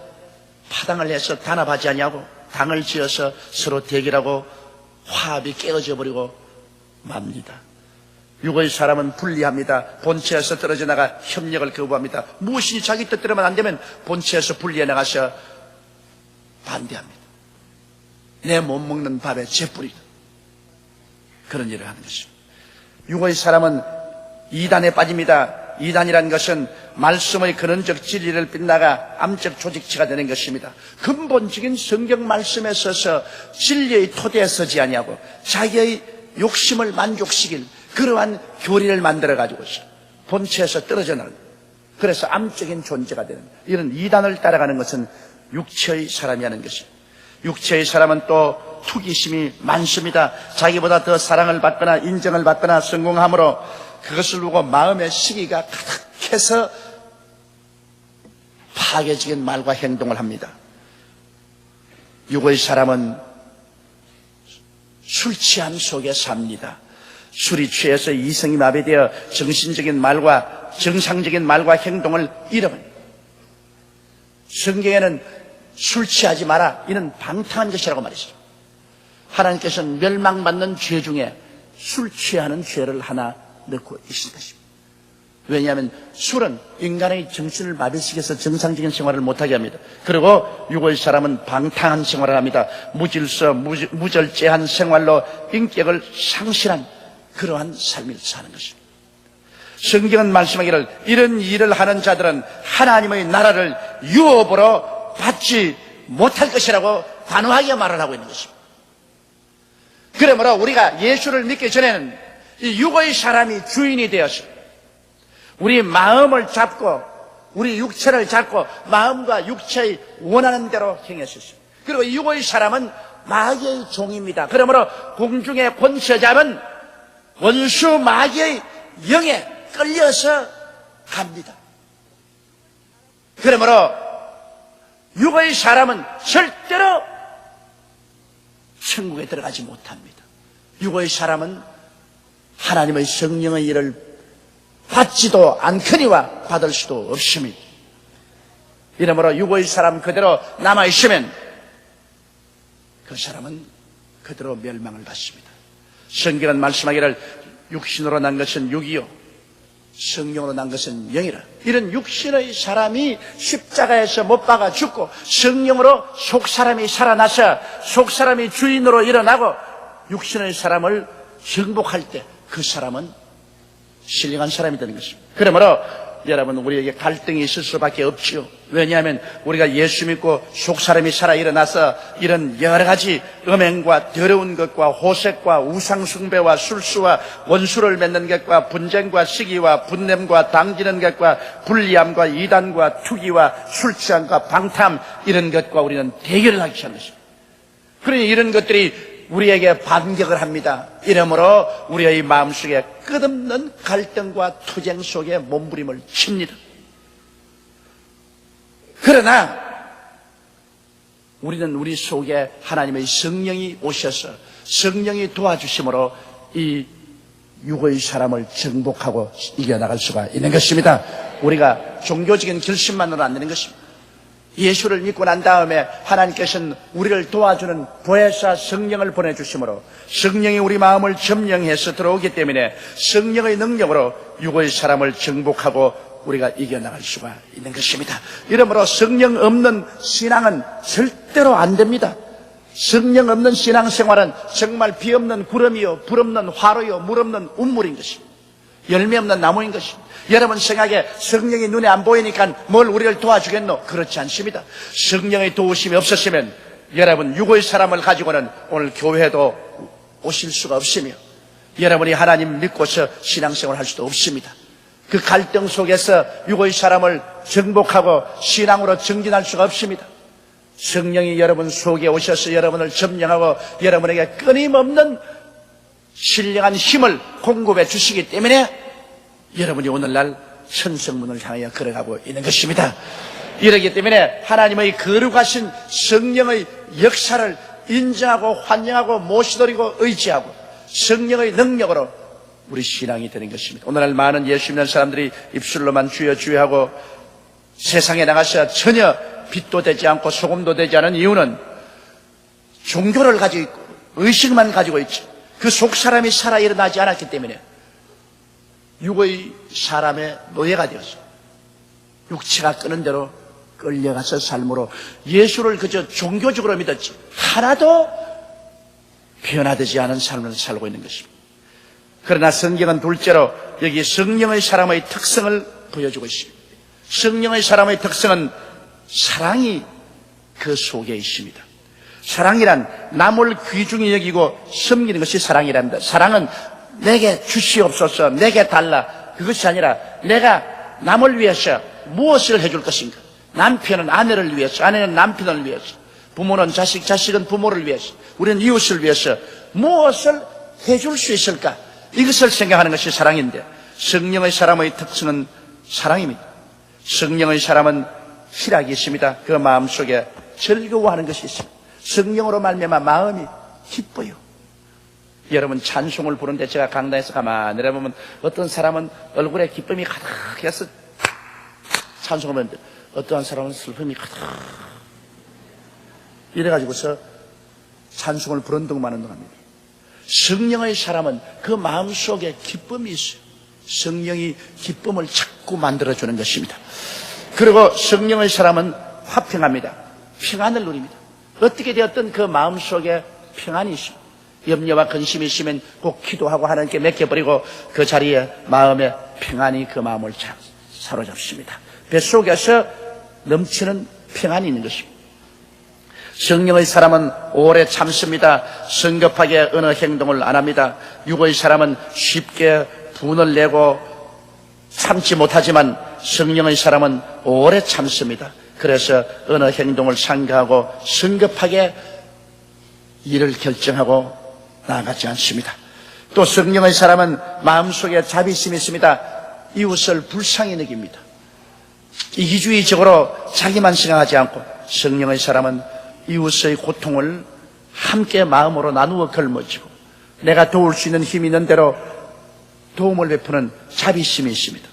파당을 해서 단합하지 아니하고 당을 지어서 서로 대결하고 화합이 깨어져 버리고 맙니다. 육의 사람은 분리합니다. 본체에서 떨어져 나가 협력을 거부합니다. 무엇이 자기 뜻대로만 안 되면 본체에서 분리해 나가서 반대합니다. 내 못 먹는 밥에 재뿌리다. 그런 일을 하는 것입니다. 육의 사람은 이단에 빠집니다. 이단이라는 것은 말씀의 근원적 진리를 빗나가 암적 조직체가 되는 것입니다. 근본적인 성경 말씀에 서서 진리의 토대에 서지 아니하고 자기의 욕심을 만족시킬 그러한 교리를 만들어가지고 본체에서 떨어져 나가는, 그래서 암적인 존재가 되는 이런 이단을 따라가는 것은 육체의 사람이 하는 것입니다. 육체의 사람은 또 투기심이 많습니다. 자기보다 더 사랑을 받거나 인정을 받거나 성공함으로 그것을 보고 마음의 시기가 가득해서 파괴적인 말과 행동을 합니다. 육의 사람은 술 취함 속에 삽니다. 술이 취해서 이성이 마비되어 정신적인 말과 정상적인 말과 행동을 잃어버립니다. 성경에는 술 취하지 마라, 이는 방탕한 것이라고 말했어요. 하나님께서는 멸망받는 죄 중에 술 취하는 죄를 하나 넣고 계신 것입니다. 왜냐하면 술은 인간의 정신을 마비시켜서 정상적인 생활을 못하게 합니다. 그리고 육의 사람은 방탕한 생활을 합니다. 무질서 무절제한 생활로 인격을 상실한 그러한 삶을 사는 것입니다. 성경은 말씀하기를 이런 일을 하는 자들은 하나님의 나라를 유업으로 받지 못할 것이라고 단호하게 말을 하고 있는 것입니다. 그러므로 우리가 예수를 믿기 전에는 이 육의 사람이 주인이 되어서 우리 마음을 잡고 우리 육체를 잡고 마음과 육체의 원하는 대로 행했었어요. 그리고 이 육의 사람은 마귀의 종입니다. 그러므로 공중의 권세 잡은 원수 마귀의 영에 끌려서 갑니다. 그러므로 육의 사람은 절대로 천국에 들어가지 못합니다. 육의 사람은 하나님의 성령의 일을 받지도 않거니와 받을 수도 없습니다. 이러므로 육의 사람 그대로 남아있으면 그 사람은 그대로 멸망을 받습니다. 성경은 말씀하기를 육신으로 난 것은 육이요 성령으로 난 것은 영이라. 이런 육신의 사람이 십자가에서 못 박아 죽고 성령으로 속사람이 살아나서 속사람이 주인으로 일어나고 육신의 사람을 정복할 때 그 사람은 신령한 사람이 되는 것입니다. 그러므로 여러분, 우리에게 갈등이 있을 수밖에 없지요. 왜냐하면 우리가 예수 믿고 속사람이 살아 일어나서 이런 여러 가지 음행과 더러운 것과 호색과 우상숭배와 술수와 원수를 맺는 것과 분쟁과 시기와 분냄과 당지는 것과 불리함과 이단과 투기와 술취함과 방탐, 이런 것과 우리는 대결을 하기 시작한 것입니다. 그러니 이런 것들이 우리에게 반격을 합니다. 이러므로 우리의 마음속에 끝없는 갈등과 투쟁 속에 몸부림을 칩니다. 그러나 우리는 우리 속에 하나님의 성령이 오셔서 성령이 도와주심으로 이 육의 사람을 정복하고 이겨나갈 수가 있는 것입니다. 우리가 종교적인 결심만으로 안 되는 것입니다. 예수를 믿고 난 다음에 하나님께서는 우리를 도와주는 보혜사 성령을 보내주심으로 성령이 우리 마음을 점령해서 들어오기 때문에 성령의 능력으로 육의 사람을 정복하고 우리가 이겨나갈 수가 있는 것입니다. 이러므로 성령 없는 신앙은 절대로 안 됩니다. 성령 없는 신앙생활은 정말 비 없는 구름이요, 불 없는 화로요, 물 없는 운물인 것입니다. 열매 없는 나무인 것입니다. 여러분 생각에 성령이 눈에 안 보이니까 뭘 우리를 도와주겠노? 그렇지 않습니다. 성령의 도우심이 없었으면 여러분 육의 사람을 가지고는 오늘 교회도 오실 수가 없으며 여러분이 하나님 믿고서 신앙생활을 할 수도 없습니다. 그 갈등 속에서 육의 사람을 정복하고 신앙으로 정진할 수가 없습니다. 성령이 여러분 속에 오셔서 여러분을 점령하고 여러분에게 끊임없는 신령한 힘을 공급해 주시기 때문에 여러분이 오늘날 천성문을 향하여 걸어가고 있는 것입니다. 이러기 때문에 하나님의 거룩하신 성령의 역사를 인정하고 환영하고 모시드리고 의지하고 성령의 능력으로 우리 신앙이 되는 것입니다. 오늘날 많은 예수 믿는 사람들이 입술로만 주여 주여 하고 세상에 나가서 전혀 빛도 되지 않고 소금도 되지 않은 이유는 종교를 가지고 있고 의식만 가지고 있죠. 그 속 사람이 살아 일어나지 않았기 때문에 육의 사람의 노예가 되었어. 육체가 끄는 대로 끌려가서 삶으로 예수를 그저 종교적으로 믿었지 하나도 변화되지 않은 삶을 살고 있는 것입니다. 그러나 성경은 둘째로 여기 성령의 사람의 특성을 보여주고 있습니다. 성령의 사람의 특성은 사랑이 그 속에 있습니다. 사랑이란 남을 귀중히 여기고 섬기는 것이 사랑이랍니다. 사랑은 내게 주시옵소서, 내게 달라, 그것이 아니라 내가 남을 위해서 무엇을 해줄 것인가. 남편은 아내를 위해서, 아내는 남편을 위해서, 부모는 자식, 자식은 부모를 위해서, 우리는 이웃을 위해서 무엇을 해줄 수 있을까, 이것을 생각하는 것이 사랑인데, 성령의 사람의 특징은 사랑입니다. 성령의 사람은 희락이 있습니다. 그 마음속에 즐거워하는 것이 있습니다. 성령으로 말미암아 마음이 기뻐요. 여러분, 찬송을 부르는데 제가 강단에서 가만히 내려보면 어떤 사람은 얼굴에 기쁨이 가득해서 찬송을 부르는데 어떠한 사람은 슬픔이 가득, 이래가지고서 찬송을 부른 동안은 합니다. 성령의 사람은 그 마음속에 기쁨이 있어요. 성령이 기쁨을 자꾸 만들어주는 것입니다. 그리고 성령의 사람은 화평합니다. 평안을 누립니다. 어떻게 되었든 그 마음속에 평안이 있습니다. 염려와 근심이 있으면 꼭 기도하고 하나님께 맡겨버리고 그 자리에 마음의 평안이 그 마음을 사로잡습니다. 뱃속에서 넘치는 평안이 있는 것입니다. 성령의 사람은 오래 참습니다. 성급하게 어느 행동을 안 합니다. 육의 사람은 쉽게 분을 내고 참지 못하지만 성령의 사람은 오래 참습니다. 그래서 어느 행동을 상가하고 성급하게 일을 결정하고 나아가지 않습니다. 또 성령의 사람은 마음속에 자비심이 있습니다. 이웃을 불쌍히 여깁니다. 이기주의적으로 자기만 생각하지 않고 성령의 사람은 이웃의 고통을 함께 마음으로 나누어 걸머지고 내가 도울 수 있는 힘이 있는 대로 도움을 베푸는 자비심이 있습니다.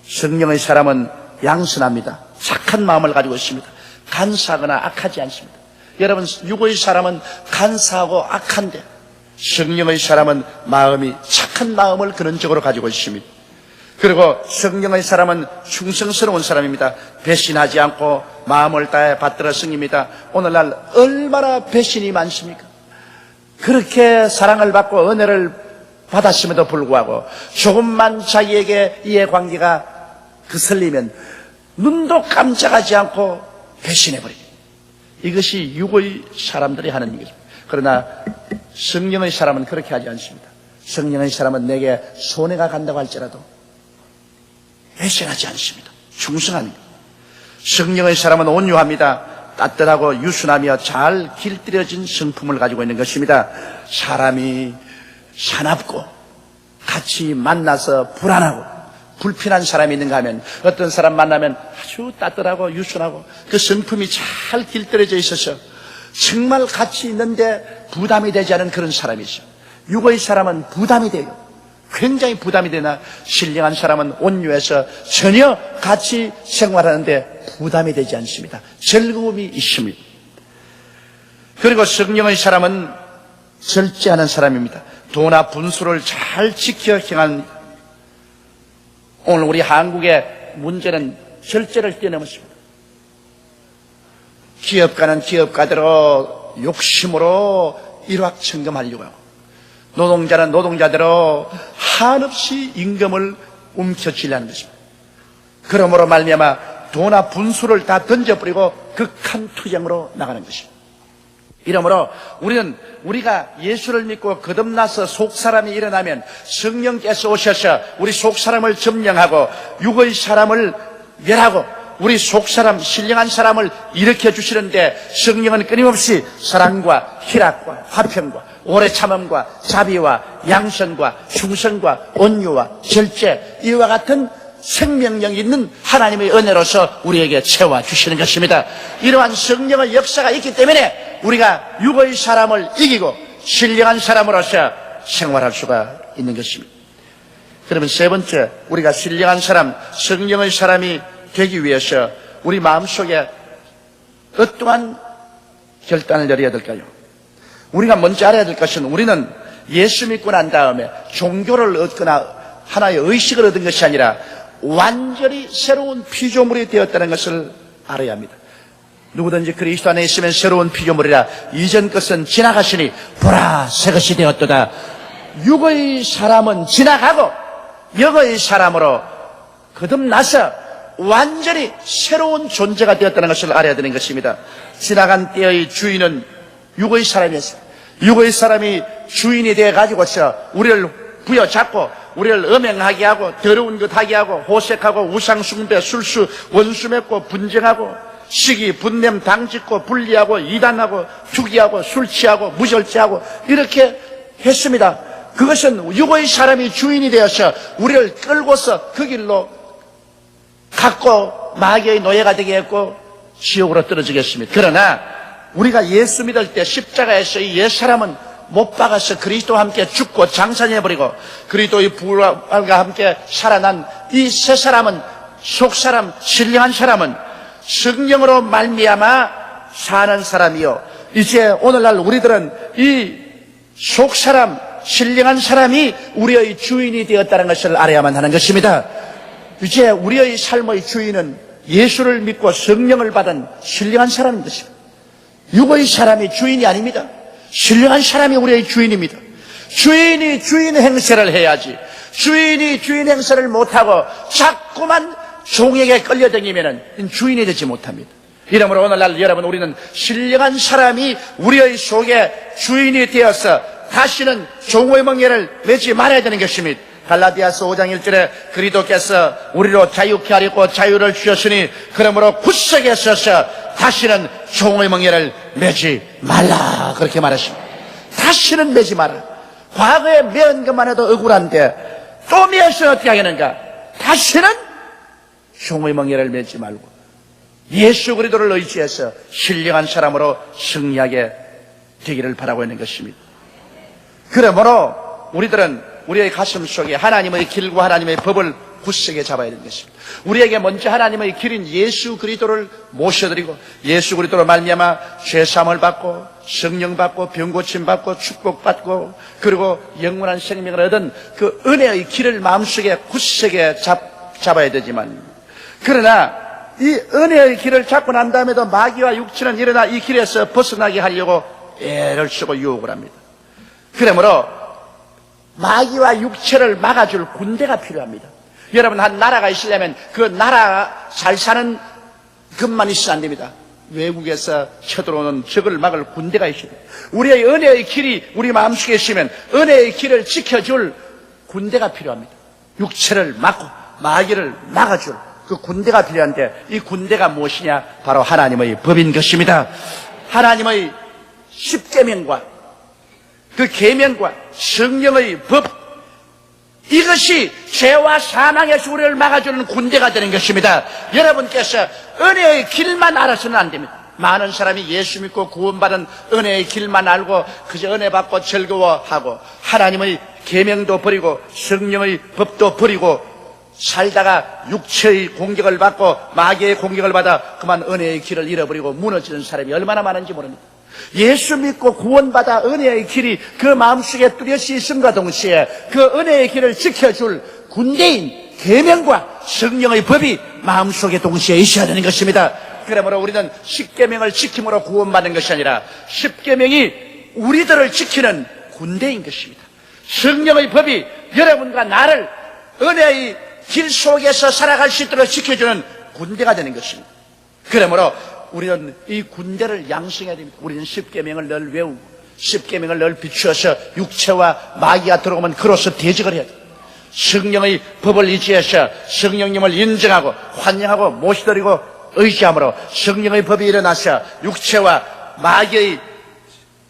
성령의 사람은 양선합니다. 착한 마음을 가지고 있습니다. 간사하거나 악하지 않습니다. 여러분, 육의 사람은 간사하고 악한데 성령의 사람은 마음이 착한 마음을 근원적으로 가지고 있습니다. 그리고 성령의 사람은 충성스러운 사람입니다. 배신하지 않고 마음을 다해 받들어 승입니다. 오늘날 얼마나 배신이 많습니까? 그렇게 사랑을 받고 은혜를 받았음에도 불구하고 조금만 자기에게 이해관계가 거슬리면 눈도 깜짝하지 않고 배신해버립니다. 이것이 육의 사람들이 하는 일입니다. 그러나 성령의 사람은 그렇게 하지 않습니다. 성령의 사람은 내게 손해가 간다고 할지라도 배신하지 않습니다. 충성합니다. 성령의 사람은 온유합니다. 따뜻하고 유순하며 잘 길들여진 성품을 가지고 있는 것입니다. 사람이 사납고 같이 만나서 불안하고 불편한 사람이 있는가 하면 어떤 사람 만나면 아주 따뜻하고 유순하고 그 성품이 잘 길들여져 있어서 정말 같이 있는데 부담이 되지 않은 그런 사람이 있어요. 육의 사람은 부담이 돼요. 굉장히 부담이 되나 신령한 사람은 온유해서 전혀 같이 생활하는데 부담이 되지 않습니다. 즐거움이 있습니다. 그리고 성령의 사람은 절제하는 사람입니다. 도나 분수를 잘 지켜 행한, 오늘 우리 한국의 문제는 절제를 뛰어넘었습니다. 기업가는 기업가대로 욕심으로 일확천금하려고 하고 노동자는 노동자대로 한없이 임금을 움켜쥐려는 것입니다. 그러므로 말미암아 도나 분수를 다 던져버리고 극한 투쟁으로 나가는 것입니다. 이러므로 우리가 예수를 믿고 거듭나서 속사람이 일어나면 성령께서 오셔서 우리 속사람을 점령하고 육의 사람을 멸하고 우리 속사람, 신령한 사람을 일으켜 주시는데 성령은 끊임없이 사랑과 희락과 화평과 오래 참음과 자비와 양선과 충성과 온유와 절제, 이와 같은 생명력이 있는 하나님의 은혜로서 우리에게 채워주시는 것입니다. 이러한 성령의 역사가 있기 때문에 우리가 육의 사람을 이기고 신령한 사람으로서 생활할 수가 있는 것입니다. 그러면 세 번째, 우리가 신령한 사람, 성령의 사람이 되기 위해서 우리 마음속에 어떠한 결단을 내려야 될까요? 우리가 먼저 알아야 될 것은 우리는 예수 믿고 난 다음에 종교를 얻거나 하나의 의식을 얻은 것이 아니라 완전히 새로운 피조물이 되었다는 것을 알아야 합니다. 누구든지 그리스도 안에 있으면 새로운 피조물이라 이전 것은 지나갔으니 보라 새 것이 되었도다. 육의 사람은 지나가고 영의 사람으로 거듭나서 완전히 새로운 존재가 되었다는 것을 알아야 되는 것입니다. 지나간 때의 주인은 육의 사람이었어요. 육의 사람이 주인이 되어가지고서 우리를 부여잡고 우리를 음행하게 하고 더러운 것 하게 하고 호색하고 우상숭배, 술수, 원수 맺고 분쟁하고 시기, 분냄, 당짓고 분리하고 이단하고 투기하고 술 취하고 무절제하고 이렇게 했습니다. 그것은 육의 사람이 주인이 되어서 우리를 끌고서 그 길로 갖고 마귀의 노예가 되게 했고 지옥으로 떨어지게 했습니다. 그러나 우리가 예수 믿을 때 십자가에서 이 옛사람은 못 박아서 그리스도와 함께 죽고 장사해버리고 그리스도의 부활과 함께 살아난 이 새 사람은 속사람, 신령한 사람은 성령으로 말미암아 사는 사람이요. 이제 오늘날 우리들은 이 속사람, 신령한 사람이 우리의 주인이 되었다는 것을 알아야만 하는 것입니다. 이제 우리의 삶의 주인은 예수를 믿고 성령을 받은 신령한 사람인 것입니다. 육의 사람이 주인이 아닙니다. 신령한 사람이 우리의 주인입니다. 주인이 주인 행세를 해야지. 주인이 주인 행세를 못하고 자꾸만 종에게 끌려다니면 주인이 되지 못합니다. 이러므로 오늘날 여러분, 우리는 신령한 사람이 우리의 속에 주인이 되어서 다시는 종의 멍에를 매지 말아야 되는 것입니다. 갈라디아서 5장 1절에 그리스도께서 우리로 자유케 하려고 자유를 주셨으니 그러므로 굳세게 서서 다시는 종의 멍에를 매지 말라, 그렇게 말하십니다. 다시는 매지 마라. 과거에 매은 것만 해도 억울한데 또 매어서 어떻게 하겠는가? 다시는 종의 멍에를 매지 말고 예수 그리스도를 의지해서 신령한 사람으로 승리하게 되기를 바라고 있는 것입니다. 그러므로 우리들은 우리의 가슴 속에 하나님의 길과 하나님의 법을 굳세게 잡아야 되는 것입니다. 우리에게 먼저 하나님의 길인 예수 그리스도를 모셔드리고 예수 그리스도로 말미암아 죄사함을 받고 성령 받고 병고침 받고 축복받고 그리고 영원한 생명을 얻은 그 은혜의 길을 마음속에 굳세게 잡아야 되지만, 그러나 이 은혜의 길을 잡고 난 다음에도 마귀와 육체는 일어나 이 길에서 벗어나게 하려고 애를 쓰고 유혹을 합니다. 그러므로 마귀와 육체를 막아줄 군대가 필요합니다. 여러분, 한 나라가 있으려면 그 나라 잘 사는 것만 있으면 안 됩니다. 외국에서 쳐들어오는 적을 막을 군대가 있어야 돼요. 우리의 은혜의 길이 우리 마음속에 있으면 은혜의 길을 지켜줄 군대가 필요합니다. 육체를 막고 마귀를 막아줄 그 군대가 필요한데, 이 군대가 무엇이냐? 바로 하나님의 법인 것입니다. 하나님의 십계명과 그 계명과 성령의 법, 이것이 죄와 사망에서 우리를 막아주는 군대가 되는 것입니다. 여러분께서 은혜의 길만 알아서는 안 됩니다. 많은 사람이 예수 믿고 구원받은 은혜의 길만 알고 그저 은혜 받고 즐거워하고 하나님의 계명도 버리고 성령의 법도 버리고 살다가 육체의 공격을 받고 마귀의 공격을 받아 그만 은혜의 길을 잃어버리고 무너지는 사람이 얼마나 많은지 모릅니다. 예수 믿고 구원받아 은혜의 길이 그 마음속에 뚜렷이 있음과 동시에 그 은혜의 길을 지켜줄 군대인 계명과 성령의 법이 마음속에 동시에 있어야 되는 것입니다. 그러므로 우리는 십계명을 지킴으로 구원받는 것이 아니라 십계명이 우리들을 지키는 군대인 것입니다. 성령의 법이 여러분과 나를 은혜의 길 속에서 살아갈 수 있도록 지켜주는 군대가 되는 것입니다. 그러므로 우리는 이 군대를 양성해야 됩니다. 우리는 십계명을 늘 외우고 십계명을 늘 비추어서 육체와 마귀가 들어오면 그로서 대적을 해야 됩니다. 성령의 법을 의지해서 성령님을 인정하고 환영하고 모시드리고 의지함으로 성령의 법이 일어나서 육체와 마귀의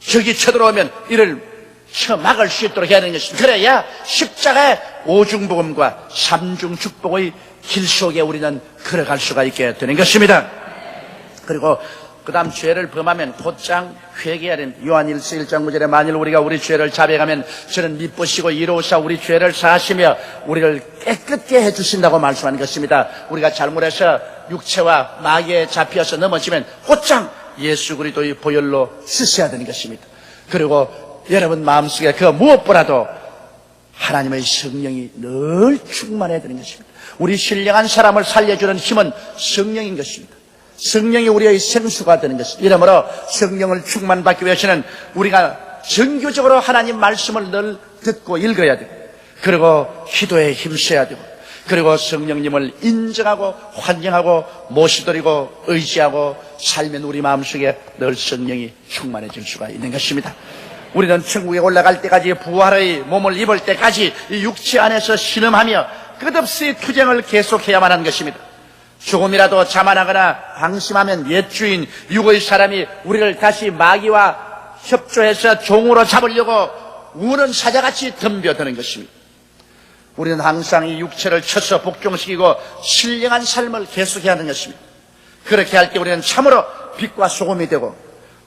적이 쳐들어오면 이를 막을 수 있도록 해야 되는 것입니다. 그래야 십자가의 오중복음과 삼중 축복의 길 속에 우리는 걸어갈 수가 있게 되는 것입니다. 그리고 그 다음 죄를 범하면 곧장 회개해야 됩니다. 요한일서 1장 9절에 만일 우리가 우리 죄를 자백하면 저는 미쁘시고 이로우사 우리 죄를 사하시며 우리를 깨끗게 해주신다고 말씀하는 것입니다. 우리가 잘못해서 육체와 마귀에 잡혀서 넘어지면 곧장 예수 그리스도의 보혈로 씻어야 되는 것입니다. 그리고 여러분 마음속에 그 무엇보다도 하나님의 성령이 늘 충만해야 되는 것입니다. 우리 신령한 사람을 살려주는 힘은 성령인 것입니다. 성령이 우리의 생수가 되는 것입니다. 이러므로 성령을 충만받기 위해서는 우리가 정규적으로 하나님 말씀을 늘 듣고 읽어야 되고, 그리고 기도에 힘써야 되고, 그리고 성령님을 인정하고 환영하고 모시드리고 의지하고 살면 우리 마음속에 늘 성령이 충만해질 수가 있는 것입니다. 우리는 천국에 올라갈 때까지 부활의 몸을 입을 때까지 이 육체 안에서 신음하며 끝없이 투쟁을 계속해야만 하는 것입니다. 조금이라도 자만하거나 방심하면 옛 주인 육의 사람이 우리를 다시 마귀와 협조해서 종으로 잡으려고 우는 사자같이 덤벼드는 것입니다. 우리는 항상 이 육체를 쳐서 복종시키고 신령한 삶을 계속해야 하는 것입니다. 그렇게 할 때 우리는 참으로 빛과 소금이 되고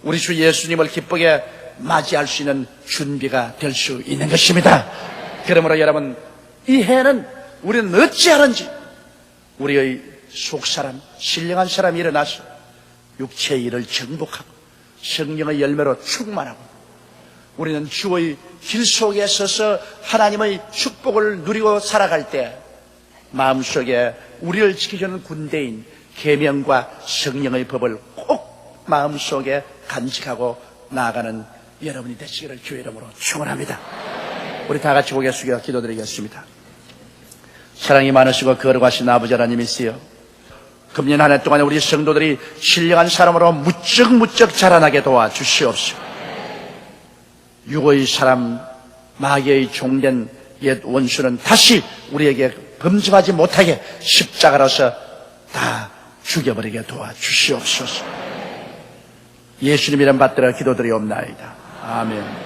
우리 주 예수님을 기쁘게 맞이할 수 있는 준비가 될 수 있는 것입니다. 그러므로 여러분, 이 해는 우리는 어찌하는지 우리의 속사람, 신령한 사람이 일어나서 육체의 일을 정복하고 성령의 열매로 충만하고 우리는 주의 길 속에 서서 하나님의 축복을 누리고 살아갈 때 마음속에 우리를 지켜주는 군대인 계명과 성령의 법을 꼭 마음속에 간직하고 나아가는 여러분이 되시기를 주의 이름으로 축원합니다. 우리 다 같이 고개 숙여 기도드리겠습니다. 사랑이 많으시고 거룩하신 아버지 하나님이시여, 금년 한 해 동안에 우리 성도들이 신령한 사람으로 무척 자라나게 도와주시옵소서. 육의 사람 마귀의 종된 옛 원수는 다시 우리에게 범접하지 못하게 십자가로서 다 죽여버리게 도와주시옵소서. 예수님 이름 받들어 기도드리옵나이다. 아멘.